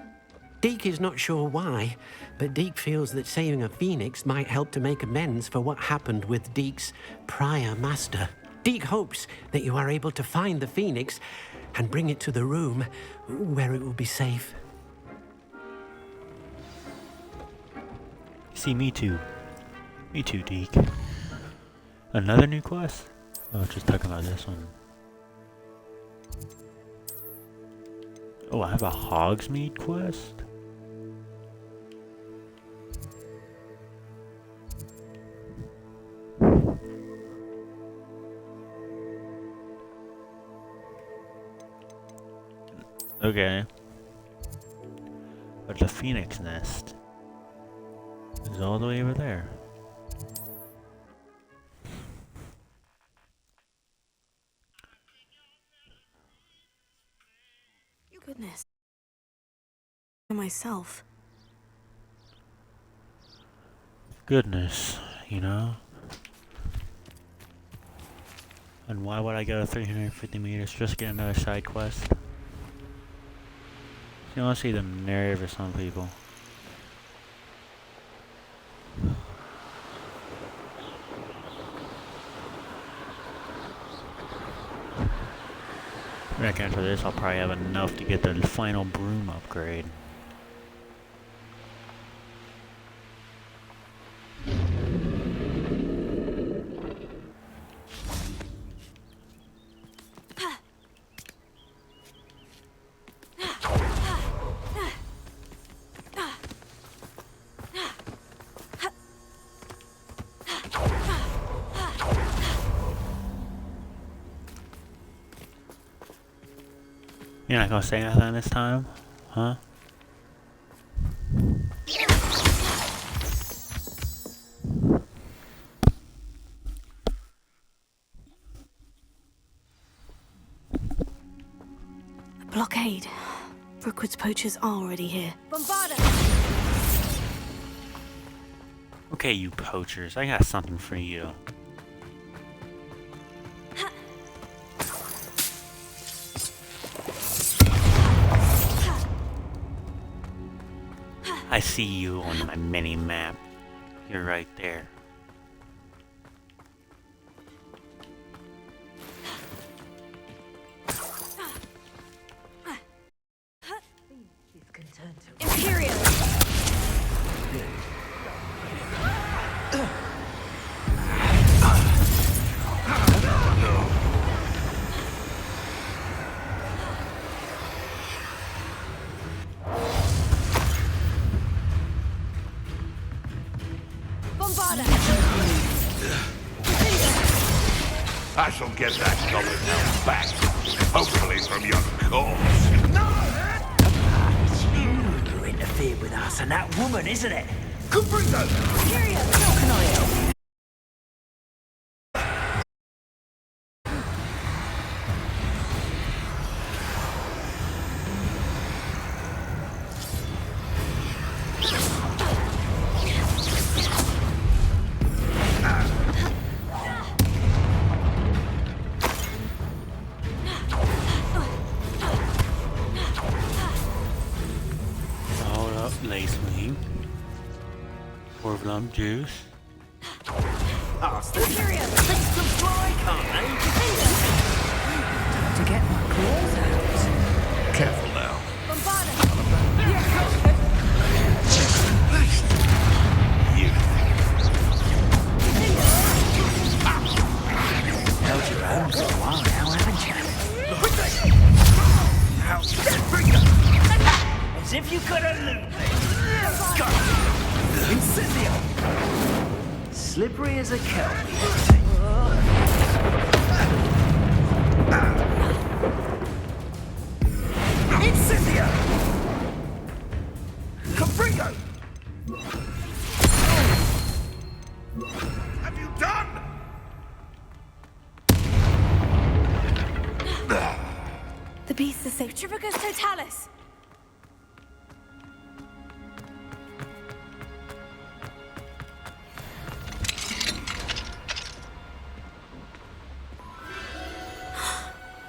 Deke is not sure why, but Deke feels that saving a phoenix might help to make amends for what happened with Deke's prior master. Deke hopes that you are able to find the phoenix and bring it to the room where it will be safe. See, me too. Me too, Deke. Another new quest? Oh, just talking about this one. Oh, I have a Hogsmeade quest? Okay. But the phoenix nest is all the way over there. Goodness. Myself. Goodness, you know? And why would I go 350 meters just to get another side quest? You want to see the nerve of some people. I reckon after this I'll probably have enough to get the final broom upgrade. You're not gonna say anything this time? Huh? A blockade. Brookwood's poachers are already here. Bombarda! Okay, you poachers, I got something for you. I see you on my mini-map. You're right there. Imperial! I shall get that goblin hound back, hopefully from your corpse. You interfered with us and that woman, isn't it? Good bring that! How can I help? Orvlum juice. Things can fly, can't they? claws out. Careful now. Held your own for a while now, haven't you? As if you could elude me. Incendio! Slippery as a kelpie. Incendio! Cabrillo! Have you done? The beast is safe. Trivicus Totalis!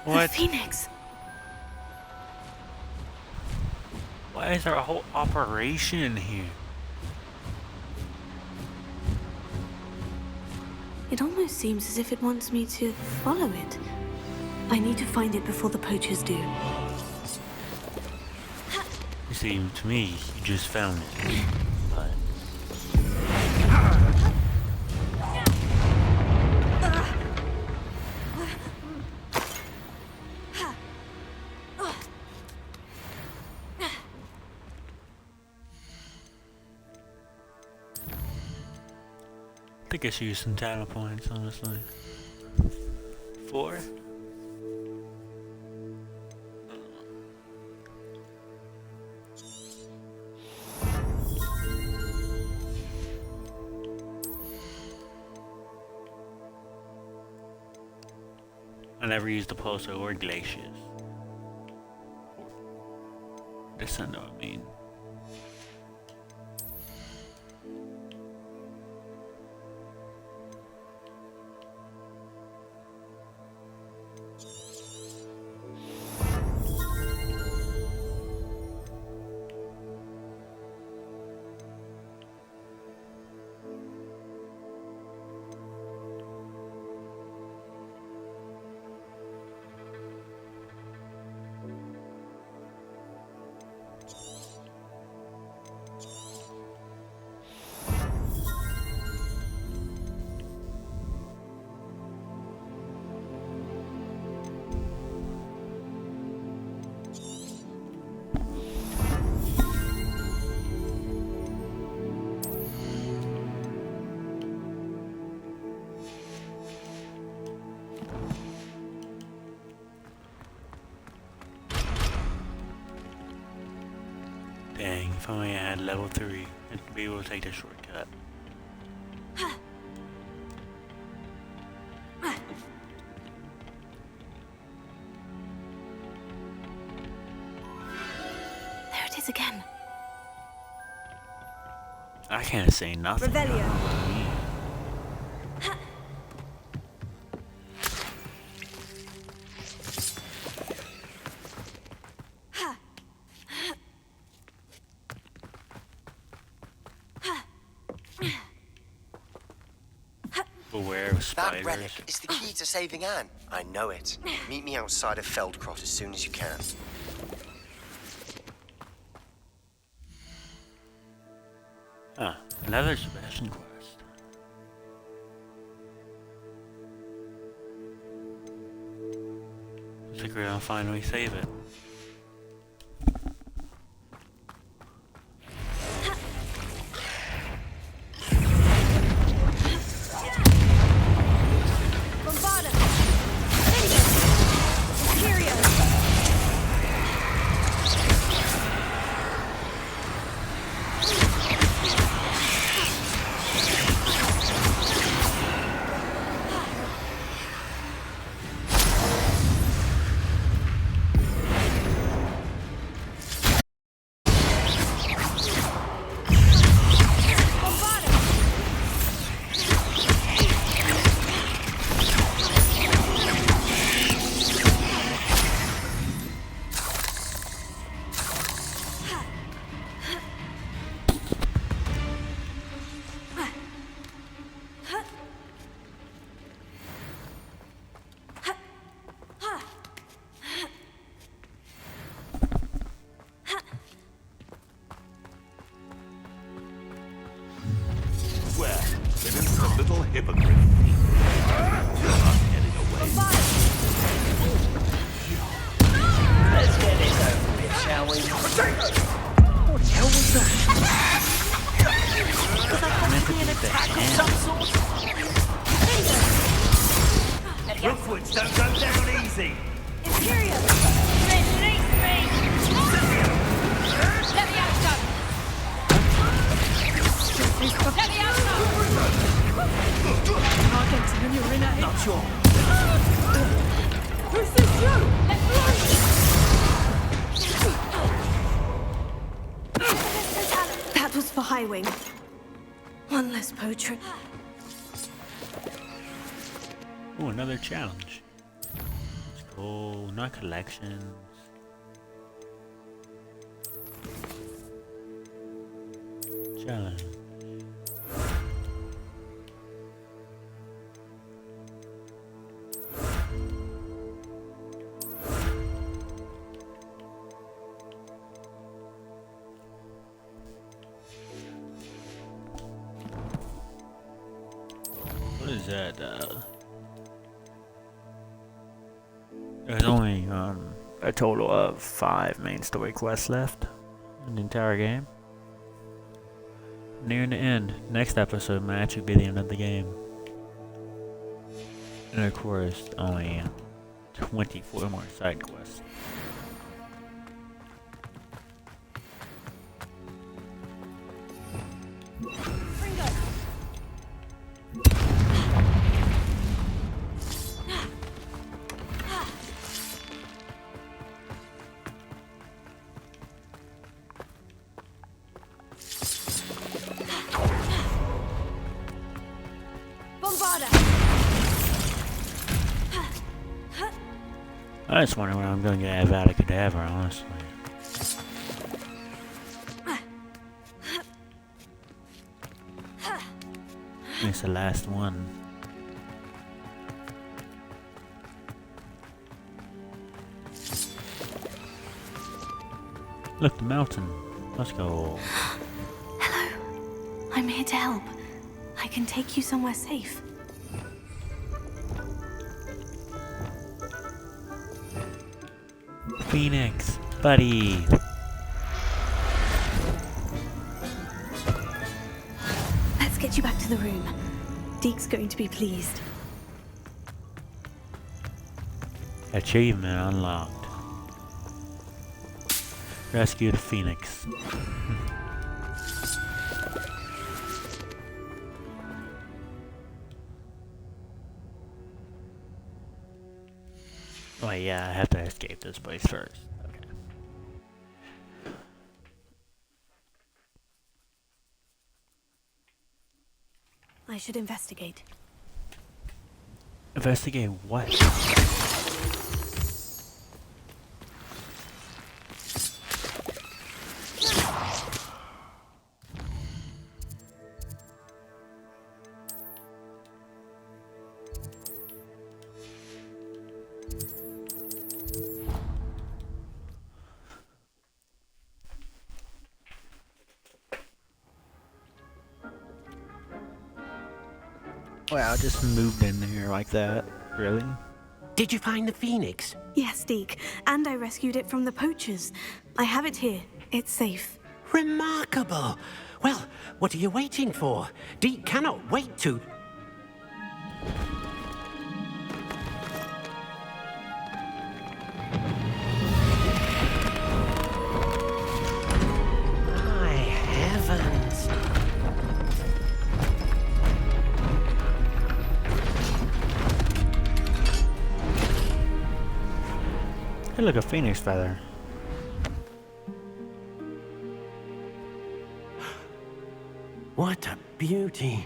What? The Phoenix. Why is there a whole operation in here? It almost seems as if it wants me to follow it. I need to find it before the poachers do. You see, to me, you just found it. But I think I should use some talent points, honestly. 4? I never used the pulsar or glaciers. Descendo, I mean. Dang, if only I had level 3, I'd be able to take the shortcut. There it is again. I can't say nothing. Revelio. Beware of That spiders. relic is the key to saving Anne. I know it. Meet me outside of Feldcrot as soon as you can. Ah, another Sebastian quest. I think we're gonna finally save it. Captain is a little hypocrite. You're not heading away. Let's get this over with, shall we? What the hell was that? Was that meant to be an attack of some sort? Rookwards don't go down easy. Imperium! Release me! Let me out, son! Let me out, son! Not sure. Who's this you? Let's That was for Highwing. One less poacher. Oh, another challenge. Let's go. Not collections. Challenge. What is that? There's only a total of 5 main story quests left in the entire game. Nearing the end. Next episode might actually be the end of the game. And of course, only 24 more side quests. I just wonder when I'm gonna get Avada Kedavra, honestly. It's the last one. Look, the mountain. Let's go. Hello. I'm here to help. I can take you somewhere safe. Phoenix, buddy. Let's get you back to the room. Deke's going to be pleased. Achievement unlocked. Rescue the Phoenix. Oh yeah, I have to escape this place first. Okay. I should investigate. Investigate what? Wow, just moved in here like that. Really? Did you find the Phoenix? Yes, Deke. And I rescued it from the poachers. I have it here. It's safe. Remarkable! Well, what are you waiting for? Deke cannot wait to... My heavens! Hey, look, a phoenix feather. What a beauty!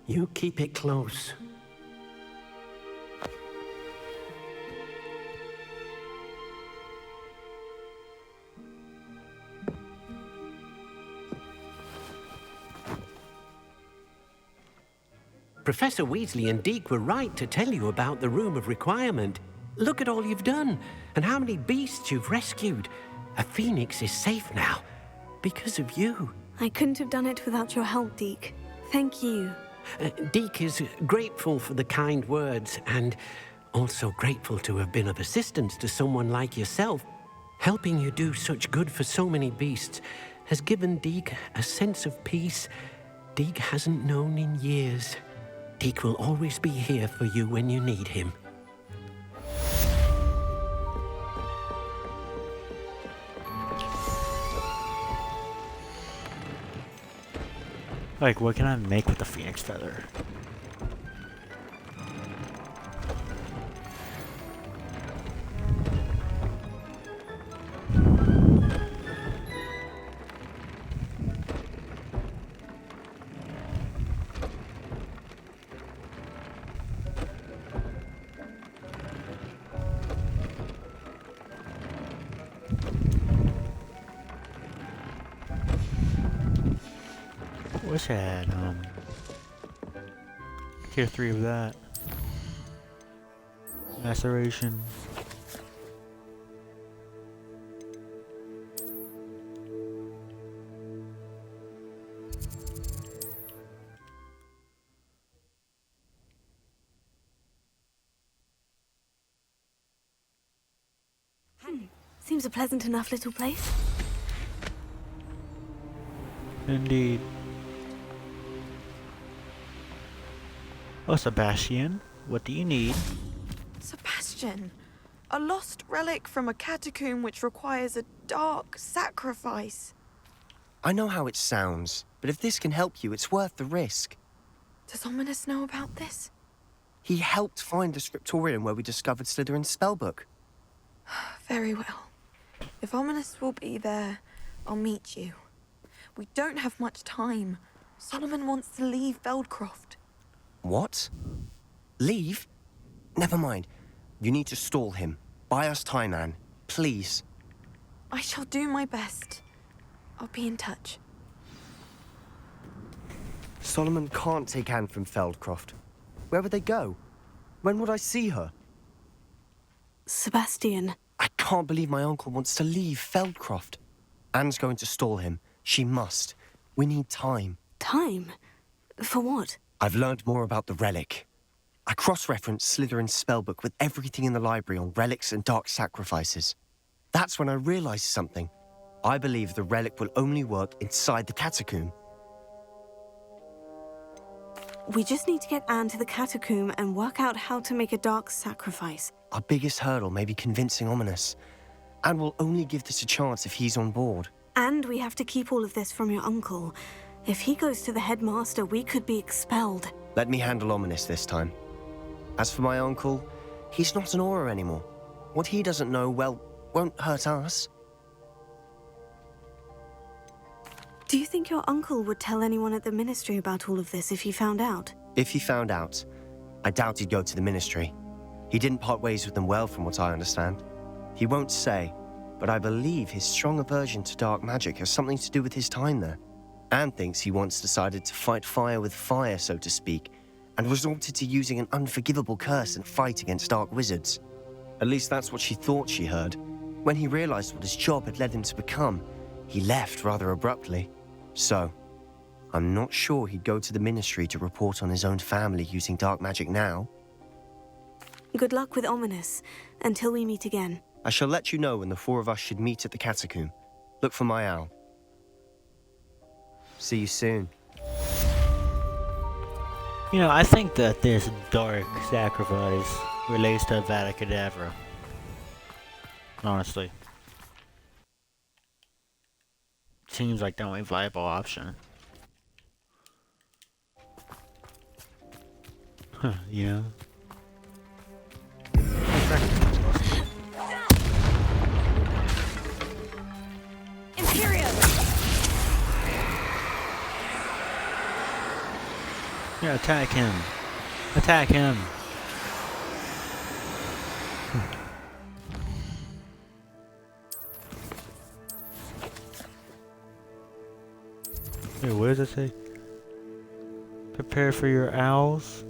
You keep it close. Professor Weasley and Deke were right to tell you about the Room of Requirement. Look at all you've done, and how many beasts you've rescued. A phoenix is safe now, because of you. I couldn't have done it without your help, Deke. Thank you. Deke is grateful for the kind words, and also grateful to have been of assistance to someone like yourself. Helping you do such good for so many beasts has given Deke a sense of peace Deke hasn't known in years. Deke will always be here for you when you need him. Like, what can I make with the phoenix feather? Wish I had, tier 3 of that. Maceration. Seems a pleasant enough little place. Indeed. Oh, Sebastian, what do you need? Sebastian, a lost relic from a catacomb which requires a dark sacrifice. I know how it sounds, but if this can help you, it's worth the risk. Does Ominous know about this? He helped find the scriptorium where we discovered Slytherin's spellbook. Very well. If Ominous will be there, I'll meet you. We don't have much time. Solomon wants to leave Feldcroft. What? Leave? Never mind. You need to stall him. Buy us time, Anne. Please. I shall do my best. I'll be in touch. Solomon can't take Anne from Feldcroft. Where would they go? When would I see her? Sebastian. I can't believe my uncle wants to leave Feldcroft. Anne's going to stall him. She must. We need time. Time? For what? I've learned more about the relic. I cross-referenced Slytherin's spellbook with everything in the library on relics and dark sacrifices. That's when I realized something. I believe the relic will only work inside the catacomb. We just need to get Anne to the catacomb and work out how to make a dark sacrifice. Our biggest hurdle may be convincing Ominous. Anne will only give this a chance if he's on board. And we have to keep all of this from your uncle. If he goes to the headmaster, we could be expelled. Let me handle Ominous this time. As for my uncle, he's not an Auror anymore. What he doesn't know, well, won't hurt us. Do you think your uncle would tell anyone at the ministry about all of this if he found out? If he found out, I doubt he'd go to the ministry. He didn't part ways with them well, from what I understand. He won't say, but I believe his strong aversion to dark magic has something to do with his time there. Anne thinks he once decided to fight fire with fire, so to speak, and resorted to using an unforgivable curse and fight against dark wizards. At least that's what she thought she heard. When he realized what his job had led him to become, he left rather abruptly. So, I'm not sure he'd go to the ministry to report on his own family using dark magic now. Good luck with Ominous, until we meet again. I shall let you know when the four of us should meet at the catacomb. Look for my owl. See you soon. You know, I think that this dark sacrifice relates to Avada Kedavra. Honestly. Seems like the only viable option. Huh, yeah. Yeah, attack him. Attack him. Wait, what does it say? Prepare for your owls.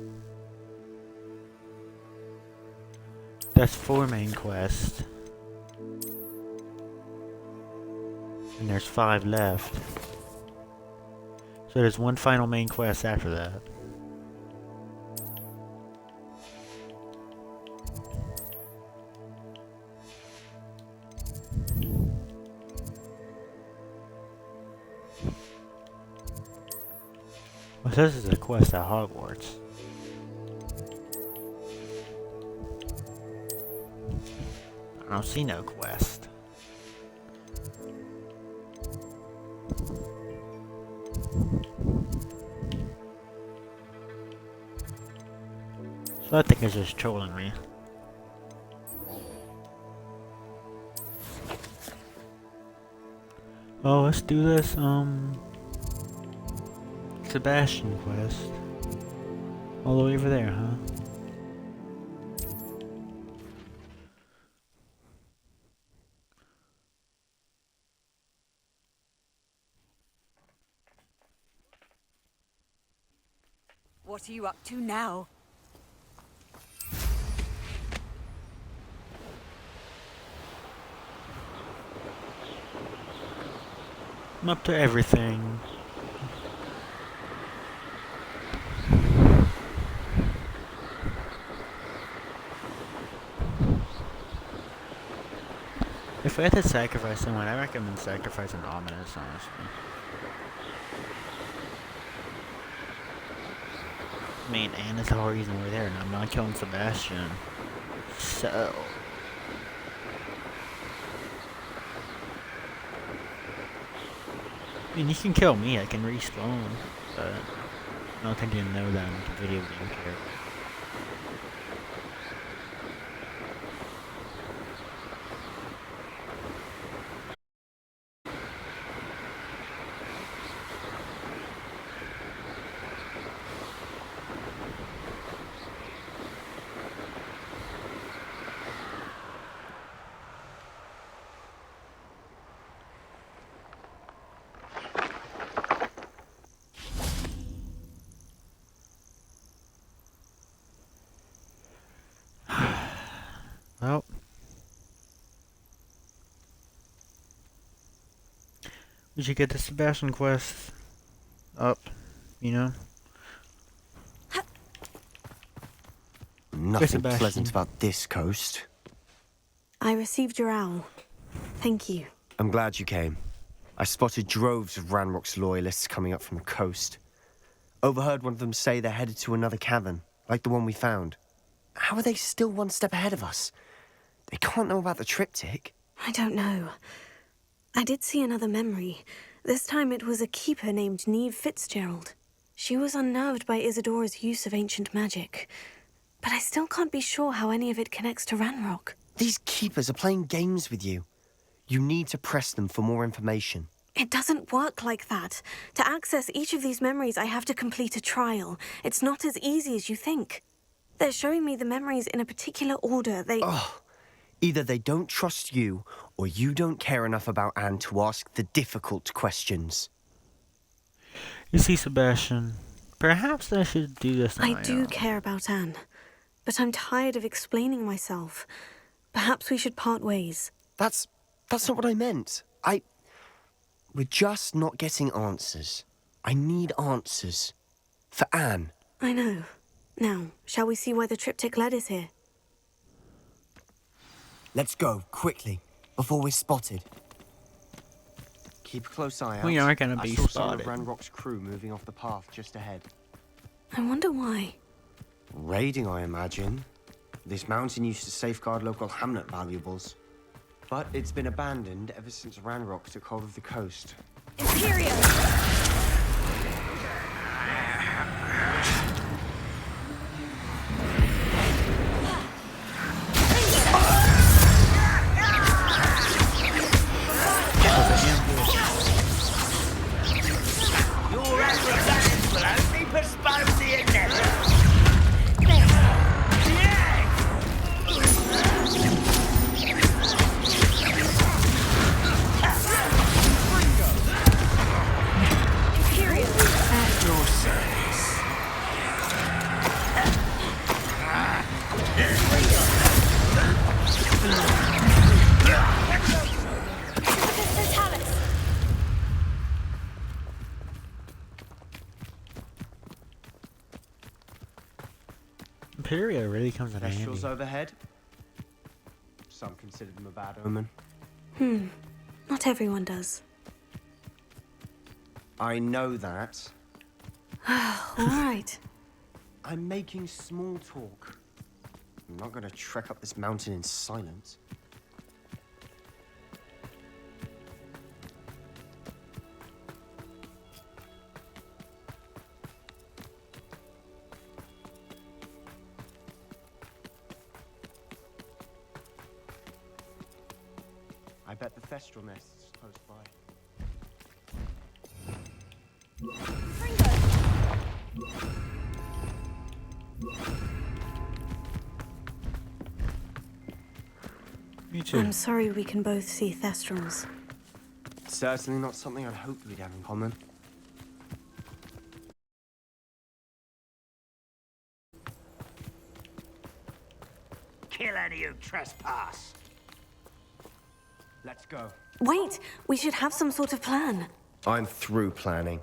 That's 4 main quests. And there's 5 left. So there's 1 final main quest after that. Well, this is a quest at Hogwarts. I don't see no quest. So I think it's just trolling me. Oh, let's do this, Sebastian quest. All the way over there, huh? What are you up to now? I'm up to everything. If I had to sacrifice someone, I recommend sacrificing Ominous, honestly. I mean, Anna's the whole reason we're there, and I'm not killing Sebastian. So... I mean, you can kill me, I can respawn, but I don't think you know that I'm a video game character. Well, we should get the Sebastian quest up, you know? Nothing pleasant about this coast. I received your owl. Thank you. I'm glad you came. I spotted droves of Ranrock's loyalists coming up from the coast. Overheard one of them say they're headed to another cavern, like the one we found. How are they still one step ahead of us? They can't know about the triptych. I don't know. I did see another memory. This time it was a keeper named Neve Fitzgerald. She was unnerved by Isadora's use of ancient magic. But I still can't be sure how any of it connects to Ranrock. These keepers are playing games with you. You need to press them for more information. It doesn't work like that. To access each of these memories, I have to complete a trial. It's not as easy as you think. They're showing me the memories in a particular order. Either they don't trust you, or you don't care enough about Anne to ask the difficult questions. You see, Sebastian, perhaps I should do this on my I do own. care about Anne, but I'm tired of explaining myself. Perhaps we should part ways. That's not what I meant. We're just not getting answers. I need answers. For Anne. I know. Now, shall we see why the triptych led us here? Let's go, quickly, before we're spotted. Keep a close eye out. We are gonna be I saw spotted. some of Ranrock's crew moving off the path just ahead. I wonder why. Raiding, I imagine. This mountain used to safeguard local hamlet valuables. But it's been abandoned ever since Ranrock took hold of the coast. Imperial! Your acrobatics will only postpone the inevitable. Imperia really comes in handy. Kestrels overhead. Some consider them a bad omen. Not everyone does. I know that. All right. I'm making small talk. I'm not going to trek up this mountain in silence. I bet the Thestral nest's close by. Me too. I'm sorry we can both see Thestrals. Certainly not something I'd hoped we'd have in common. Kill any who trespass. Let's go. Wait, we should have some sort of plan. I'm through planning.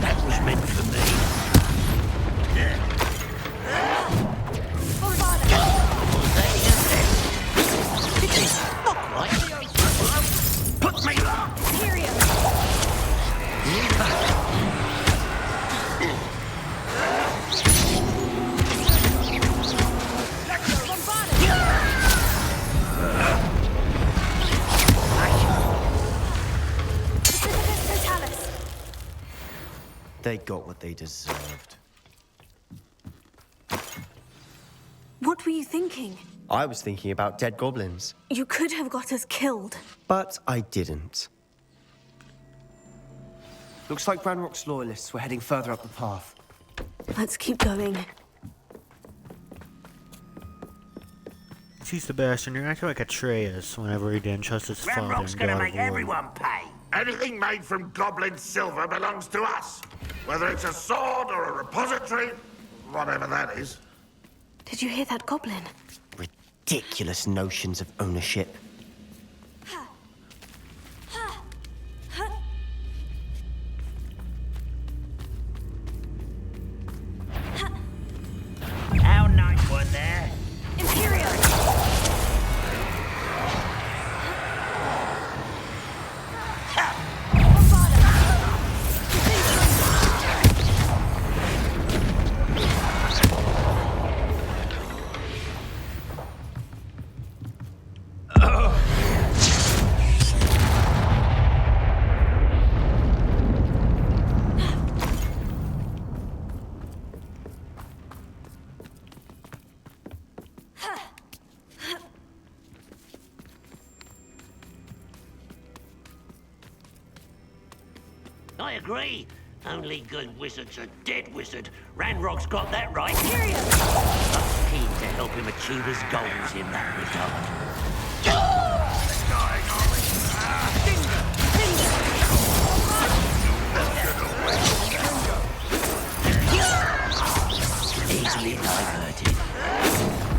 That was meant for me. Not quite. Put me up. They got what they deserved. What were you thinking? I was thinking about dead goblins, You could have got us killed. but I didn't. Looks like Ranrock's loyalists were heading further up the path. Let's keep going. See, Sebastian, you're acting like Atreus whenever he didn't trust his father Ranrock's and gonna God make of War. everyone pay. Anything made from goblin silver belongs to us. Whether it's a sword or a repository, whatever that is. Did you hear that goblin? Ridiculous notions of ownership. How nice one there. Imperial! I agree. Only good wizard's a dead wizard. Ranrock's got that right. I'm keen to help him achieve his goals in that regard. Easily diverted.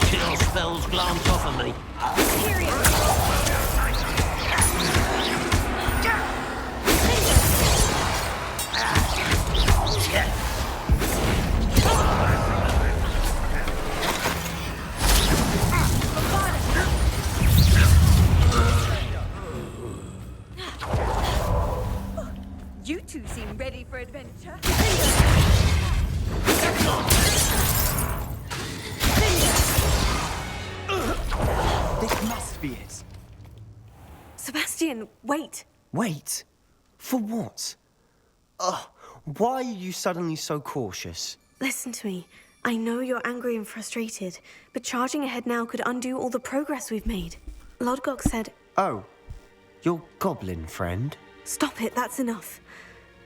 Kill spells glance off of me. You two seem ready for adventure. This must be it. Sebastian, wait. Wait? For what? Ugh, why are you suddenly so cautious? Listen to me. I know you're angry and frustrated, but charging ahead now could undo all the progress we've made. Lodgok said... Oh, your goblin friend? Stop it, that's enough.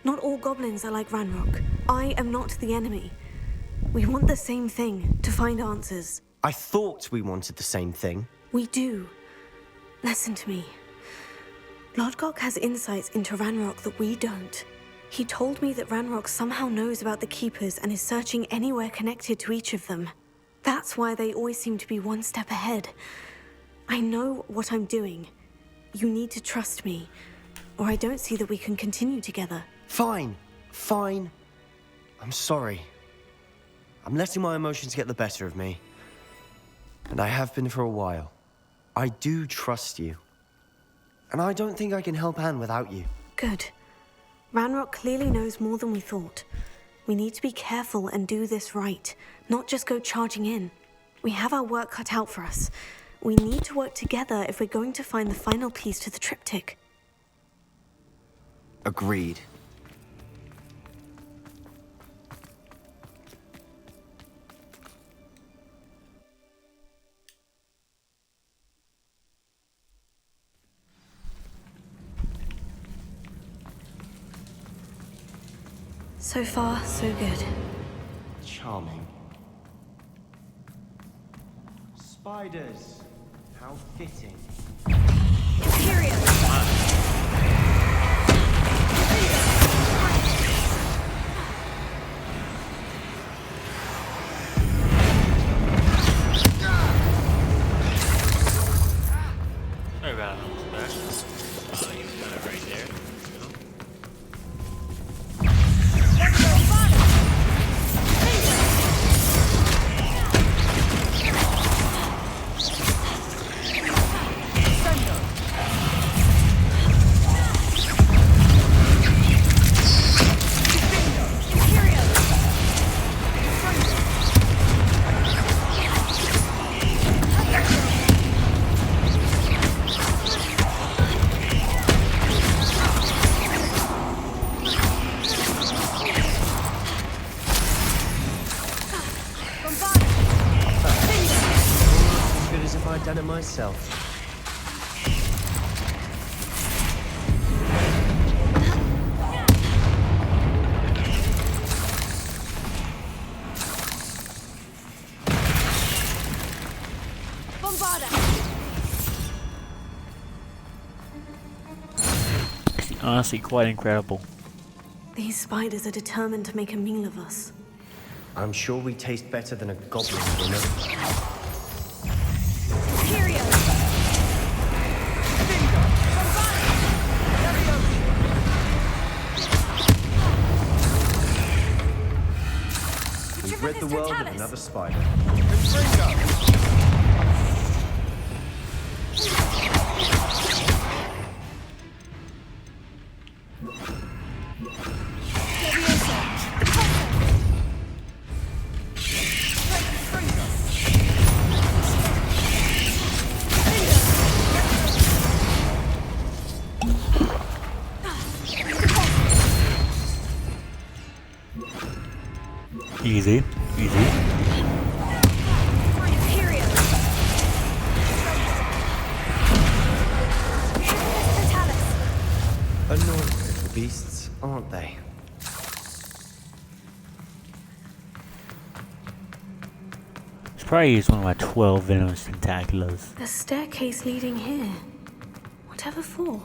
Not all goblins are like Ranrock. I am not the enemy. We want the same thing, to find answers. I thought we wanted the same thing. We do. Listen to me. Lodgok has insights into Ranrock that we don't. He told me that Ranrock somehow knows about the Keepers and is searching anywhere connected to each of them. That's why they always seem to be one step ahead. I know what I'm doing. You need to trust me, or I don't see that we can continue together. Fine. I'm sorry. I'm letting my emotions get the better of me. And I have been for a while. I do trust you. And I don't think I can help Anne without you. Good. Ranrock clearly knows more than we thought. We need to be careful and do this right, not just go charging in. We have our work cut out for us. We need to work together if we're going to find the final piece to the triptych. Agreed. So far, so good. Charming. Spiders. How fitting. Sorry about that. Oh, you got it right there. Done it myself. It's honestly quite incredible. These spiders are determined to make a meal of us. I'm sure we taste better than a goblin dinner. We've rid the world of another spider. Easy. Annoying little beasts, aren't they? It's probably used one of my 12 venomous tentaculars. The staircase leading here. Whatever for?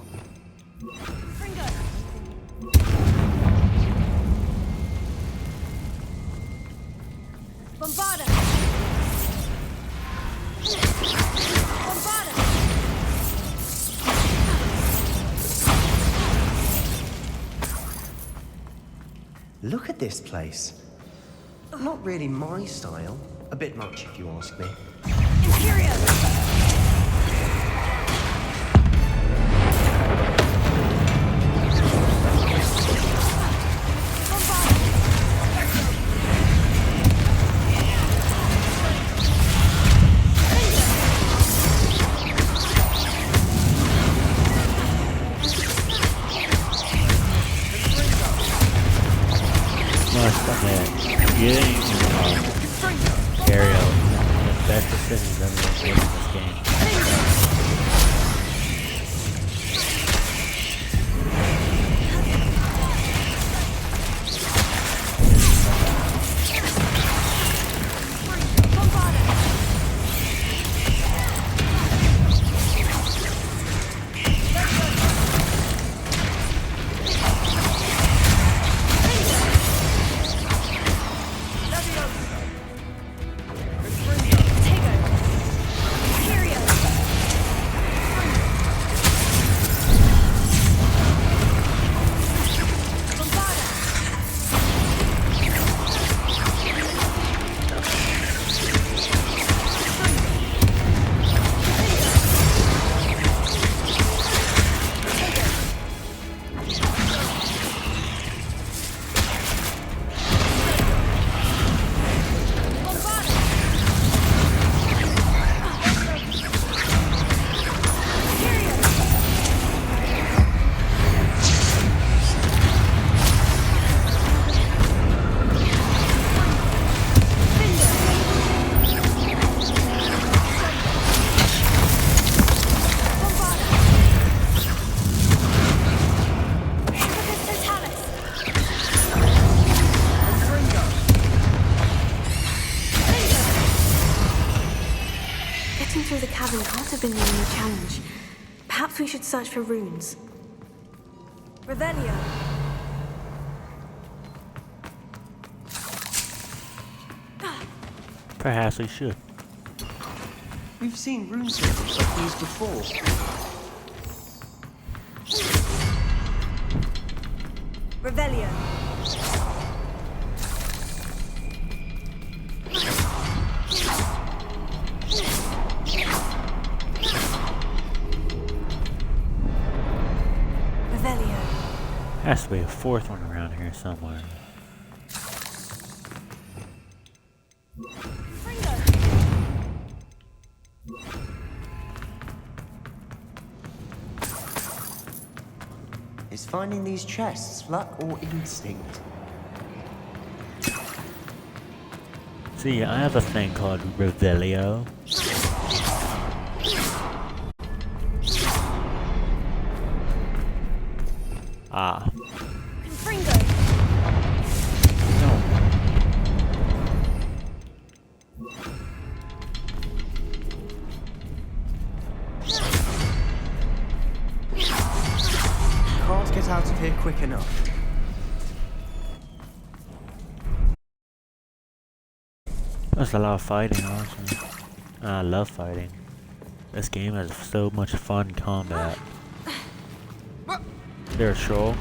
Bombarda! Look at this place. Not really my style. A bit much, if you ask me. Stop that. You didn't even carry out one of the best decisions ever made in this game. Getting through the cavern can't have been the only challenge. Perhaps we should search for runes. Revelio. Perhaps we should. We've seen rune symbols like these before. Revelio. Has to be a fourth one around here somewhere. Is finding these chests luck or instinct? See, I have a thing called Revelio. Ah. Can't get out of here quick enough. There's a lot of fighting, honestly. I love fighting. This game has so much fun combat. There, troll.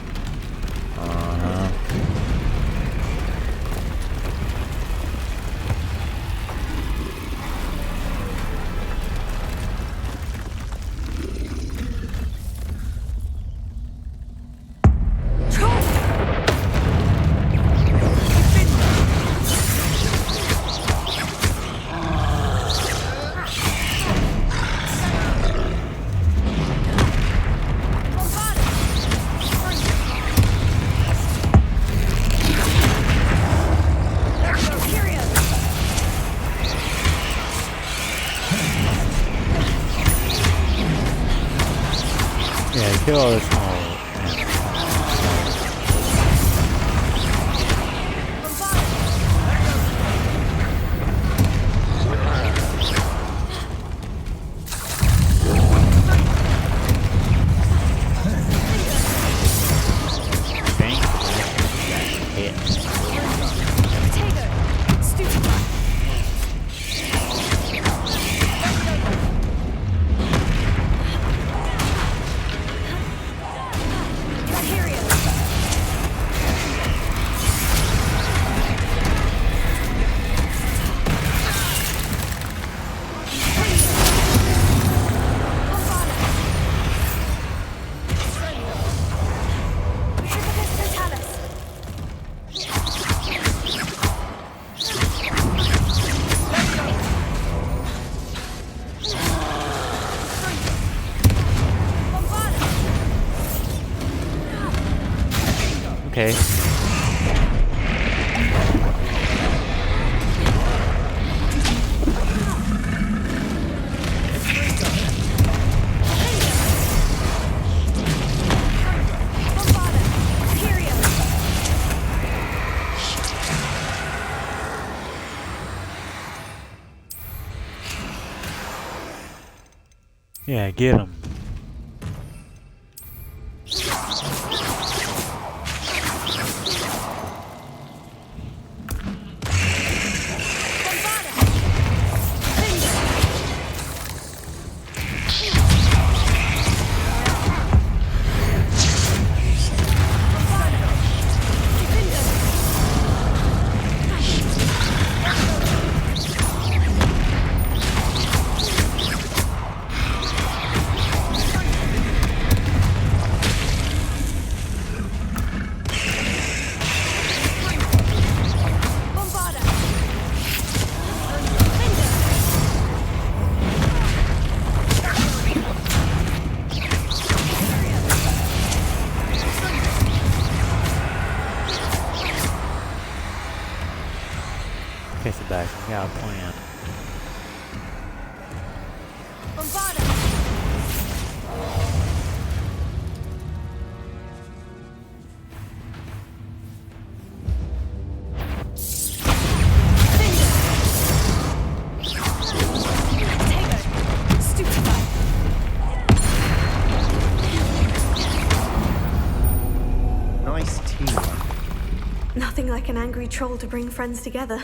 Yeah, kill all this small. Okay. Yeah, get him. Okay, so guys, we got a plan. Nice teamwork. Nothing like an angry troll to bring friends together.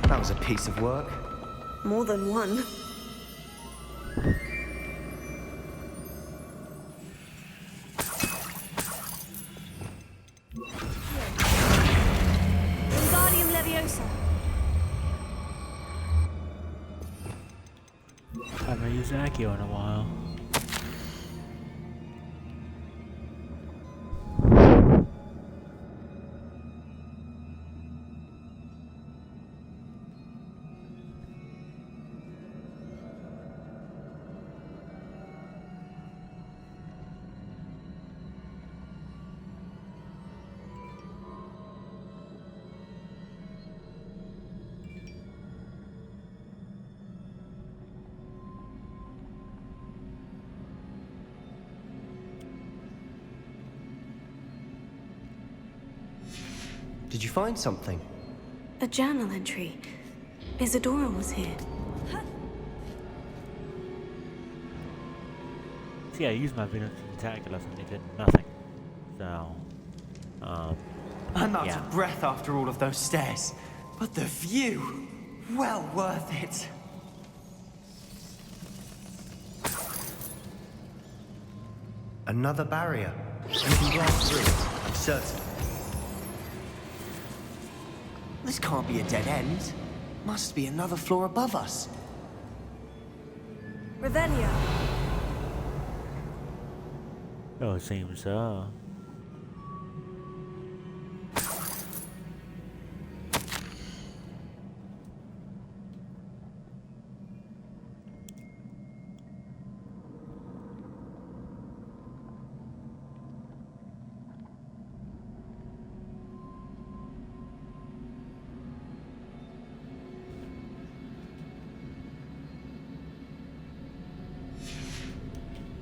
That was a piece of work. More than one. Wingardium Leviosa. Haven't used Accio in a while. Did you find something? A journal entry. Isadora was here. See, I used my Venus Tentaculus and it did nothing. So, I'm out yeah. of breath after all of those stairs. But the view, well worth it. Another barrier. You can blast through it, I'm certain. This can't be a dead end. Must be another floor above us. Revelio. Oh, it seems so.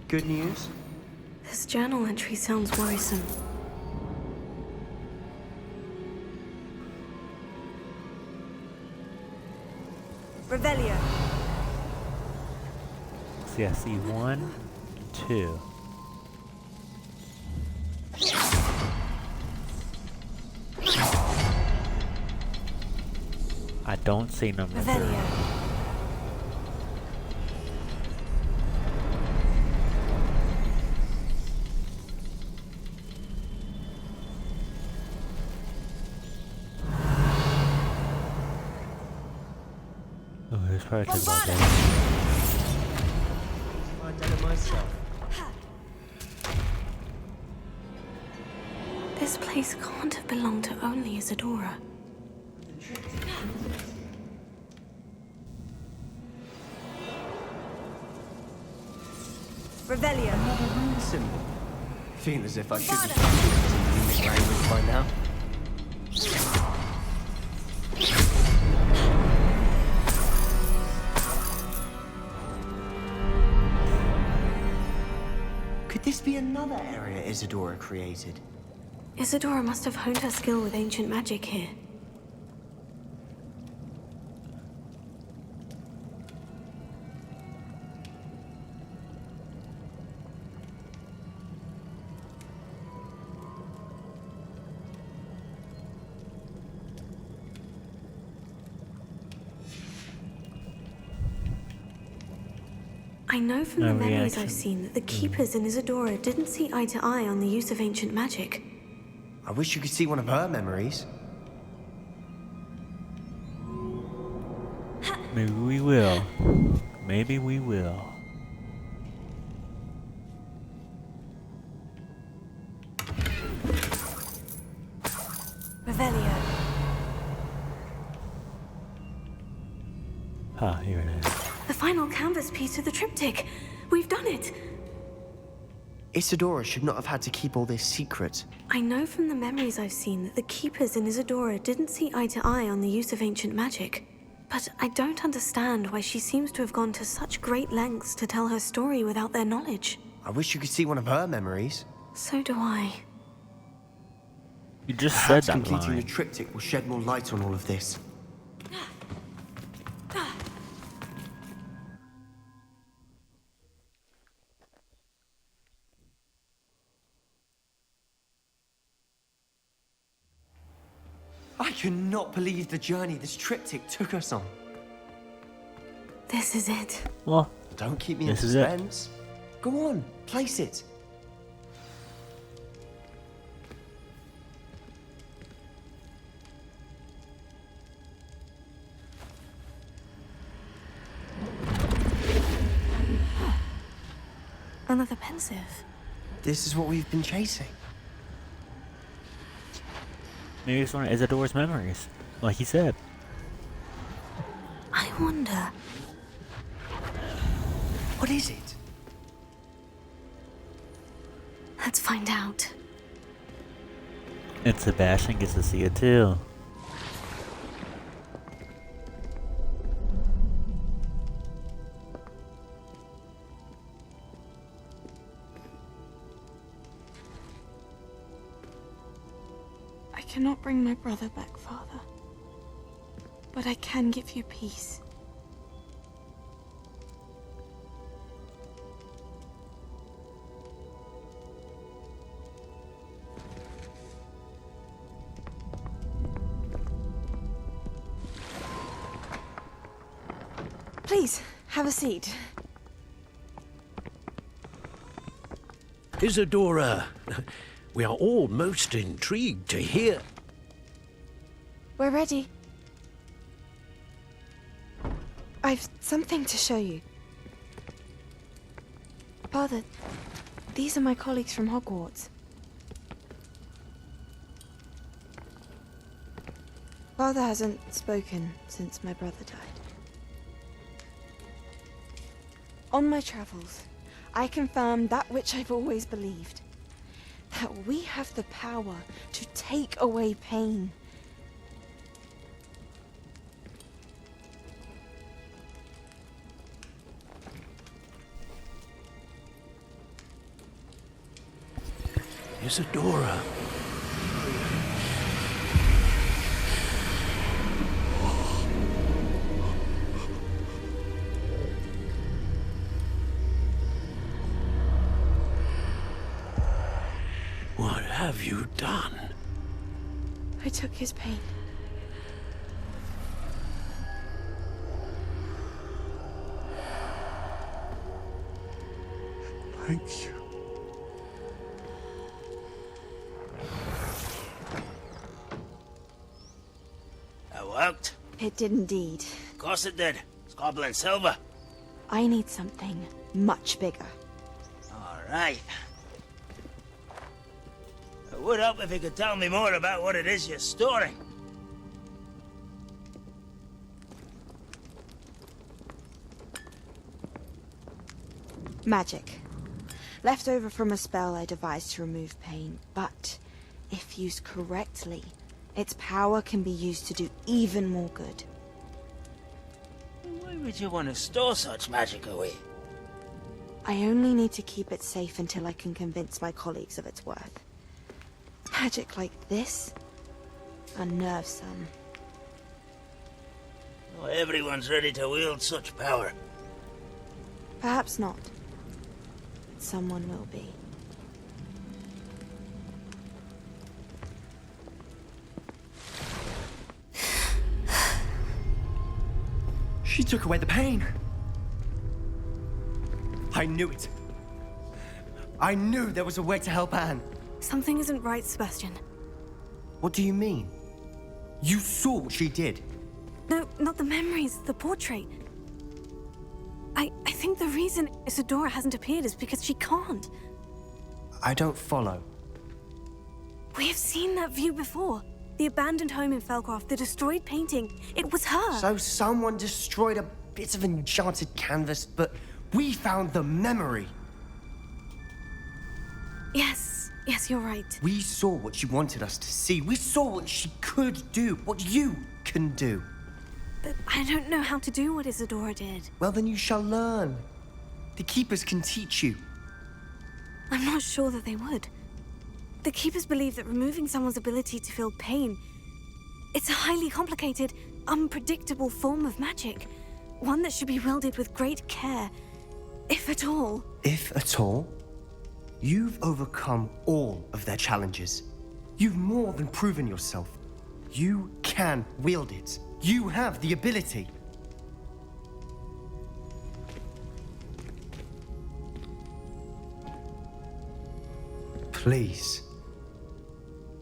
Good news? This journal entry sounds worrisome. Revelio. See, I see 1, 2. I don't see number 3. Oh, there's probably two more there. I did it myself. This place can't have belonged to only Isadora. Revelio. Another rune symbol. Feel as if I should be using language by now. Could this be another area Isadora created? Isadora must have honed her skill with ancient magic here. I know from the memories I've seen that the keepers in Isadora didn't see eye to eye on the use of ancient magic. I wish you could see one of her memories. Maybe we will. Maybe we will. Revelio. Ah, here it is. The final canvas piece of the triptych. We've done it. Isadora should not have had to keep all this secret. I know from the memories I've seen that the keepers in Isadora didn't see eye to eye on the use of ancient magic. But I don't understand why she seems to have gone to such great lengths to tell her story without their knowledge. I wish you could see one of her memories. So do I. You just Perhaps said that completing line. the triptych will shed more light on all of this. I cannot believe the journey this triptych took us on. This is it. Well, don't keep me in this is it. suspense. Go on, place it. Another pensive. This is what we've been chasing. Maybe it's one of Isadora's memories, like he said. I wonder. What is it? Let's find out. And Sebastian gets to see it too. I cannot bring my brother back, Father. But I can give you peace. Please, have a seat. Isadora, we are all most intrigued to hear. We're ready. I've something to show you. Father, these are my colleagues from Hogwarts. Father hasn't spoken since my brother died. On my travels, I confirmed that which I've always believed. That we have the power to take away pain. Isadora. What have you done? I took his pain. Thank you. That worked. It did indeed. Of course it did. It's goblin silver. I need something much bigger. All right. It would help if you could tell me more about what it is you're storing. Magic. Left over from a spell I devised to remove pain, but if used correctly, its power can be used to do even more good. Why would you want to store such magic away? I only need to keep it safe until I can convince my colleagues of its worth. Magic like this unnerves some. Not everyone's ready to wield such power. Perhaps not. But someone will be. She took away the pain. I knew it. I knew there was a way to help Anne. Something isn't right, Sebastian. What do you mean? You saw what she did. No, not the memories, the portrait. I think the reason Isadora hasn't appeared is because she can't. I don't follow. We have seen that view before. The abandoned home in Felcroft, the destroyed painting. It was her. So someone destroyed a bit of enchanted canvas, but we found the memory. Yes, you're right. We saw what she wanted us to see. We saw what she could do, what you can do. But I don't know how to do what Isadora did. Well, then you shall learn. The Keepers can teach you. I'm not sure that they would. The Keepers believe that removing someone's ability to feel pain, it's a highly complicated, unpredictable form of magic. One that should be wielded with great care, if at all. If at all? You've overcome all of their challenges. You've more than proven yourself. You can wield it. You have the ability. Please,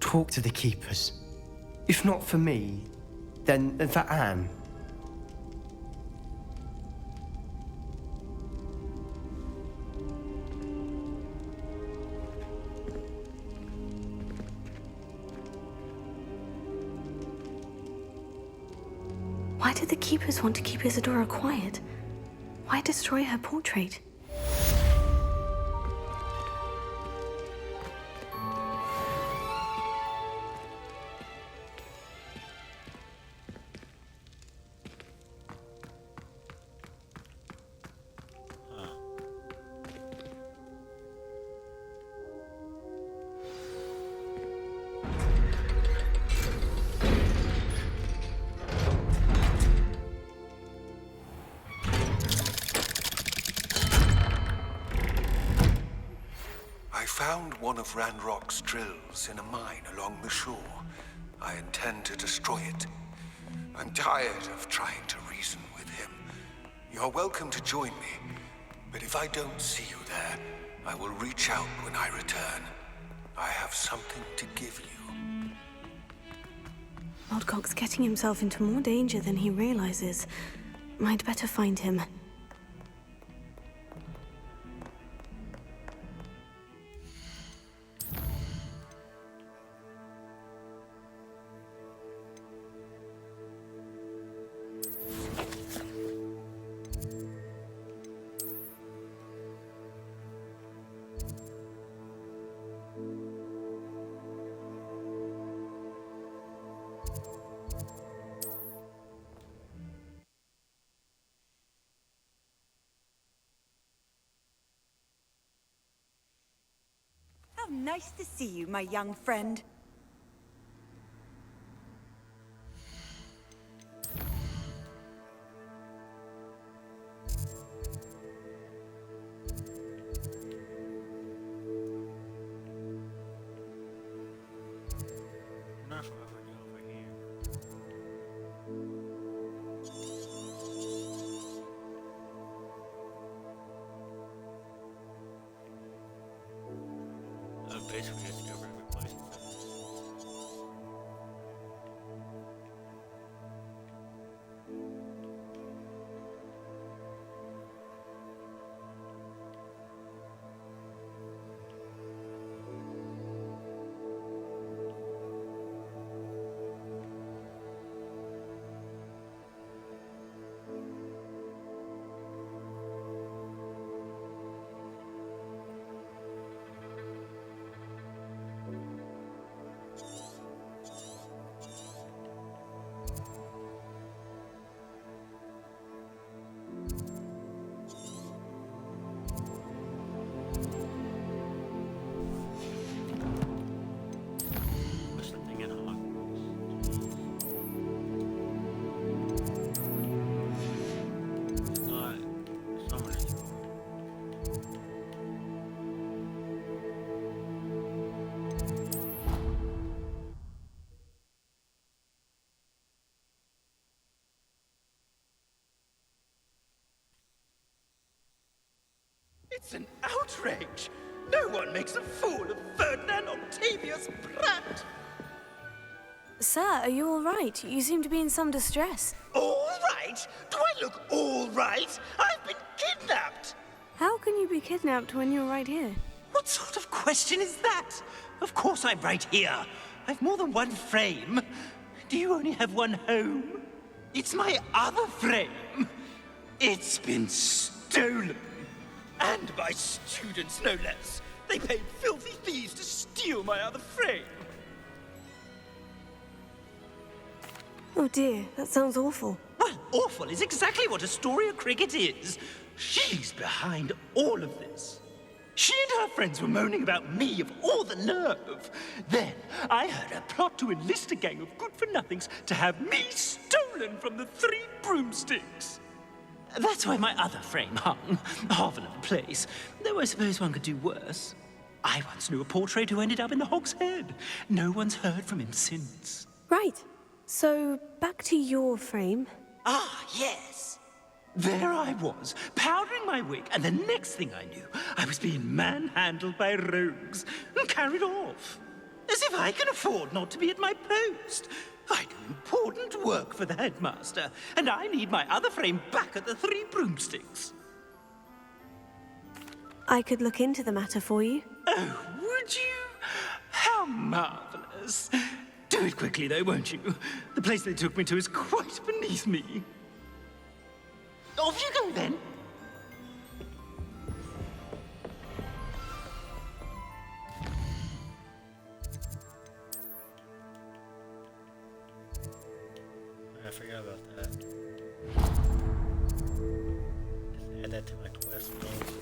talk to the Keepers. If not for me, then for Anne. Why did the Keepers want to keep Isadora quiet? Why destroy her portrait? Found one of Ranrock's drills in a mine along the shore. I intend to destroy it. I'm tired of trying to reason with him. You're welcome to join me, but if I don't see you there, I will reach out when I return. I have something to give you. Lodgok's getting himself into more danger than he realizes. I'd better find him. Nice to see you, my young friend. Basically, just go every place. It's an outrage! No one makes a fool of Ferdinand Octavius Pratt! Sir, are you all right? You seem to be in some distress. All right? Do I look all right? I've been kidnapped! How can you be kidnapped when you're right here? What sort of question is that? Of course I'm right here. I've more than one frame. Do you only have one home? It's my other frame. It's been stolen. And by students, no less. They paid filthy thieves to steal my other frame. Oh dear, that sounds awful. Well, awful is exactly what Astoria Cricket is. She's behind all of this. She and her friends were moaning about me of all the nerve. Then I heard her plot to enlist a gang of good-for-nothings to have me stolen from the Three Broomsticks. That's why my other frame hung. Marvel of a place. Though I suppose one could do worse. I once knew a portrait who ended up in the Hog's Head. No one's heard from him since. Right. So, back to your frame. Ah, yes. There I was, powdering my wig, and the next thing I knew, I was being manhandled by rogues and carried off. As if I can afford not to be at my post. I do important work for the headmaster, and I need my other frame back at the Three Broomsticks. I could look into the matter for you. Oh, would you? How marvelous. Do it quickly, though, won't you? The place they took me to is quite beneath me. Off you go, then. I forgot about that. Just add that to my quest goals.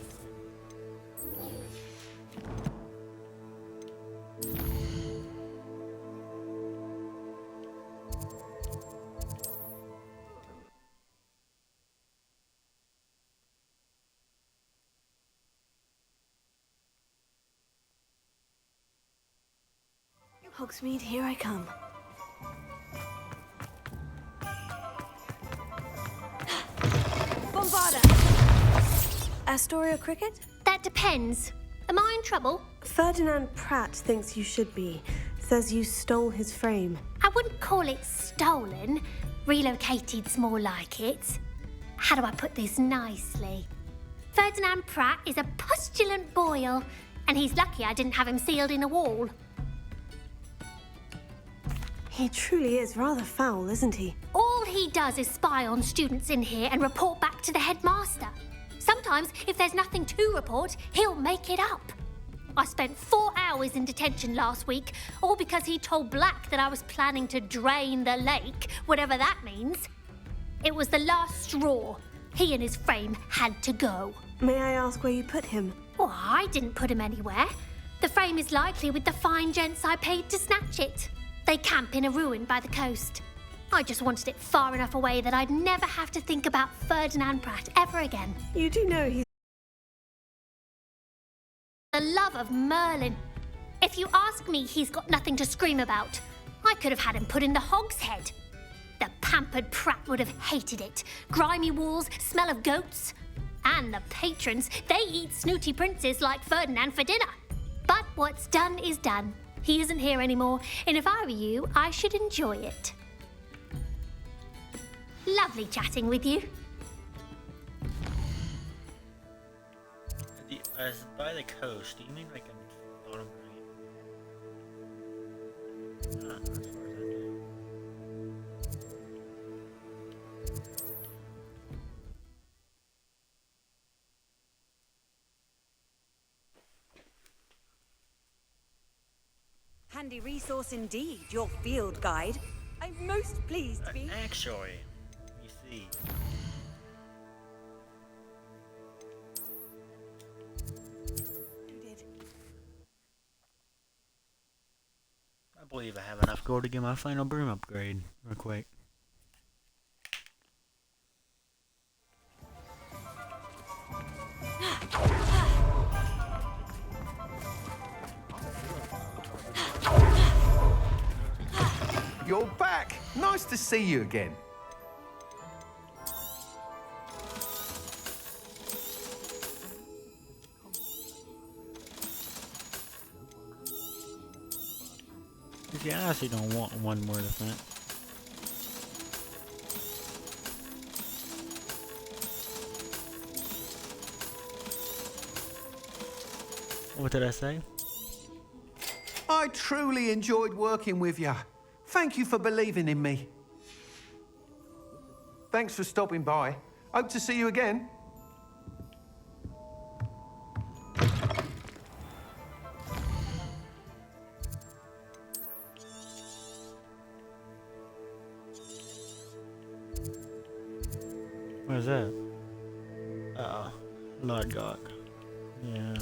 Hogsmeade, here I come. Bombarda! Astoria Cricket? That depends. Am I in trouble? Ferdinand Pratt thinks you should be. Says you stole his frame. I wouldn't call it stolen. Relocated's more like it. How do I put this nicely? Ferdinand Pratt is a postulant boil, and he's lucky I didn't have him sealed in a wall. He truly is rather foul, isn't he? All he does is spy on students in here and report back to the headmaster. Sometimes, if there's nothing to report, he'll make it up. I spent 4 hours in detention last week, all because he told Black that I was planning to drain the lake, whatever that means. It was the last straw. He and his frame had to go. May I ask where you put him? Well, I didn't put him anywhere. The frame is likely with the fine gents I paid to snatch it. They camp in a ruin by the coast. I just wanted it far enough away that I'd never have to think about Ferdinand Pratt ever again. You do know he's the love of Merlin. If you ask me, he's got nothing to scream about. I could have had him put in the Hog's Head. The pampered Pratt would have hated it. Grimy walls, smell of goats. And the patrons, they eat snooty princes like Ferdinand for dinner. But what's done is done. He isn't here anymore, and if I were you, I should enjoy it. Lovely chatting with you. By the coast, do you mean like in bottom right? Not as far as I know. Handy resource indeed, your field guide. I'm most pleased to be. Actually, you see. I believe I have enough gold to get my final broom upgrade real quick. You're back! Nice to see you again. See, I actually don't want one more defense. What did I say? I truly enjoyed working with you. Thank you for believing in me. Thanks for stopping by. Hope to see you again. Where's that? Lord God. Yeah.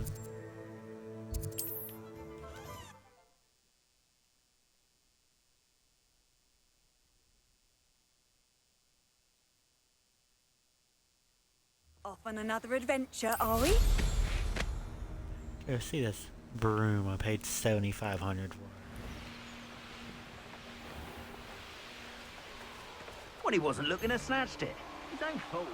Off on another adventure, are we? Here, see this broom I paid $7,500 for. Well, he wasn't looking to snatched it. His own fault.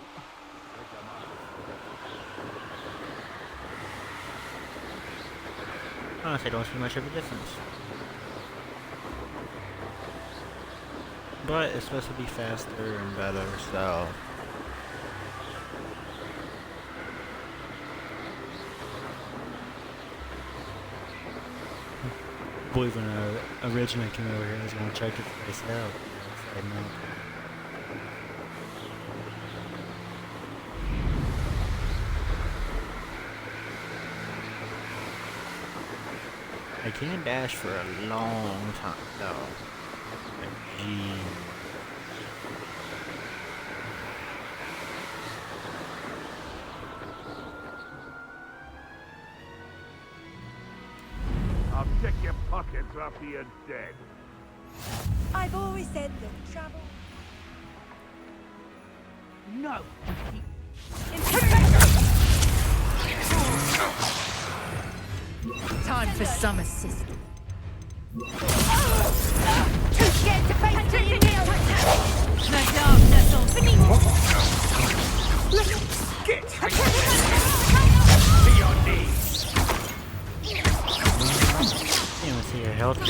Honestly, I don't see much of a difference. But it's supposed to be faster and better, so... I believe when I originally came over here, I was going to check it for myself. I know. I can't dash for a long time, though. Like, gee. I'll check your pockets after you're dead. I've always said that travel... No! Time for some assistance. Too scared to face till you kneel! The darkness will Get to your knees! You don't see your health bar.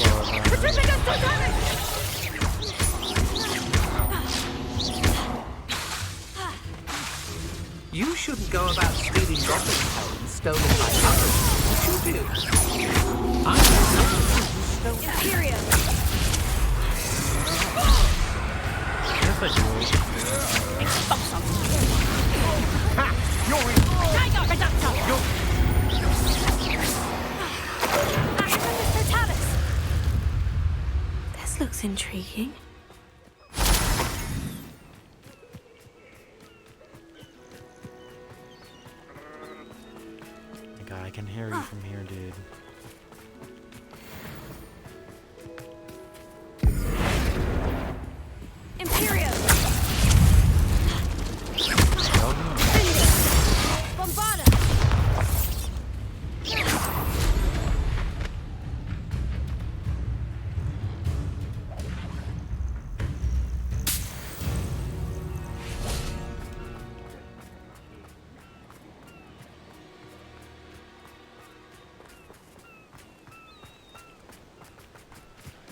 You shouldn't go about stealing goblin talents stolen by others, should you? I don't know who's stolen. Imperium! That's like Ha! You're in! This looks intriguing. God, I can hear you from here, dude. Imperium! Bombarda!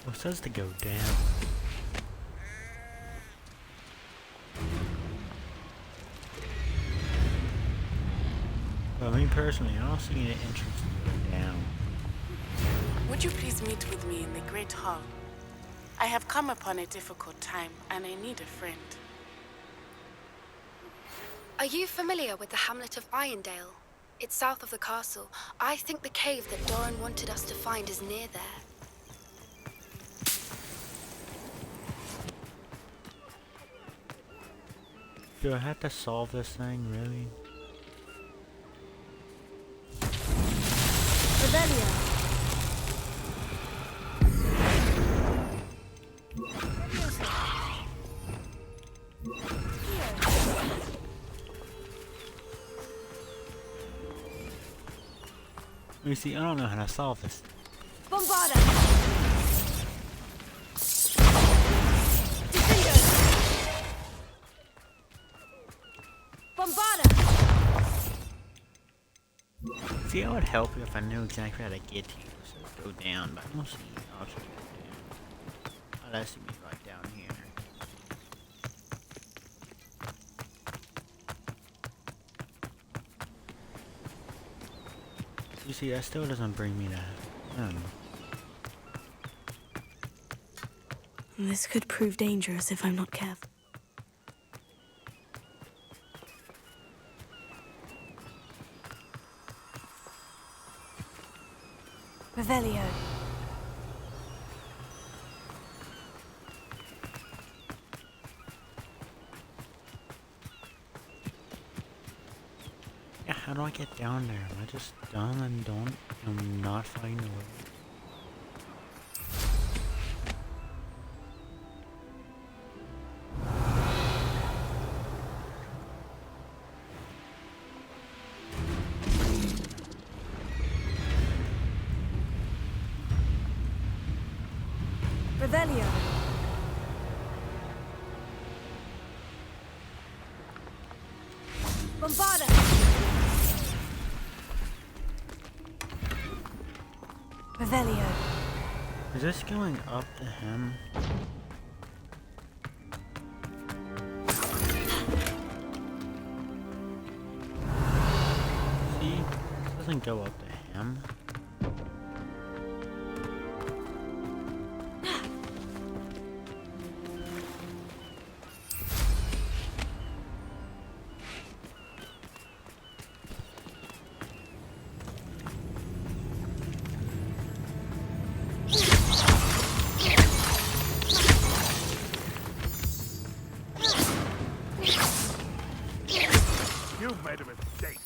Well, it says to go down. Well, me personally, I don't see any entrance to go down. Would you please meet with me in the Great Hall? I have come upon a difficult time, and I need a friend. Are you familiar with the hamlet of Irondale? It's south of the castle. I think the cave that Doran wanted us to find is near there. Do I have to solve this thing, really? Revelio! You see, I don't know how to solve this. Bombarda! Bombarda! See, it would help if I knew exactly how to get here. So go down, but I don't see how to go down. let's see me right down here. You see, that still doesn't bring me to This could prove dangerous if I'm not careful. Revelio. Yeah, how do I get down there? Am I just dumb and I'm not finding a way? Revelio. Bombarda! Revelio. Is this going up to him? See? This doesn't go up to him. You've made a mistake.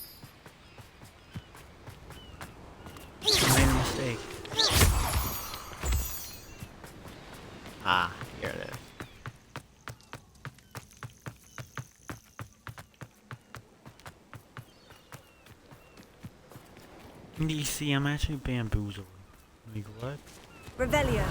I made a mistake. Ah, here it is. You see, I'm actually bamboozled. Like, what? Revelio.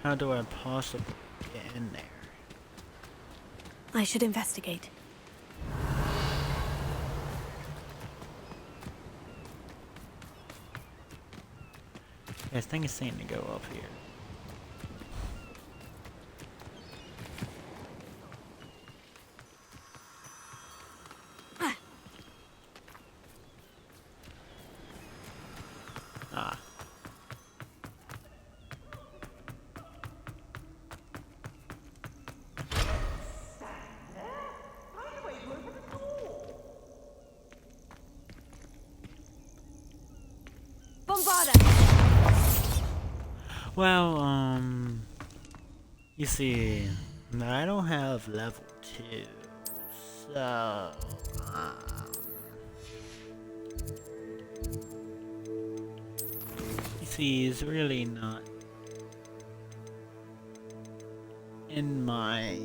How do I possibly get in there? I should investigate. Yeah, this thing is saying to go up here. Ah. Bombarda! Well, you see, I don't have level 2, so, you see, it's really not in my,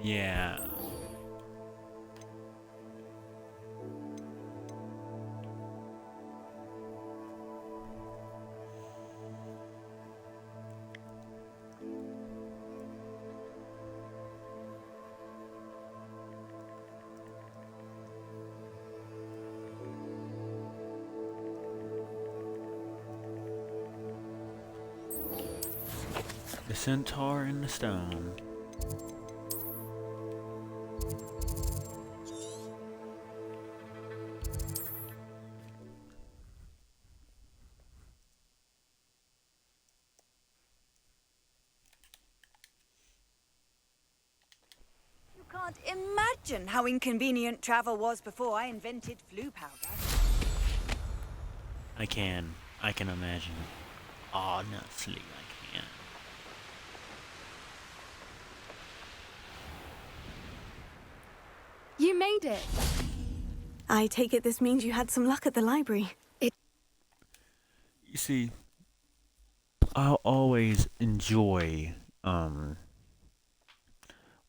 yeah. The centaur in the stone. You can't imagine how inconvenient travel was before I invented flu powder. I can imagine. Honestly, I can. You made it. I take it this means you had some luck at the library. You see, I'll always enjoy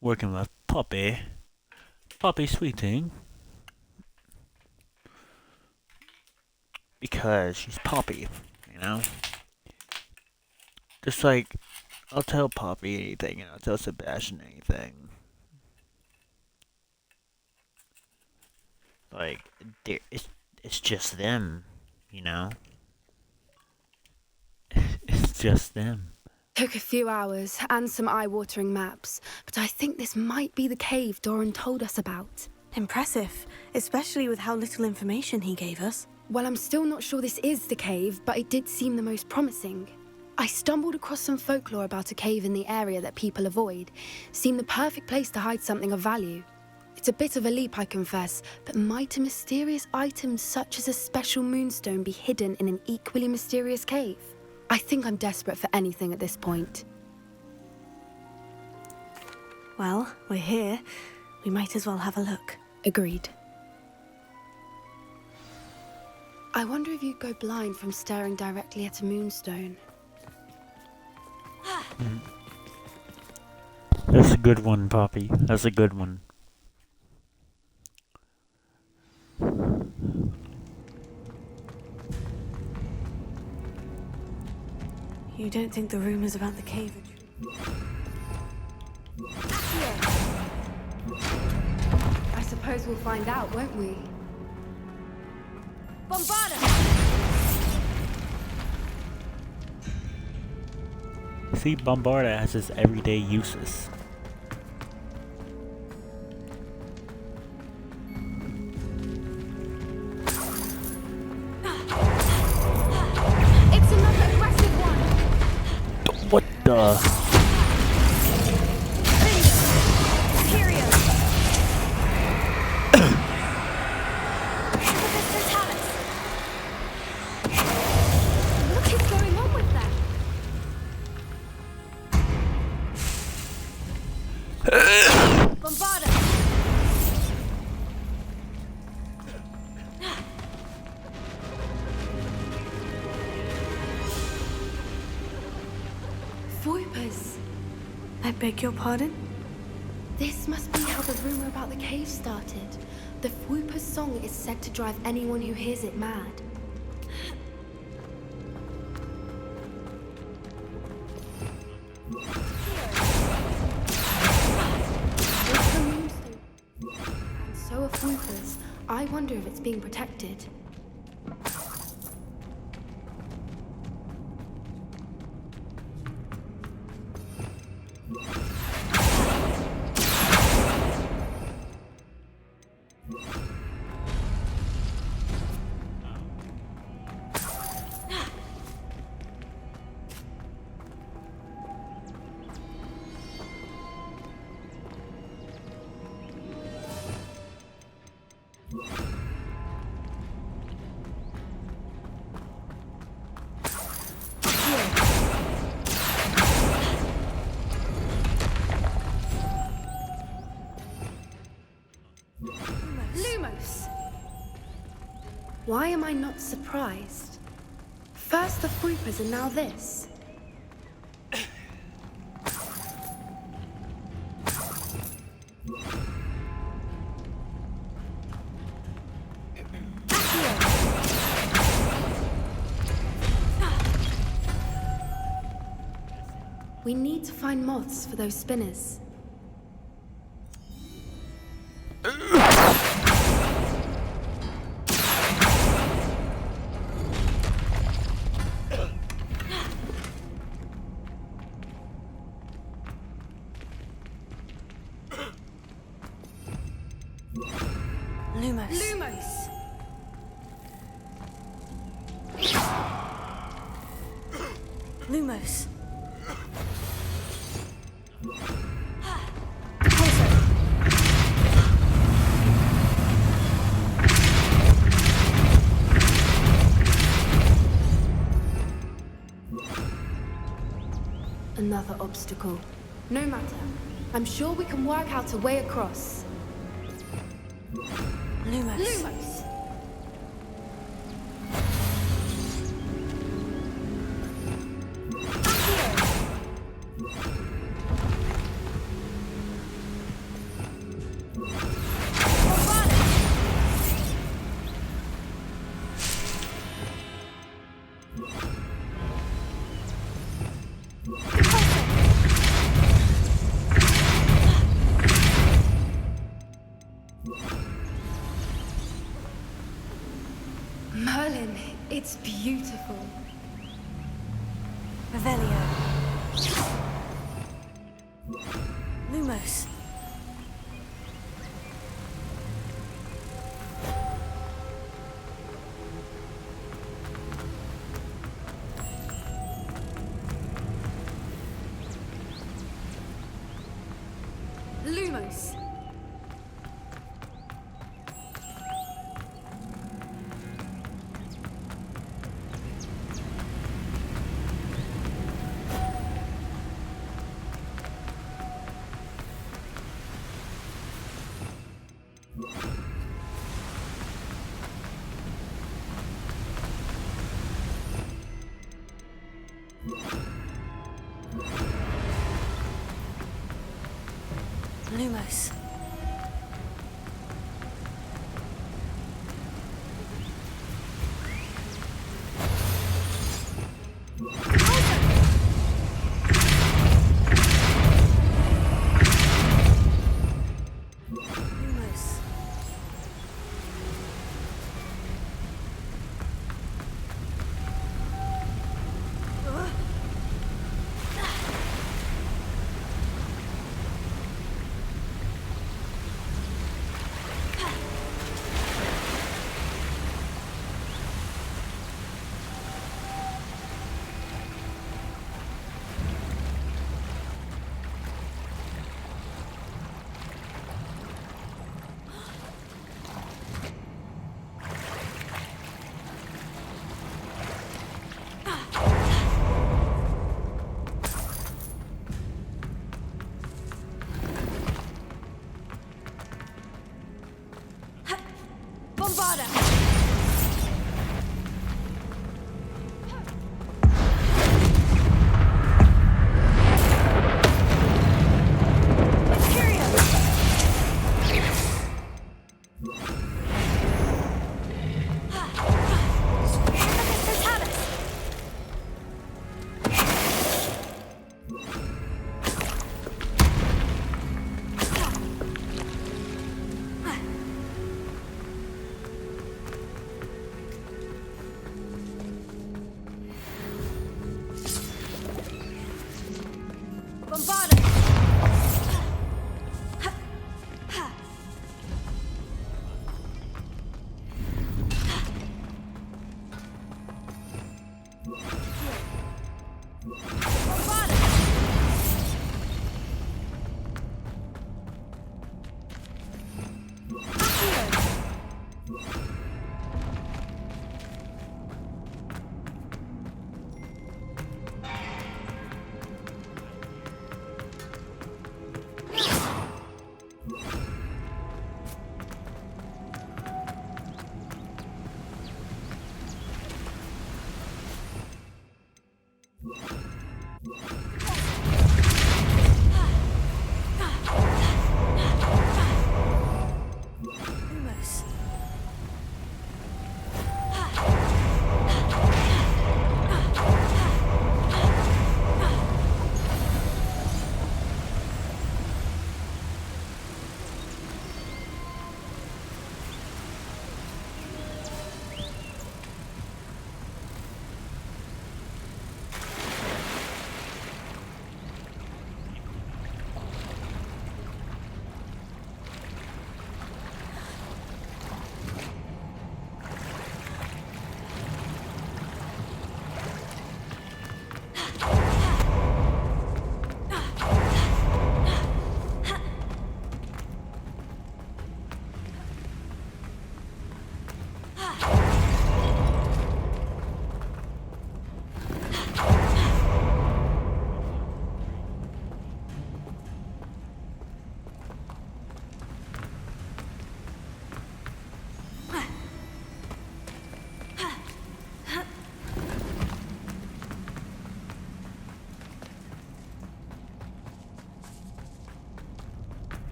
working with Poppy Sweeting, because she's Poppy, you know. Just like, I'll tell Poppy anything and I'll tell Sebastian anything. Like, it's just them, you know? It's just them. Took a few hours and some eye-watering maps, but I think this might be the cave Doran told us about. Impressive, especially with how little information he gave us. Well, I'm still not sure this is the cave, but it did seem the most promising. I stumbled across some folklore about a cave in the area that people avoid. Seemed the perfect place to hide something of value. It's a bit of a leap, I confess, but might a mysterious item such as a special moonstone be hidden in an equally mysterious cave? I think I'm desperate for anything at this point. Well, we're here. We might as well have a look. Agreed. I wonder if you'd go blind from staring directly at a moonstone. That's a good one, Poppy. That's a good one. You don't think the rumors about the cave are true? I suppose we'll find out, won't we? Bombarda! See, Bombarda has its everyday uses. It's another aggressive one! What the? What is going on with that? Bombarda! Voipers! I beg your pardon? This must be how the rumor about the cave started. The Whooper's song is said to drive anyone who hears it mad. There's the moonstone. And so are Whoopers. I wonder if it's being protected. Lumos! Why am I not surprised? First the Whoopers and now this. We need to find moths for those spinners. Lumos. Lumos! Lumos. Another obstacle. No matter. I'm sure we can work out a way across. Lumos. Lumos! Revelio. Lumos. Lumos. Lumos. Lumos. Bombarda! Bombarda! Lumos.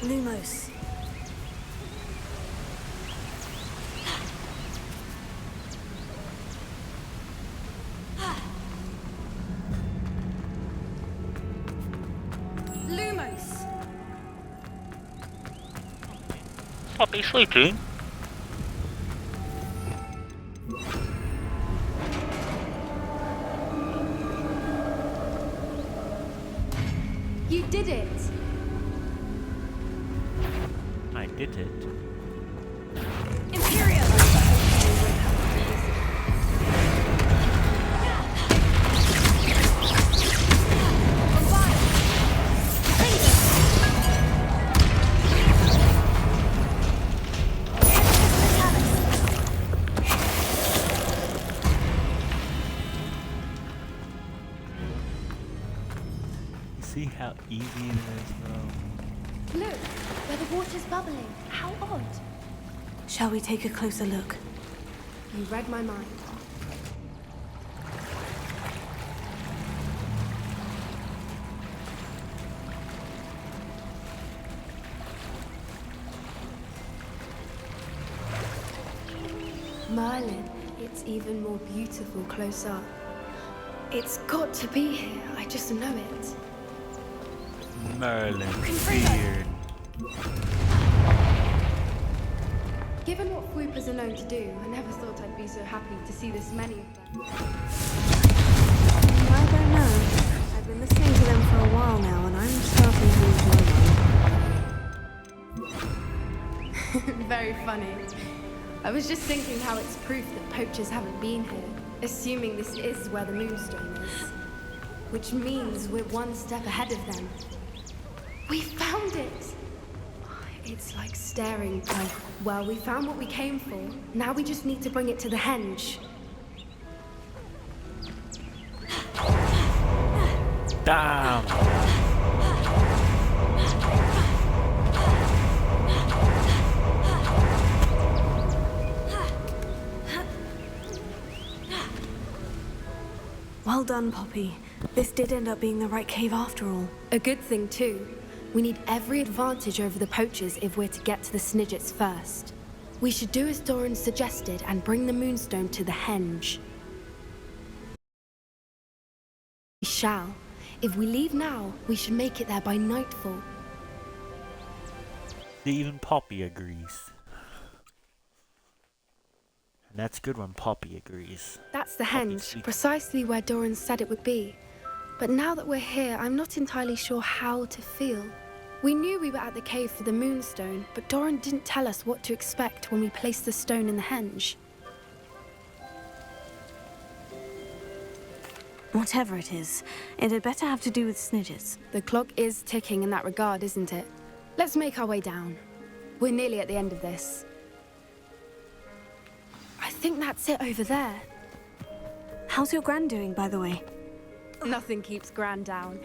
Lumos. Poppy sleeping? You did it! I did it. Imperial! See how easy it is, bro? Look, where the water's bubbling. How odd. Shall we take a closer look? You read my mind. Merlin, it's even more beautiful close up. It's got to be here, I just know it. Merlin, weird. Given what swoopers are known to do, I never thought I'd be so happy to see this many of them. I don't know. I've been listening to them for a while now, and I'm starting to enjoy them. Very funny. I was just thinking how it's proof that poachers haven't been here, assuming this is where the moonstone is. Which means we're one step ahead of them. We found it! It's like staring. Well, we found what we came for. Now we just need to bring it to the henge. Damn! Well done, Poppy. This did end up being the right cave after all. A good thing, too. We need every advantage over the poachers if we're to get to the Snidgets first. We should do as Doran suggested and bring the moonstone to the henge. We shall. If we leave now, we should make it there by nightfall. Even Poppy agrees. And that's good when Poppy agrees. That's the henge, precisely where Doran said it would be. But now that we're here, I'm not entirely sure how to feel. We knew we were at the cave for the moonstone, but Doran didn't tell us what to expect when we placed the stone in the henge. Whatever it is, it had better have to do with Snidgets. The clock is ticking in that regard, isn't it? Let's make our way down. We're nearly at the end of this. I think that's it over there. How's your Gran doing, by the way? Nothing keeps Gran down.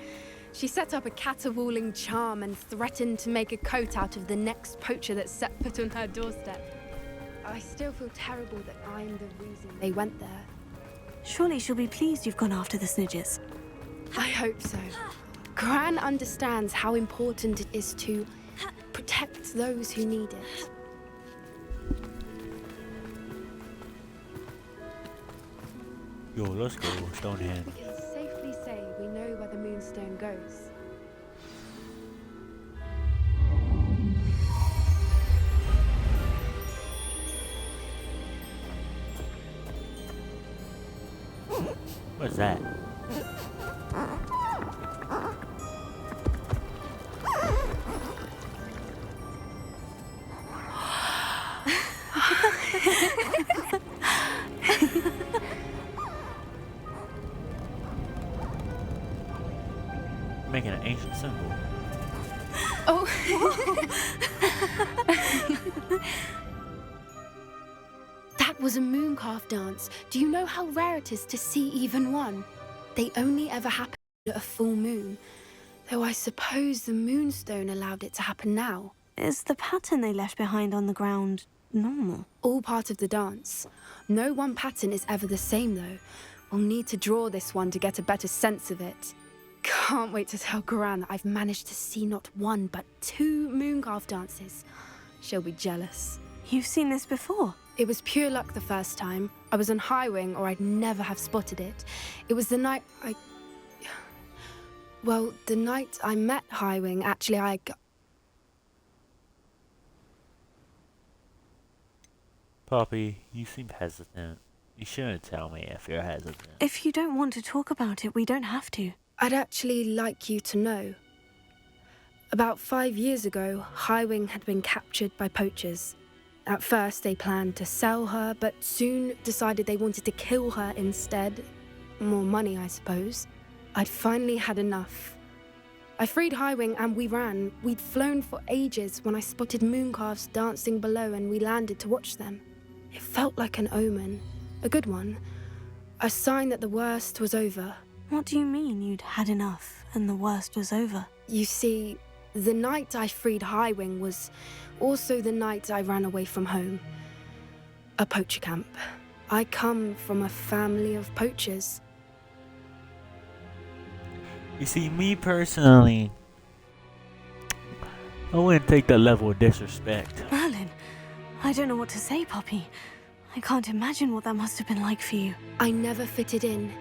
She set up a caterwauling charm and threatened to make a coat out of the next poacher that set foot on her doorstep. I still feel terrible that I'm the reason they went there. Surely she'll be pleased you've gone after the Snidgets. I hope so. Gran understands how important it is to protect those who need it. Yo, let's go, Stonehenge. We can safely say we know where the moonstone goes. What's that? Making an ancient symbol. Oh. That was a mooncalf dance. Do you know how rare it is to see even one? They only ever happen at a full moon. Though I suppose the moonstone allowed it to happen now. Is the pattern they left behind on the ground normal? All part of the dance. No one pattern is ever the same, though. We'll need to draw this one to get a better sense of it. Can't wait to tell Gran that I've managed to see not one, but 2 mooncalf dances. She'll be jealous. You've seen this before? It was pure luck the first time. I was on Highwing, or I'd never have spotted it. It was the night the night I met Highwing, actually, Poppy, you seem hesitant. You shouldn't tell me if you're hesitant. If you don't want to talk about it, we don't have to. I'd actually like you to know. About 5 years ago, Highwing had been captured by poachers. At first, they planned to sell her, but soon decided they wanted to kill her instead. More money, I suppose. I'd finally had enough. I freed Highwing and we ran. We'd flown for ages when I spotted mooncalves dancing below and we landed to watch them. It felt like an omen. A good one. A sign that the worst was over. What do you mean you'd had enough and the worst was over? You see, the night I freed Highwing was also the night I ran away from home. A poacher camp. I come from a family of poachers. You see, me personally, I wouldn't take that level of disrespect. Merlin, I don't know what to say, Poppy. I can't imagine what that must have been like for you. I never fitted in,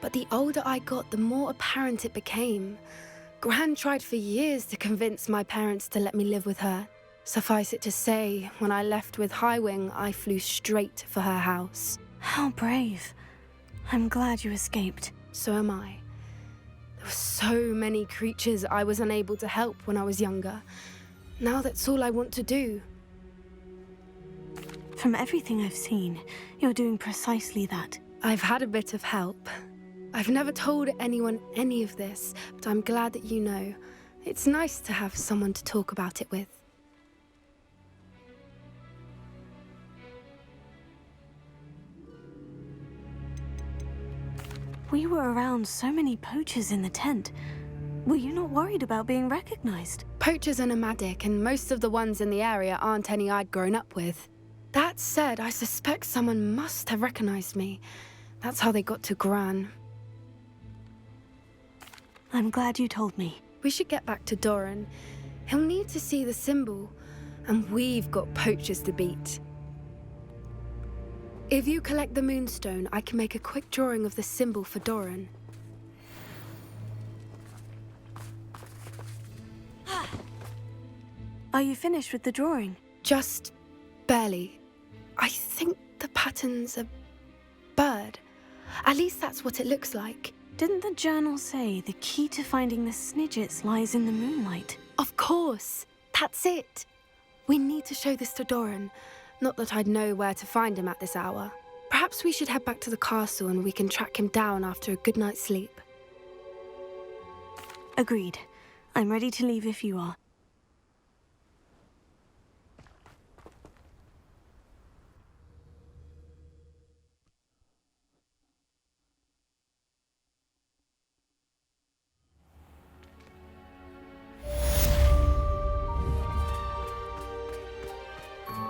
but the older I got, the more apparent it became. Gran tried for years to convince my parents to let me live with her. Suffice it to say, when I left with Highwing, I flew straight for her house. How brave. I'm glad you escaped. So am I. There were so many creatures I was unable to help when I was younger. Now that's all I want to do. From everything I've seen, you're doing precisely that. I've had a bit of help. I've never told anyone any of this, but I'm glad that you know. It's nice to have someone to talk about it with. We were around so many poachers in the tent. Were you not worried about being recognized? Poachers are nomadic, and most of the ones in the area aren't any I'd grown up with. That said, I suspect someone must have recognized me. That's how they got to Gran. I'm glad you told me. We should get back to Doran. He'll need to see the symbol, and we've got poachers to beat. If you collect the moonstone, I can make a quick drawing of the symbol for Doran. Are you finished with the drawing? Just barely. I think the pattern's a bird. At least that's what it looks like. Didn't the journal say the key to finding the Snidgets lies in the moonlight? Of course. That's it. We need to show this to Doran. Not that I'd know where to find him at this hour. Perhaps we should head back to the castle and we can track him down after a good night's sleep. Agreed. I'm ready to leave if you are.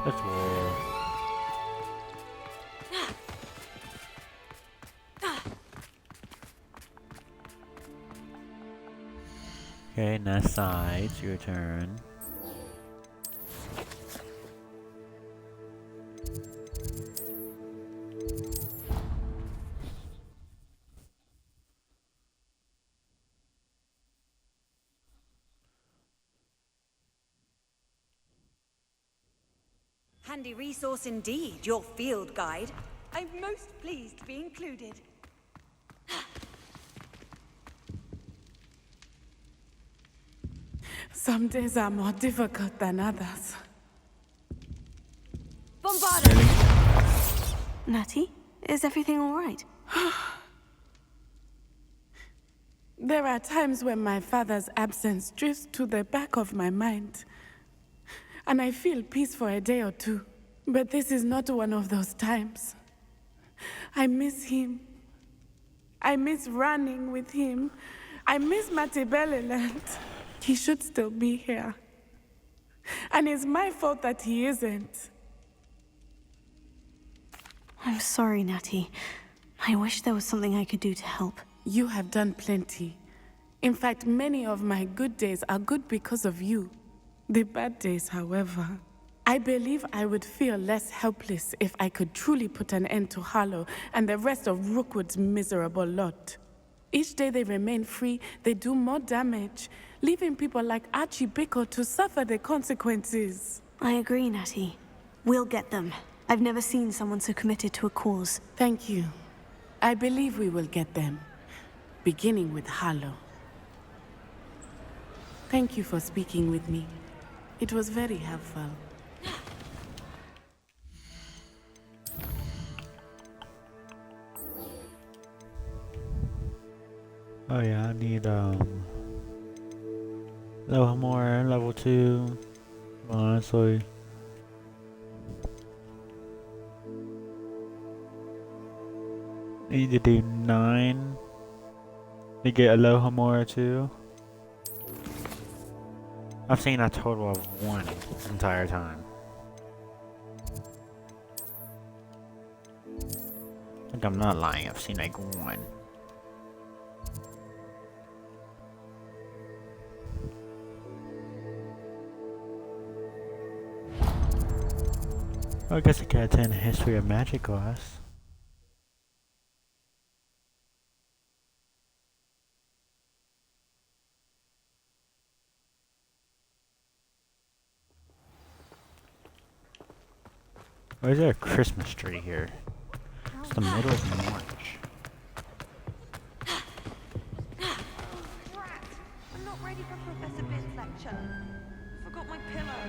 That's all. Okay, next side, it's your turn. Handy resource indeed, your field guide. I'm most pleased to be included. Some days are more difficult than others. Bombarda! Natty, is everything all right? There are times when my father's absence drifts to the back of my mind, and I feel peace for a day or two. But this is not one of those times. I miss him. I miss running with him. I miss Matibeleland. He should still be here. And it's my fault that he isn't. I'm sorry, Natty. I wish there was something I could do to help. You have done plenty. In fact, many of my good days are good because of you. The bad days, however, I believe I would feel less helpless if I could truly put an end to Harlow and the rest of Rookwood's miserable lot. Each day they remain free, they do more damage, leaving people like Archie Bickle to suffer the consequences. I agree, Natty. We'll get them, I've never seen someone so committed to a cause. Thank you. I believe we will get them, beginning with Harlow. Thank you for speaking with me. It was very helpful. Oh yeah, I need level more, level 2. Honestly. Need to do 9 to get Aloha Mora too. I've seen a total of 1 this entire time. I think I'm not lying, I've seen like 1. Well, I guess I could attend a history of magic class. Why is there a Christmas tree here? It's the middle of March. I'm not ready for Professor Bitt's lecture. Forgot my pillow.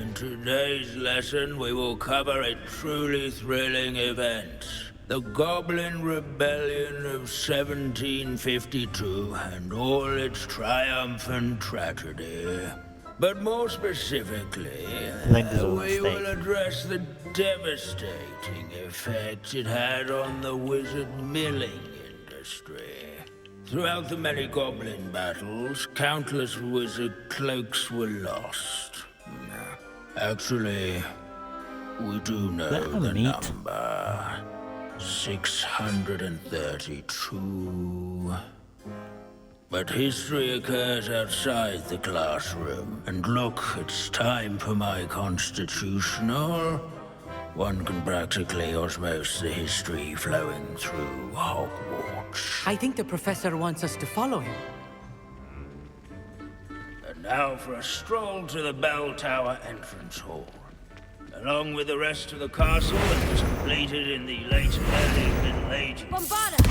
In today's lesson, we will cover a truly thrilling event. The Goblin Rebellion of 1752 and all its triumphant tragedy. But more specifically, we will address the devastating effect it had on the wizard milling industry. Throughout the many goblin battles, countless wizard cloaks were lost. Actually, we do know the number. 632. But history occurs outside the classroom. And look, it's time for my constitutional. One can practically osmose the history flowing through Hogwarts. I think the professor wants us to follow him. And now for a stroll to the bell tower entrance hall. Along with the rest of the castle, it was completed in the late early Middle Ages. Bombarda!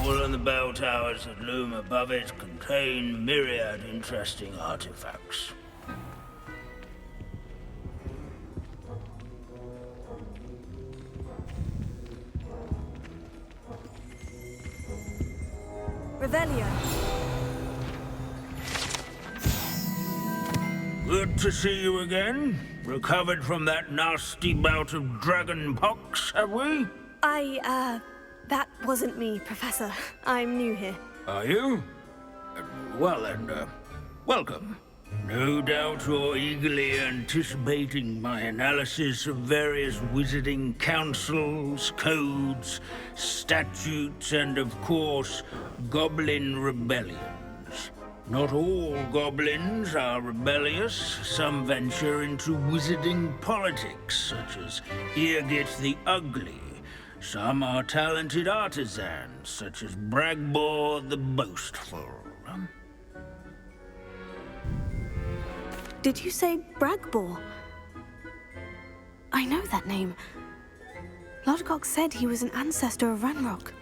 The hall and the bell towers that loom above it contain myriad interesting artifacts. Revelio. Good to see you again. Recovered from that nasty bout of dragon pox, have we? That wasn't me, Professor. I'm new here. Are you? Well then, welcome. No doubt you're eagerly anticipating my analysis of various wizarding councils, codes, statutes, and of course, goblin rebellions. Not all goblins are rebellious. Some venture into wizarding politics, such as Eargit the Ugly. Some are talented artisans, such as Bragbor the Boastful. Did you say Bragbor? I know that name. Lodgok said he was an ancestor of Ranrock.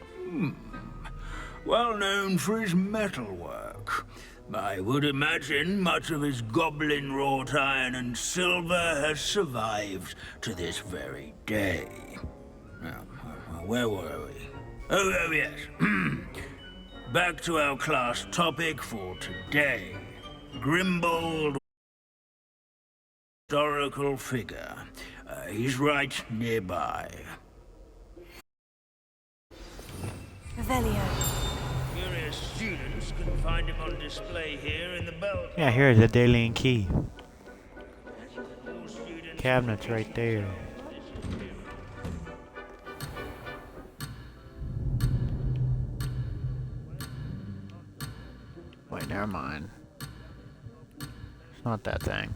Well known for his metalwork. I would imagine much of his goblin wrought iron and silver has survived to this very day. Now, where were we? Oh yes. Back to our class topic for today. Grimbold, historical figure. He's right nearby. Revelio. Curious students can find him on display here in the bell. Yeah, here's the Daleen key. Cabinet's right there. Wait, never mind. It's not that thing.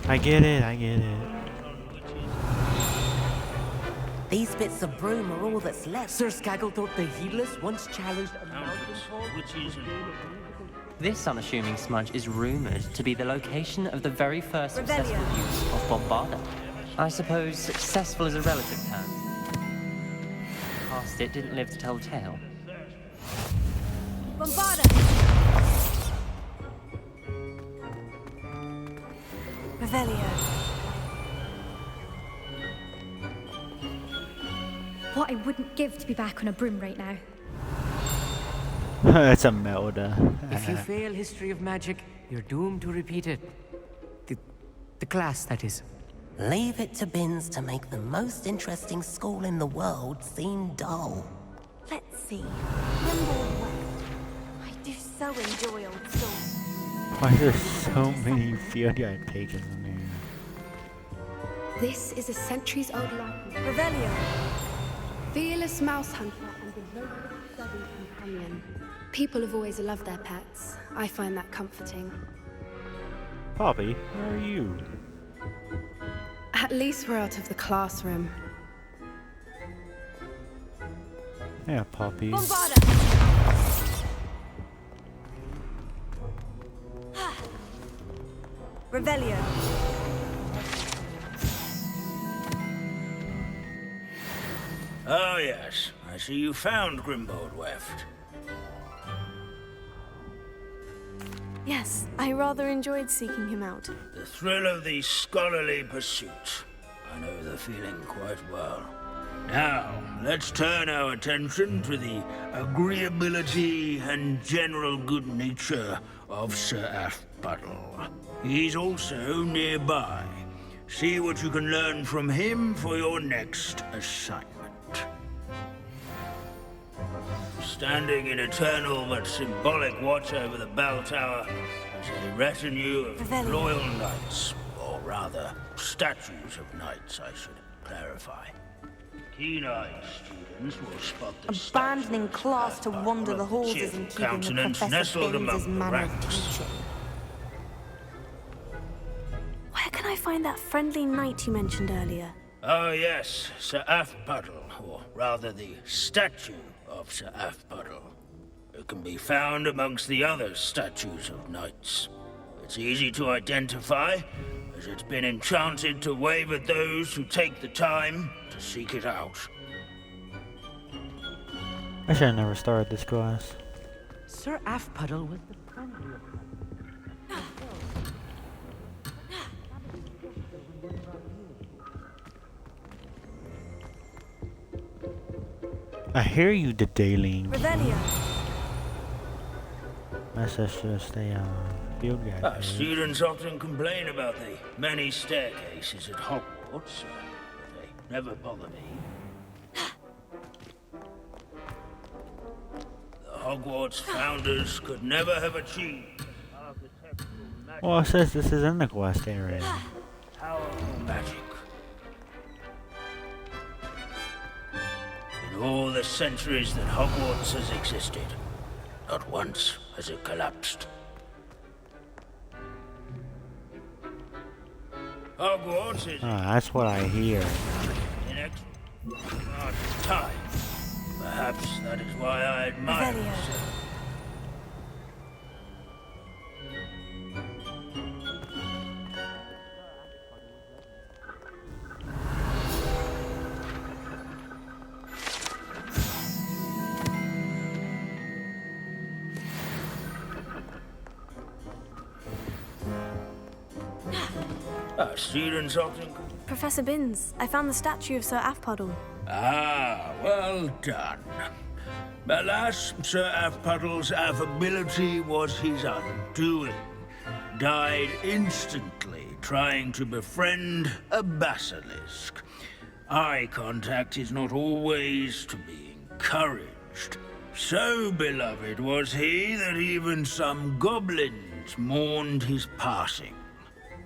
I get it, I get it. These bits of broom are all that's left. Sir Skagglethorpe the Heedless once challenged a This unassuming smudge is rumoured to be the location of the very first successful use of Bombarda. I suppose successful is a relative term. Past it didn't live to tell the tale. Bombarda! Revelio. What I wouldn't give to be back on a broom right now. That's a melda. If you fail history of magic, you're doomed to repeat it. The class, that is. Leave it to Binns to make the most interesting school in the world seem dull. Let's see. Nimble West. I do so enjoy old school. Why are there so many field guide pages in there? This is a centuries-old library. Revelio. Fearless mouse hunter and devoted study companion. People have always loved their pets. I find that comforting. Poppy, where are you? At least we're out of the classroom. Yeah, Poppy. Bombarda! Revelio. Oh, yes. I see you found Grimbold Weft. Yes, I rather enjoyed seeking him out. The thrill of the scholarly pursuit. I know the feeling quite well. Now, let's turn our attention to the agreeability and general good nature of Sir Aphpuddle. He's also nearby. See what you can learn from him for your next assignment. Standing in eternal but symbolic watch over the bell tower is a retinue of loyal knights, or rather, statues of knights, I should clarify. Keen-eyed students will spot the Abandoning class to wander the halls cheerful isn't keeping with countenance Professor nestled Binns' among the manner of ranks. teaching. Where can I find that friendly knight you mentioned earlier? Oh yes, Sir Aphpuddle, or rather the statue of Sir Aphpuddle. It can be found amongst the other statues of knights. It's easy to identify, as it's been enchanted to wave at those who take the time to seek it out. I should have never started this class. Sir Aphpuddle was the friendliest. I hear you, Dedaling. Revelio. That's just a field guide. Our students often complain about the many staircases at Hogwarts, but they never bother me. The Hogwarts founders could never have achieved Well, it says this is in the quest area. powerful magic. In all the centuries that Hogwarts has existed, not once has it collapsed. Hogwarts is That's what I hear. in extra time. Perhaps that is why I admire it so. Our students often... Professor Binns, I found the statue of Sir Aphpuddle. Ah, well done. Alas, Sir Aphpuddle's affability was his undoing. Died instantly trying to befriend a basilisk. Eye contact is not always to be encouraged. So beloved was he that even some goblins mourned his passing.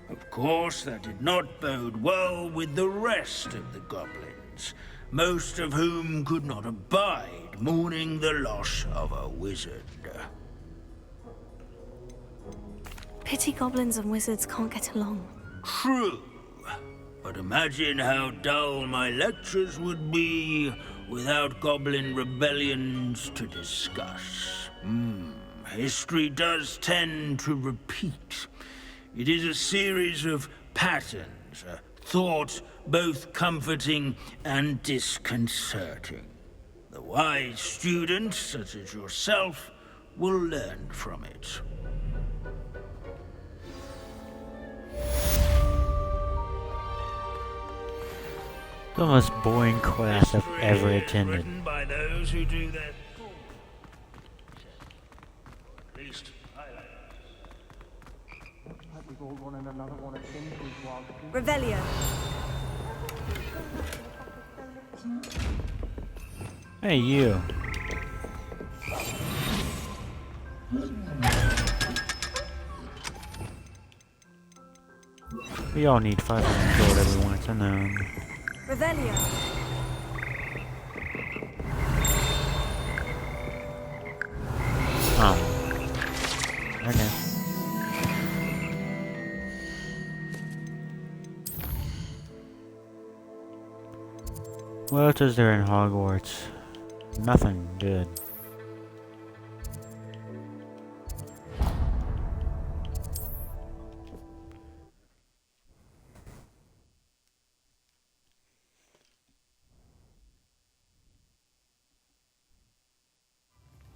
Of course, that did not bode well with the rest of the goblins, most of whom could not abide mourning the loss of a wizard. Pity goblins and wizards can't get along. True. But imagine how dull my lectures would be without goblin rebellions to discuss. History does tend to repeat. It is a series of patterns, a thought both comforting and disconcerting. The wise student, such as yourself, will learn from it. The most boring class I've ever attended. Written by those who do their at least Revelio. Hey, you. We all need 500 gold every once and then. Revelio. Okay. What else is there in Hogwarts? Nothing good.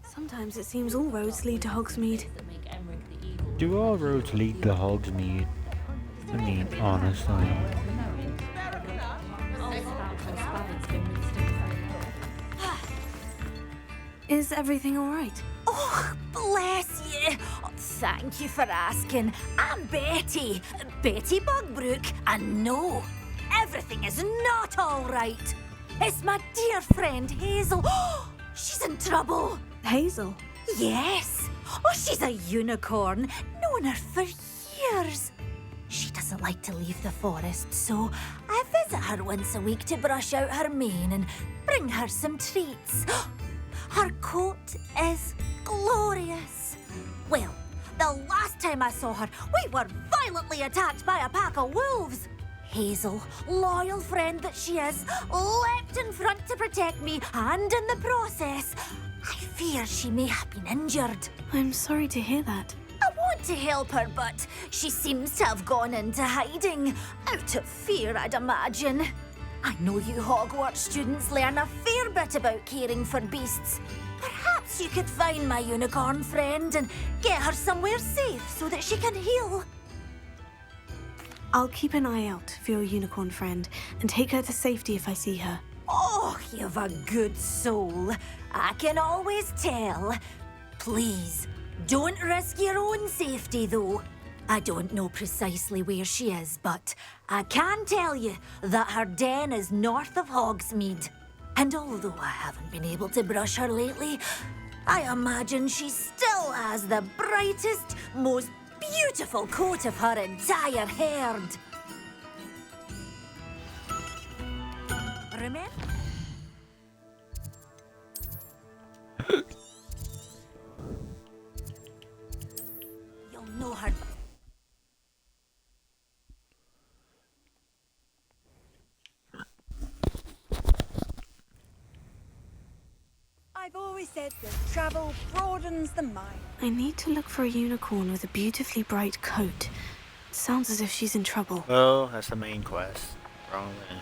Sometimes it seems all roads lead to Hogsmeade. Do all roads lead to Hogsmeade? I mean, honestly. Is everything alright? Oh, bless you. Oh, thank you for asking. I'm Betty. Betty Bugbrook. And no, everything is not all right. It's my dear friend Hazel. Oh, she's in trouble. Hazel? Yes. Oh, she's a unicorn. Known her for years. She doesn't like to leave the forest, so I visit her once a week to brush out her mane and bring her some treats. Her coat is glorious. Well, the last time I saw her, we were violently attacked by a pack of wolves. Hazel, loyal friend that she is, leapt in front to protect me, and in the process, I fear she may have been injured. I'm sorry to hear that. I want to help her, but she seems to have gone into hiding. Out of fear, I'd imagine. I know you Hogwarts students learn a fair bit about caring for beasts. Perhaps you could find my unicorn friend and get her somewhere safe so that she can heal. I'll keep an eye out for your unicorn friend and take her to safety if I see her. Oh, you've a good soul. I can always tell. Please, don't risk your own safety, though. I don't know precisely where she is, but I can tell you that her den is north of Hogsmeade. And although I haven't been able to brush her lately, I imagine she still has the brightest, most beautiful coat of her entire herd. Remember? You'll know her. I've always said that travel broadens the mind. I need to look for a unicorn with a beautifully bright coat. It sounds as if she's in trouble. Well, that's the main quest. Wrong way.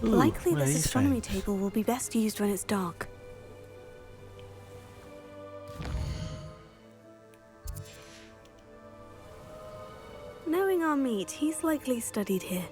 Likely what are this these astronomy things? table will be best used when it's dark. Knowing our meat, he's likely studied here.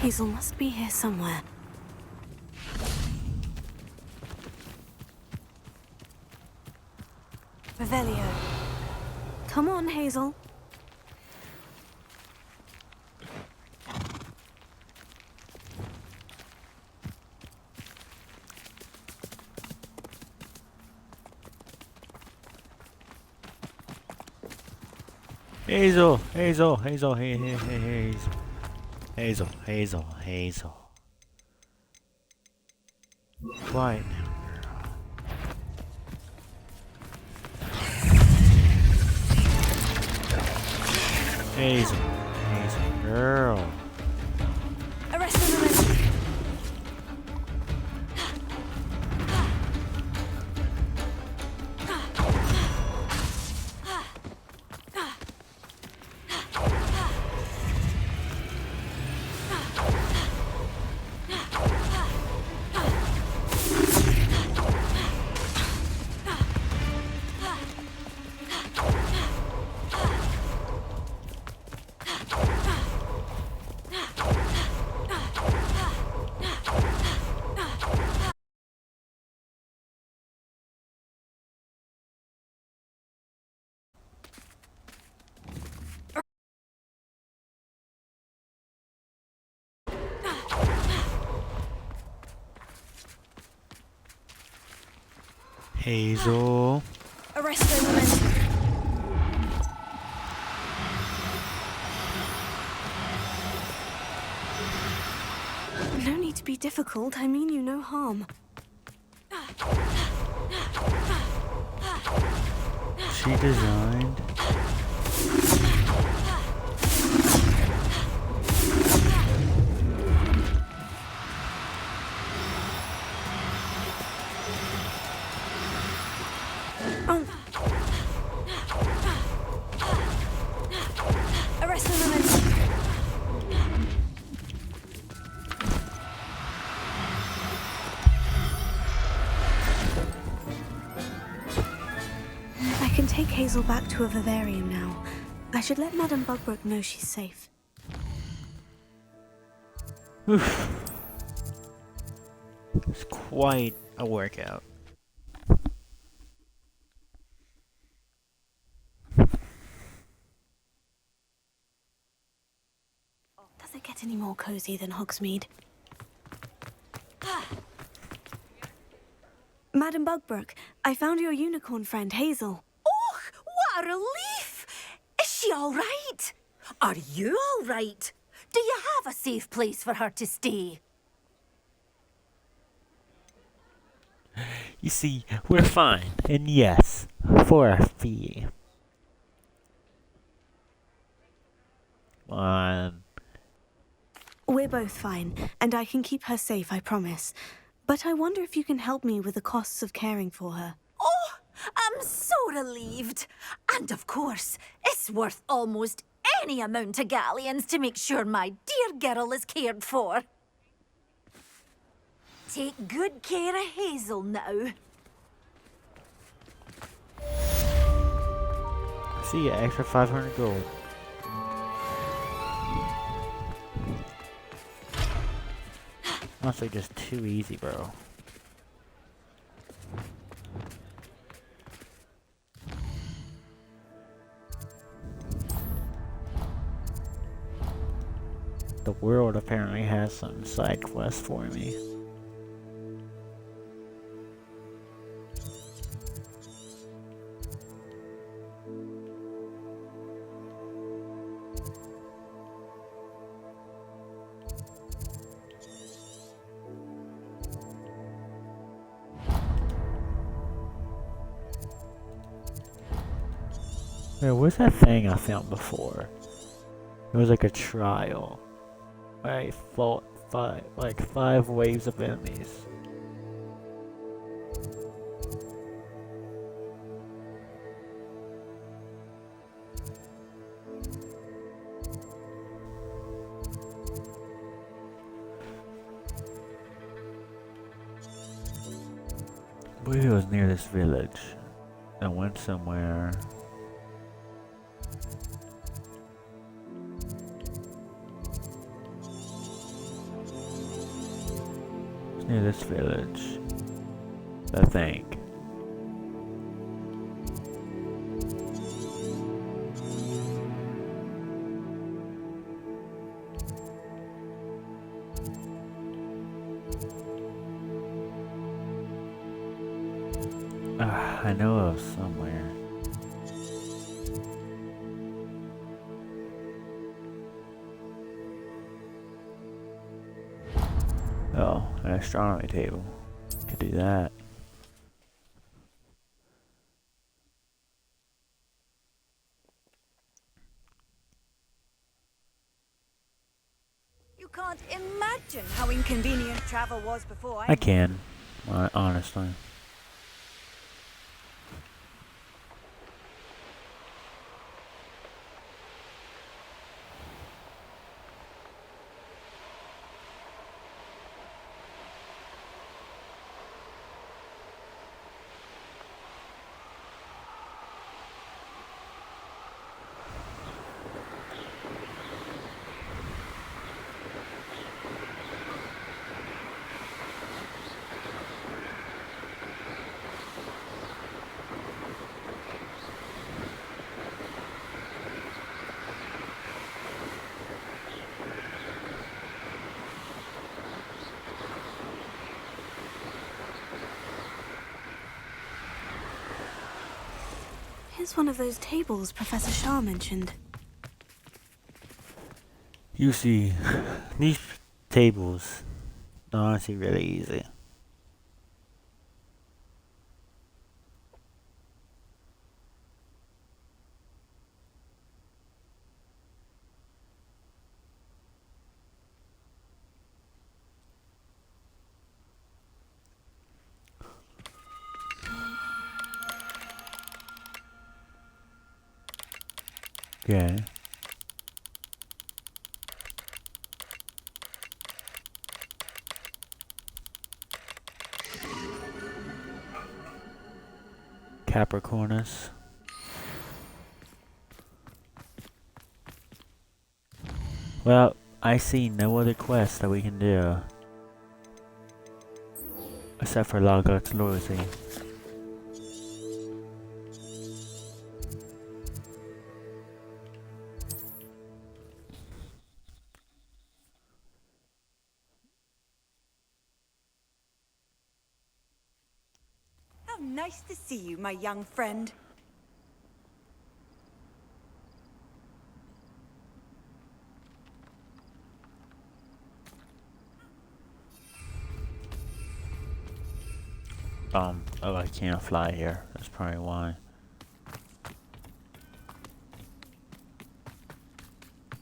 Hazel must be here somewhere. Revelio. Come on, Hazel. Hazel, Hazel, Hazel, Hazel, Hazel, Hazel, Hazel. Quiet now, girl. Hazel, Hazel, girl. Arrest him, Hazel. Arrest him, No need to be difficult. I mean you no harm. She designed. Arrest him, I can take Hazel back to a vivarium now. I should let Madame Bugbrook know she's safe. Oof. It's quite a workout. Does it get any more cozy than Hogsmeade? Madame Bugbrook, I found your unicorn friend, Hazel. Oh, what a relief! Is she all right? Are you all right? Do you have a safe place for her to stay? You see, we're fine, and yes, for a fee. Come on. We're both fine, and I can keep her safe, I promise. But I wonder if you can help me with the costs of caring for her. Oh, I'm so relieved. And of course, it's worth almost any amount of galleons to make sure my dear girl is cared for. Take good care of Hazel now. See ya, extra 500 gold. Honestly, just too easy, bro. The world apparently has some side quests for me. Wait, what's that thing I found before? It was like a trial. I fought five waves of enemies. I believe it was near this village. I went somewhere. It's near this village, I think. I know of somewhere. Oh, an astronomy table. Could do that. You can't imagine how inconvenient travel was before I can, honestly. Here's one of those tables Professor Shah mentioned. You see, these tables are honestly really easy. Okay. Capricornus. Well, I see no other quest that we can do. Except for Logot's loyalty. How nice to see you, my young friend. Oh, I can't fly here. That's probably why.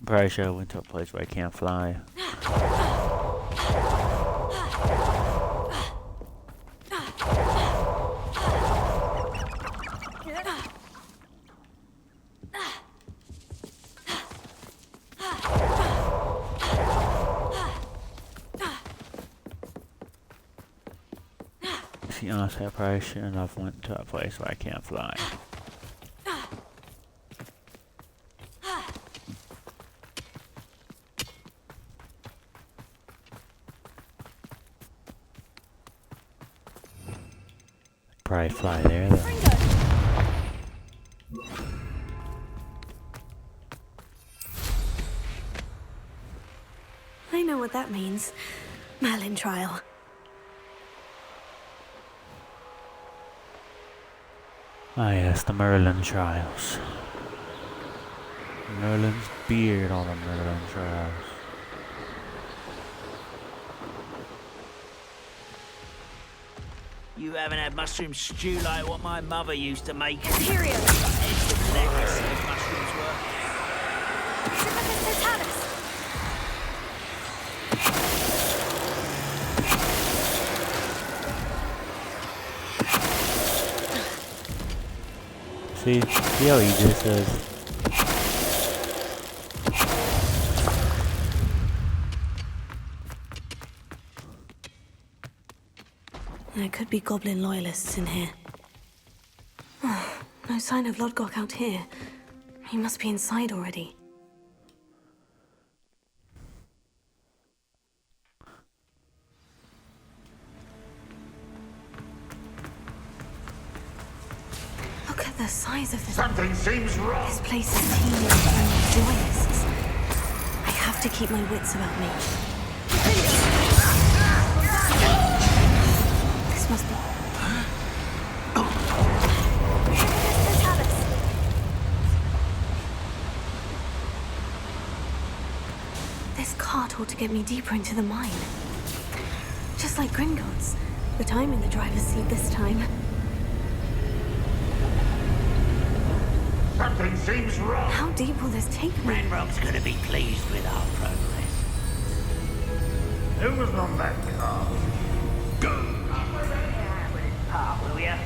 Probably should have went to a place where I can't fly. See, honestly, I probably shouldn't have went to a place where I can't fly. Probably fly there though. I know what that means. Merlin trial. Ah yes, the Merlin trials. Merlin's beard on the Merlin trials. You haven't had mushroom stew like what my mother used to make. Period. It's the legacy of mushrooms were. See how easy this is? There could be goblin loyalists in here. Oh, no sign of Lodgok out here. He must be inside already. the size of this. Something seems wrong. This place is teeming with voices. I have to keep my wits about me. This must be. This cart ought to get me deeper into the mine. Just like Gringotts, but I'm in the driver's seat this time. Something seems wrong. How deep will this take me? Ranrock's gonna be pleased with our progress. Who was on that car? Go! Park, will ya?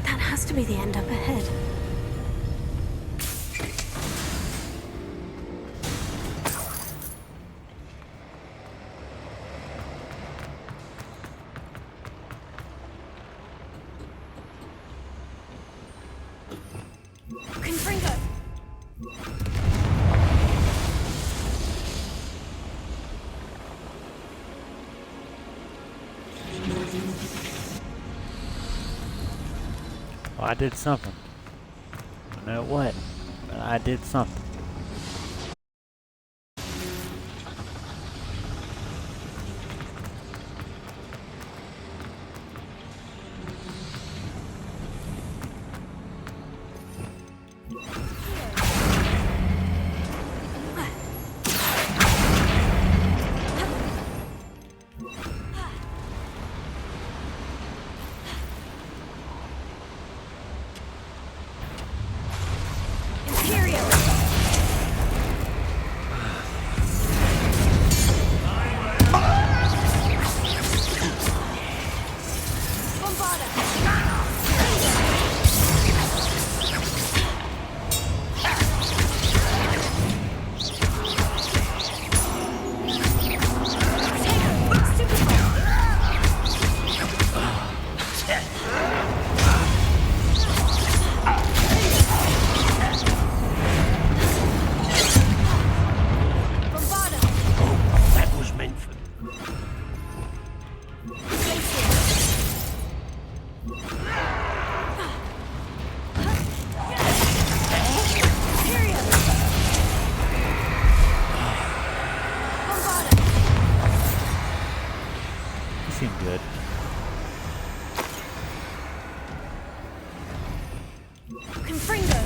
That has to be the end up ahead. Confringo! Well, I did something. I don't know what, but I did something. Seemed good. Confringo!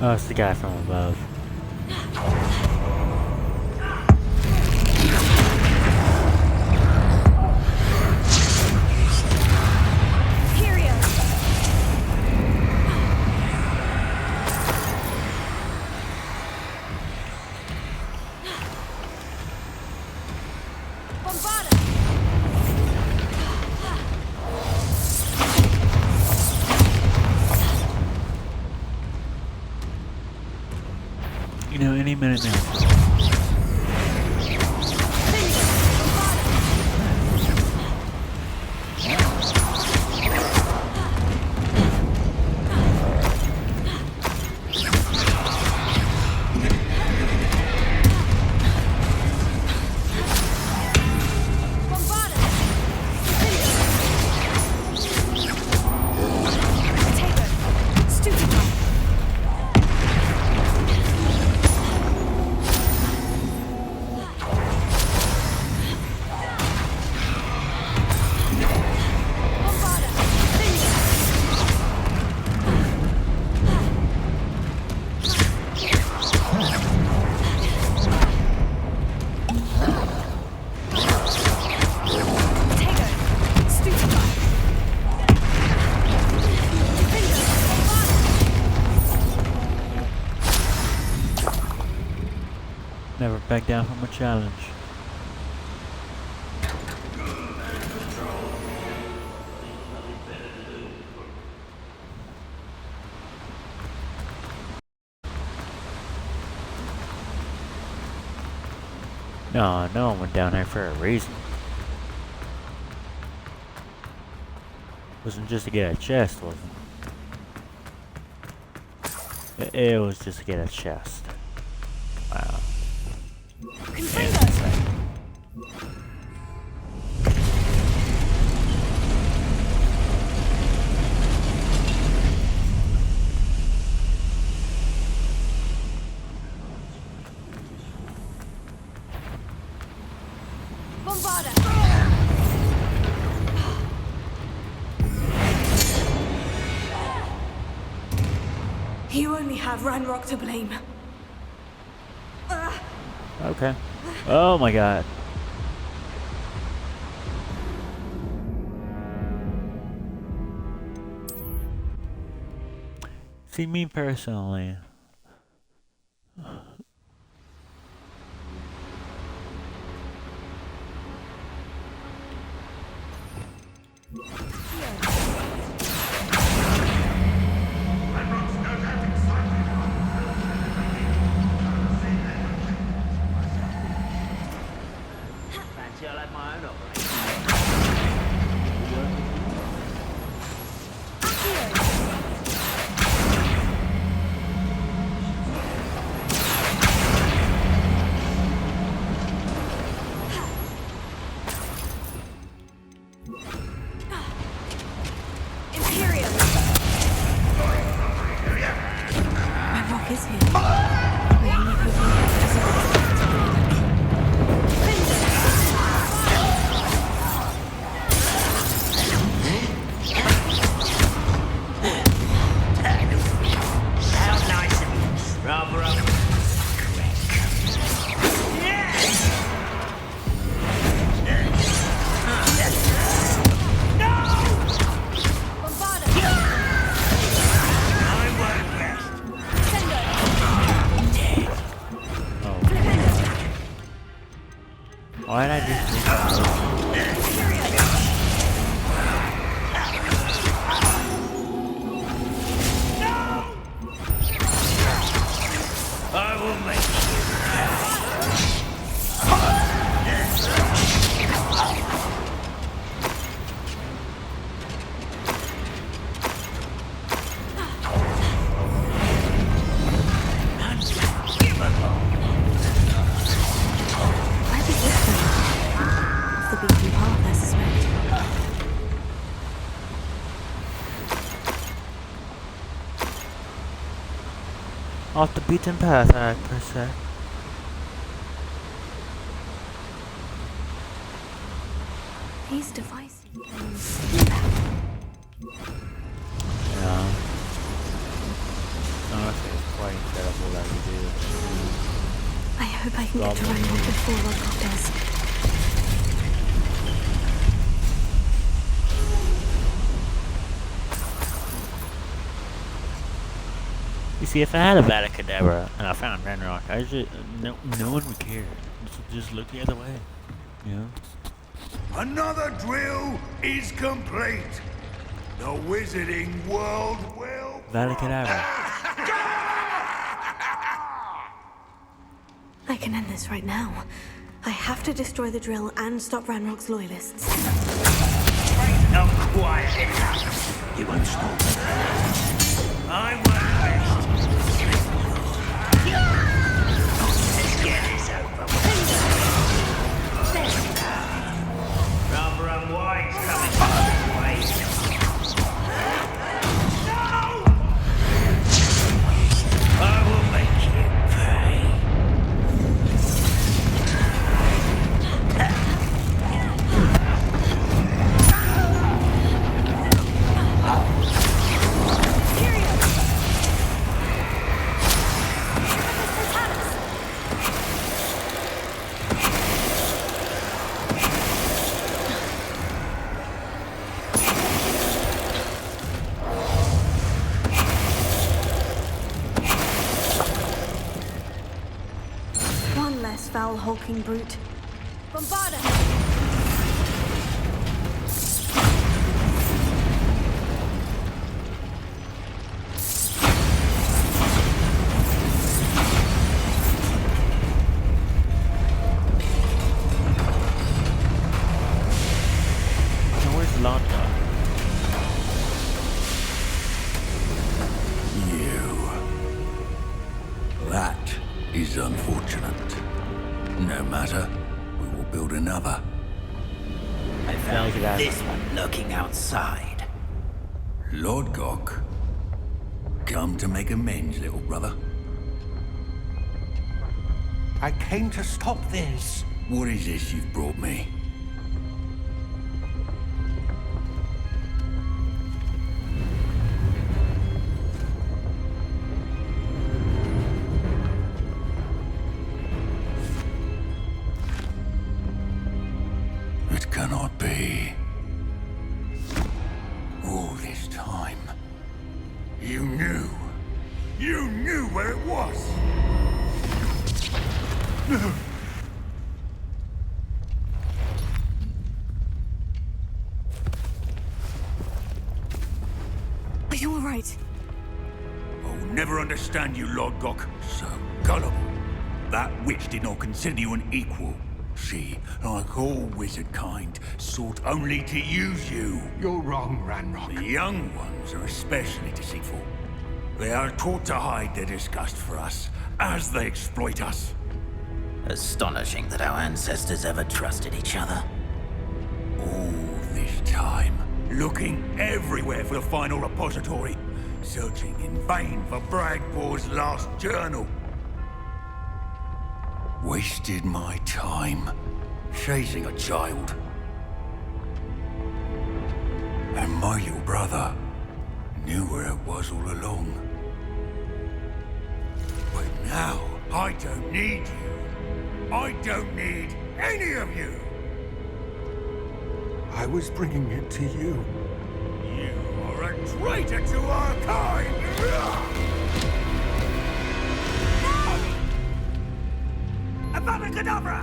Oh, it's the guy from above. Any minute now. Never back down from a challenge. No one went down here for a reason. Wasn't just to get a chest, was it? It was just to get a chest. Wow. You only have Ranrock to blame. Okay. Oh my god. See, me personally, Fancy I'll have my own operation. Ranrock is here. We only hope he doesn't. How nice of you. Rather up. why did I just do I will make The beaten path, I suspect. off the beaten path, I per se. These devices. Yeah. Honestly, it's quite incredible that we do. I hope I can get to Ranrock before Roderick does. You see, if I had a Vaticanabra and I found Ranrock, I just no one would care. Just look the other way. You know? Another drill is complete. The wizarding world will... Vaticanabra. I can end this right now. I have to destroy the drill and stop Ranrock's loyalists. Not quiet enough. You won't stop. I won't rest. Let's get this over with. Rather unwise coming this way. No! I will make you pay. One less foul hulking brute. Bombarda! Now where's Lanta? That is unfortunate. No matter, we will build another. I found this one lurking outside. Lord Gok, come to make amends, little brother. I came to stop this. What is this you've brought me? It cannot be. All this time, you knew. You knew where it was. Are you alright? I will never understand you, Lord Gok. So gullible. That witch did not consider you an equal. She, like all wizard kind, sought only to use you. You're wrong, Ranrock. The young ones are especially deceitful. They are taught to hide their disgust for us, as they exploit us. Astonishing that our ancestors ever trusted each other. All this time, looking everywhere for the final repository, searching in vain for Bragpor's last journal. Wasted my time chasing a child. And my little brother knew where it was all along. But now, I don't need you. I don't need any of you. I was bringing it to you. You are a traitor to our kind! Avada Kedavra!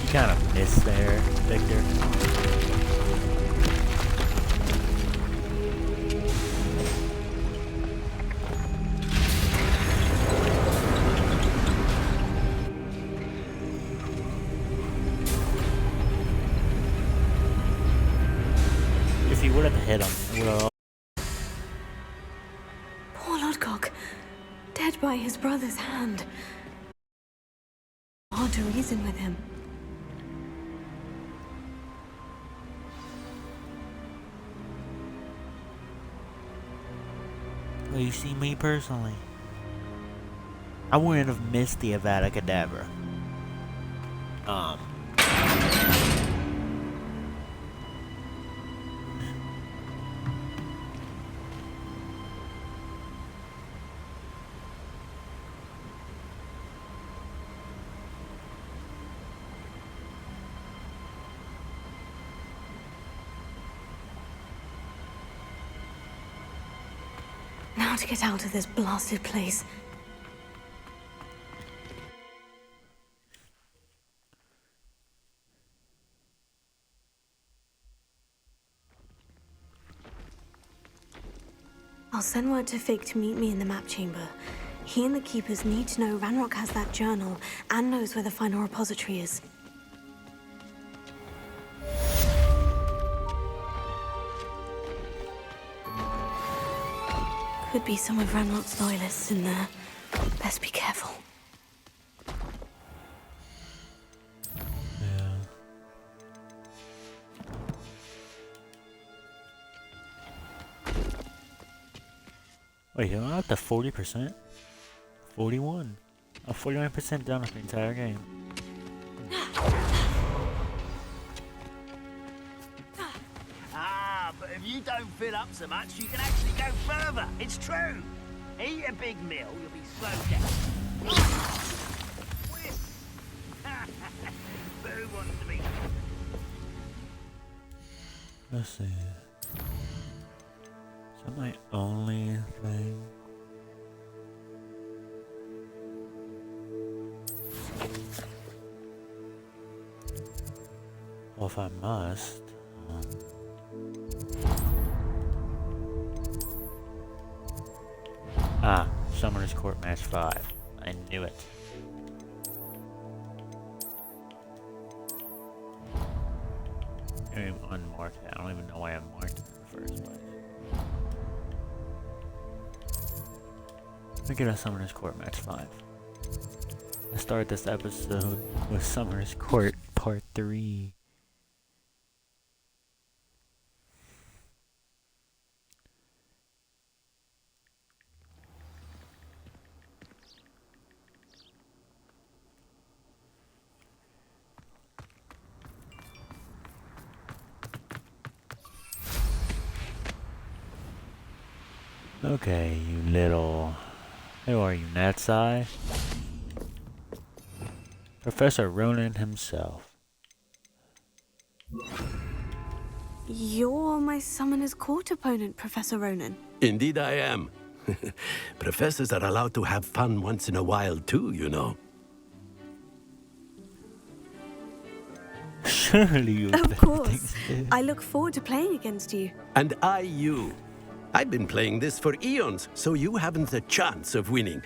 You kind of missed there, Victor. If you would have hit him, it would have. Poor Lodgok, dead by his brother's hand. Hard to reason with him. Well, you see, me personally, I wouldn't have missed the Avada Kedavra. Now to get out of this blasted place. I'll I'll send word to Fig to meet me in the map chamber. He and the keepers need to know Ranrock has that journal and knows where the final repository is. Could be some of Ranrock's loyalists in there. Best be careful. Wait, you're up to 40%? 41. I'm 49% done with the entire game. Ah, but if you don't fill up so much, you can actually go further. It's true. Eat a big meal, you'll be slowed down. But who wants to be? Let's see. Is that my only thing? Well, if I must. Summoner's Court Match 5. I knew it. I didn't even unmark that. I don't even know why I marked it in the first place. Let me get a Summoner's Court Match 5. I started this episode with Summoner's Court Part 3. Okay, you little... Who are you, Natsai? Professor Ronan himself. You're my Summoner's Court opponent, Professor Ronan. Indeed I am. Professors are allowed to have fun once in a while too, you know. Surely you Of course. I look forward to playing against you. And I you. I've been playing this for eons, so you haven't a chance of winning.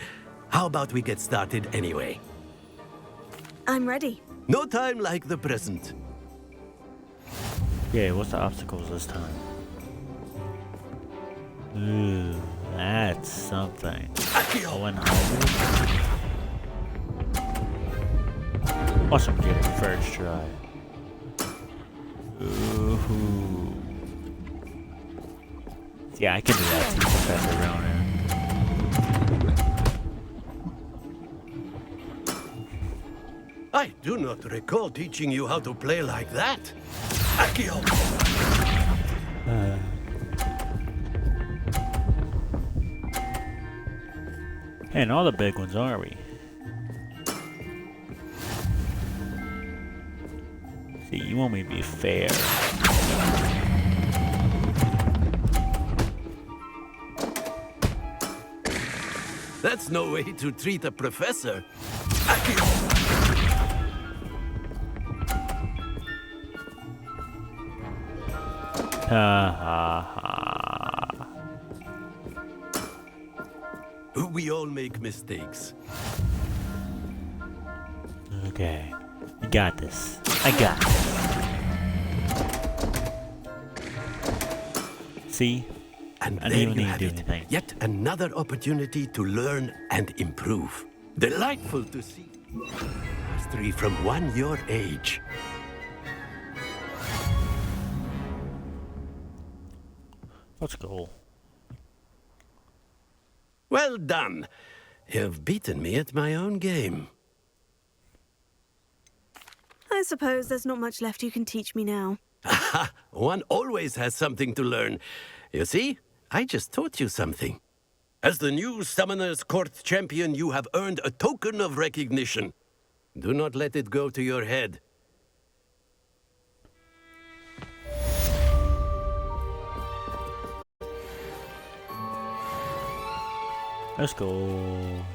How about we get started anyway? I'm ready. No time like the present. Yeah, what's the obstacles this time? Ooh, that's something. 100. Awesome, get it first try. Ooh. Yeah, I can do that too, Professor Ronan. I do not recall teaching you how to play like that. Accio! And all the big ones, are we? See, you want me to be fair. That's no way to treat a professor. We all make mistakes. Okay. You got this. I got this. See? And I there didn't you even have need it. to do anything. Yet another opportunity to learn and improve. Delightful to see mastery from one your age. Let's go. Well done. You've beaten me at my own game. I suppose there's not much left you can teach me now. Aha! One always has something to learn. You see, I just taught you something. As the new Summoner's Court champion, you have earned a token of recognition. Do not let it go to your head. Let's go.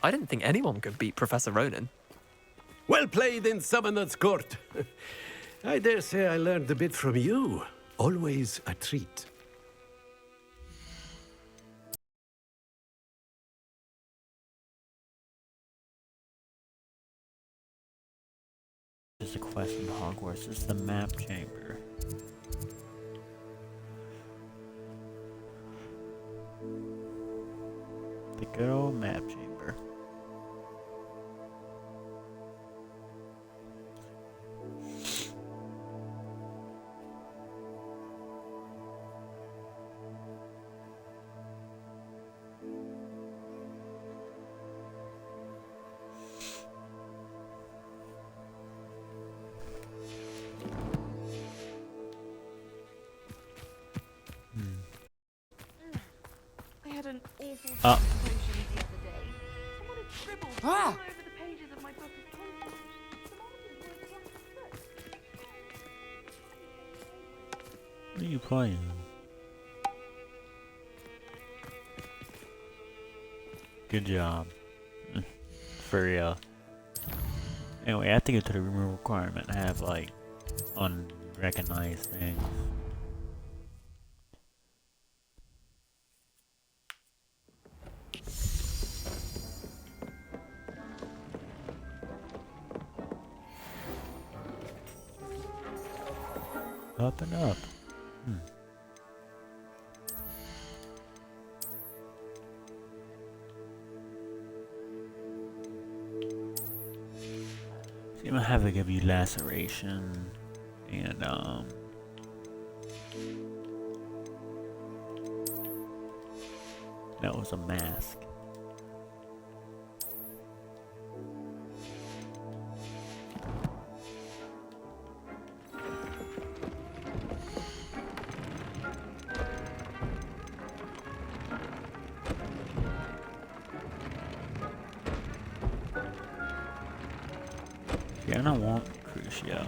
I didn't think anyone could beat Professor Ronan. Well played in Summoner's Court. I dare say I learned a bit from you. Always a treat. the quest in Hogwarts? It's the map chamber. The good old map chamber. I had an awful Up. situation the other day. Someone had scribbled all over the pages of my book of contents. What are you playing? Good job. For real. Anyway, I have to get to the room requirement and have like unrecognized things. Up and up. So you might have to give you laceration and that was a mask. Yeah, I don't want Crucio.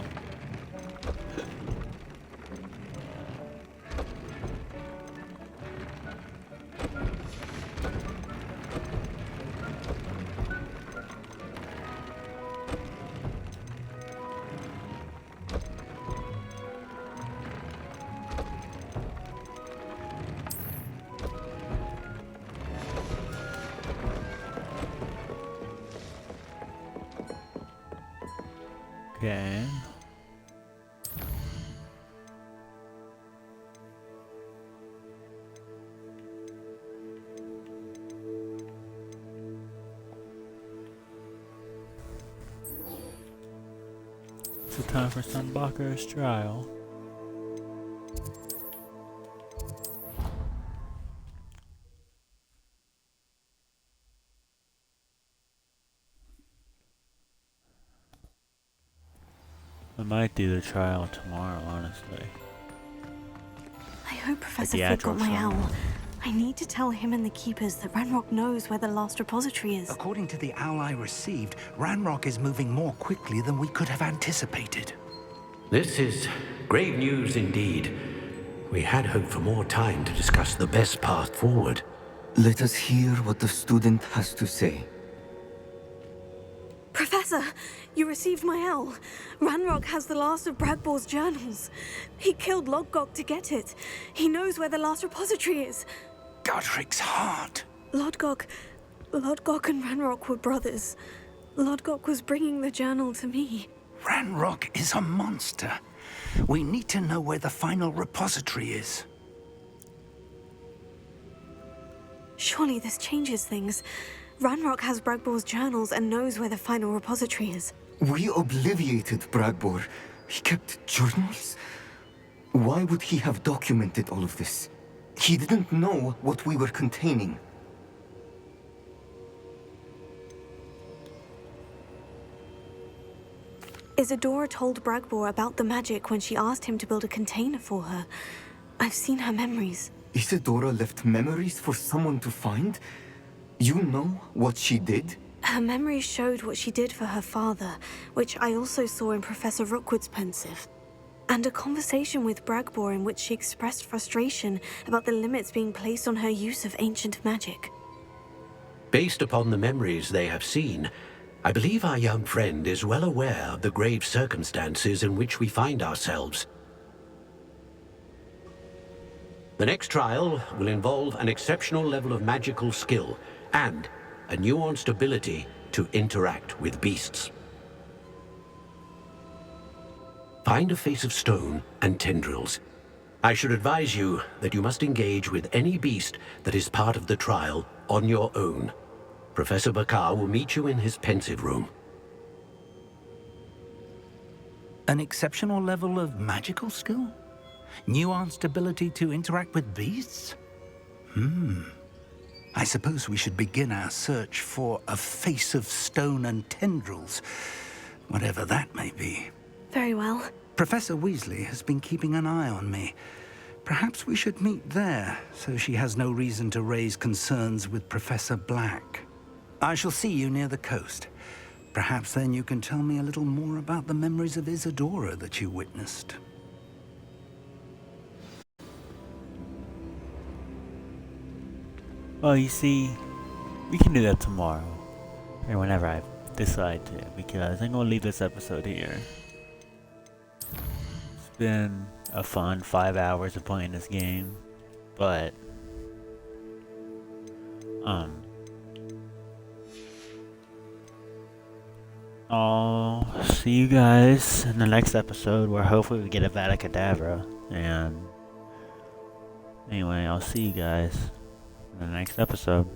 Okay. So time for some Bakker's trial. I might do the trial tomorrow, honestly. I hope Professor the Fig actual got my trial. owl. I need to tell him and the Keepers that Ranrock knows where the last repository is. According to the owl I received, Ranrock is moving more quickly than we could have anticipated. This is grave news indeed. We had hoped for more time to discuss the best path forward. Let us hear what the student has to say. Professor, you received my owl. Ranrock has the last of Bragbor's journals. He killed Lodgok to get it. He knows where the last repository is. Godric's heart. Lodgok and Ranrock were brothers. Lodgok was bringing the journal to me. Ranrock is a monster. We need to know where the final repository is. Surely this changes things. Ranrock has Bragbor's journals and knows where the final repository is. We obliviated Bragbor. He kept journals? Why would he have documented all of this? He didn't know what we were containing. Isadora told Bragbor about the magic when she asked him to build a container for her. I've seen her memories. Isadora left memories for someone to find? You know what she did? Her memories showed what she did for her father, which I also saw in Professor Rookwood's pensive. And a conversation with Bragbor in which she expressed frustration about the limits being placed on her use of ancient magic. Based upon the memories they have seen, I believe our young friend is well aware of the grave circumstances in which we find ourselves. The next trial will involve an exceptional level of magical skill and a nuanced ability to interact with beasts. find a face of stone and tendrils. I should advise you that you must engage with any beast that is part of the trial on your own. Professor Bakar will meet you in his pensive room. An exceptional level of magical skill? Nuanced ability to interact with beasts? I suppose we should begin our search for a face of stone and tendrils, whatever that may be. Very well. Professor Weasley has been keeping an eye on me. Perhaps we should meet there, so she has no reason to raise concerns with Professor Black. I shall see you near the coast. Perhaps then you can tell me a little more about the memories of Isadora that you witnessed. Well, you see, we can do that tomorrow. Or whenever I decide to, because I'm gonna leave this episode here. It's been a fun 5 hours of playing this game, but I'll see you guys in the next episode where hopefully we get a Vada Kedavra. And anyway, I'll see you guys in the next episode.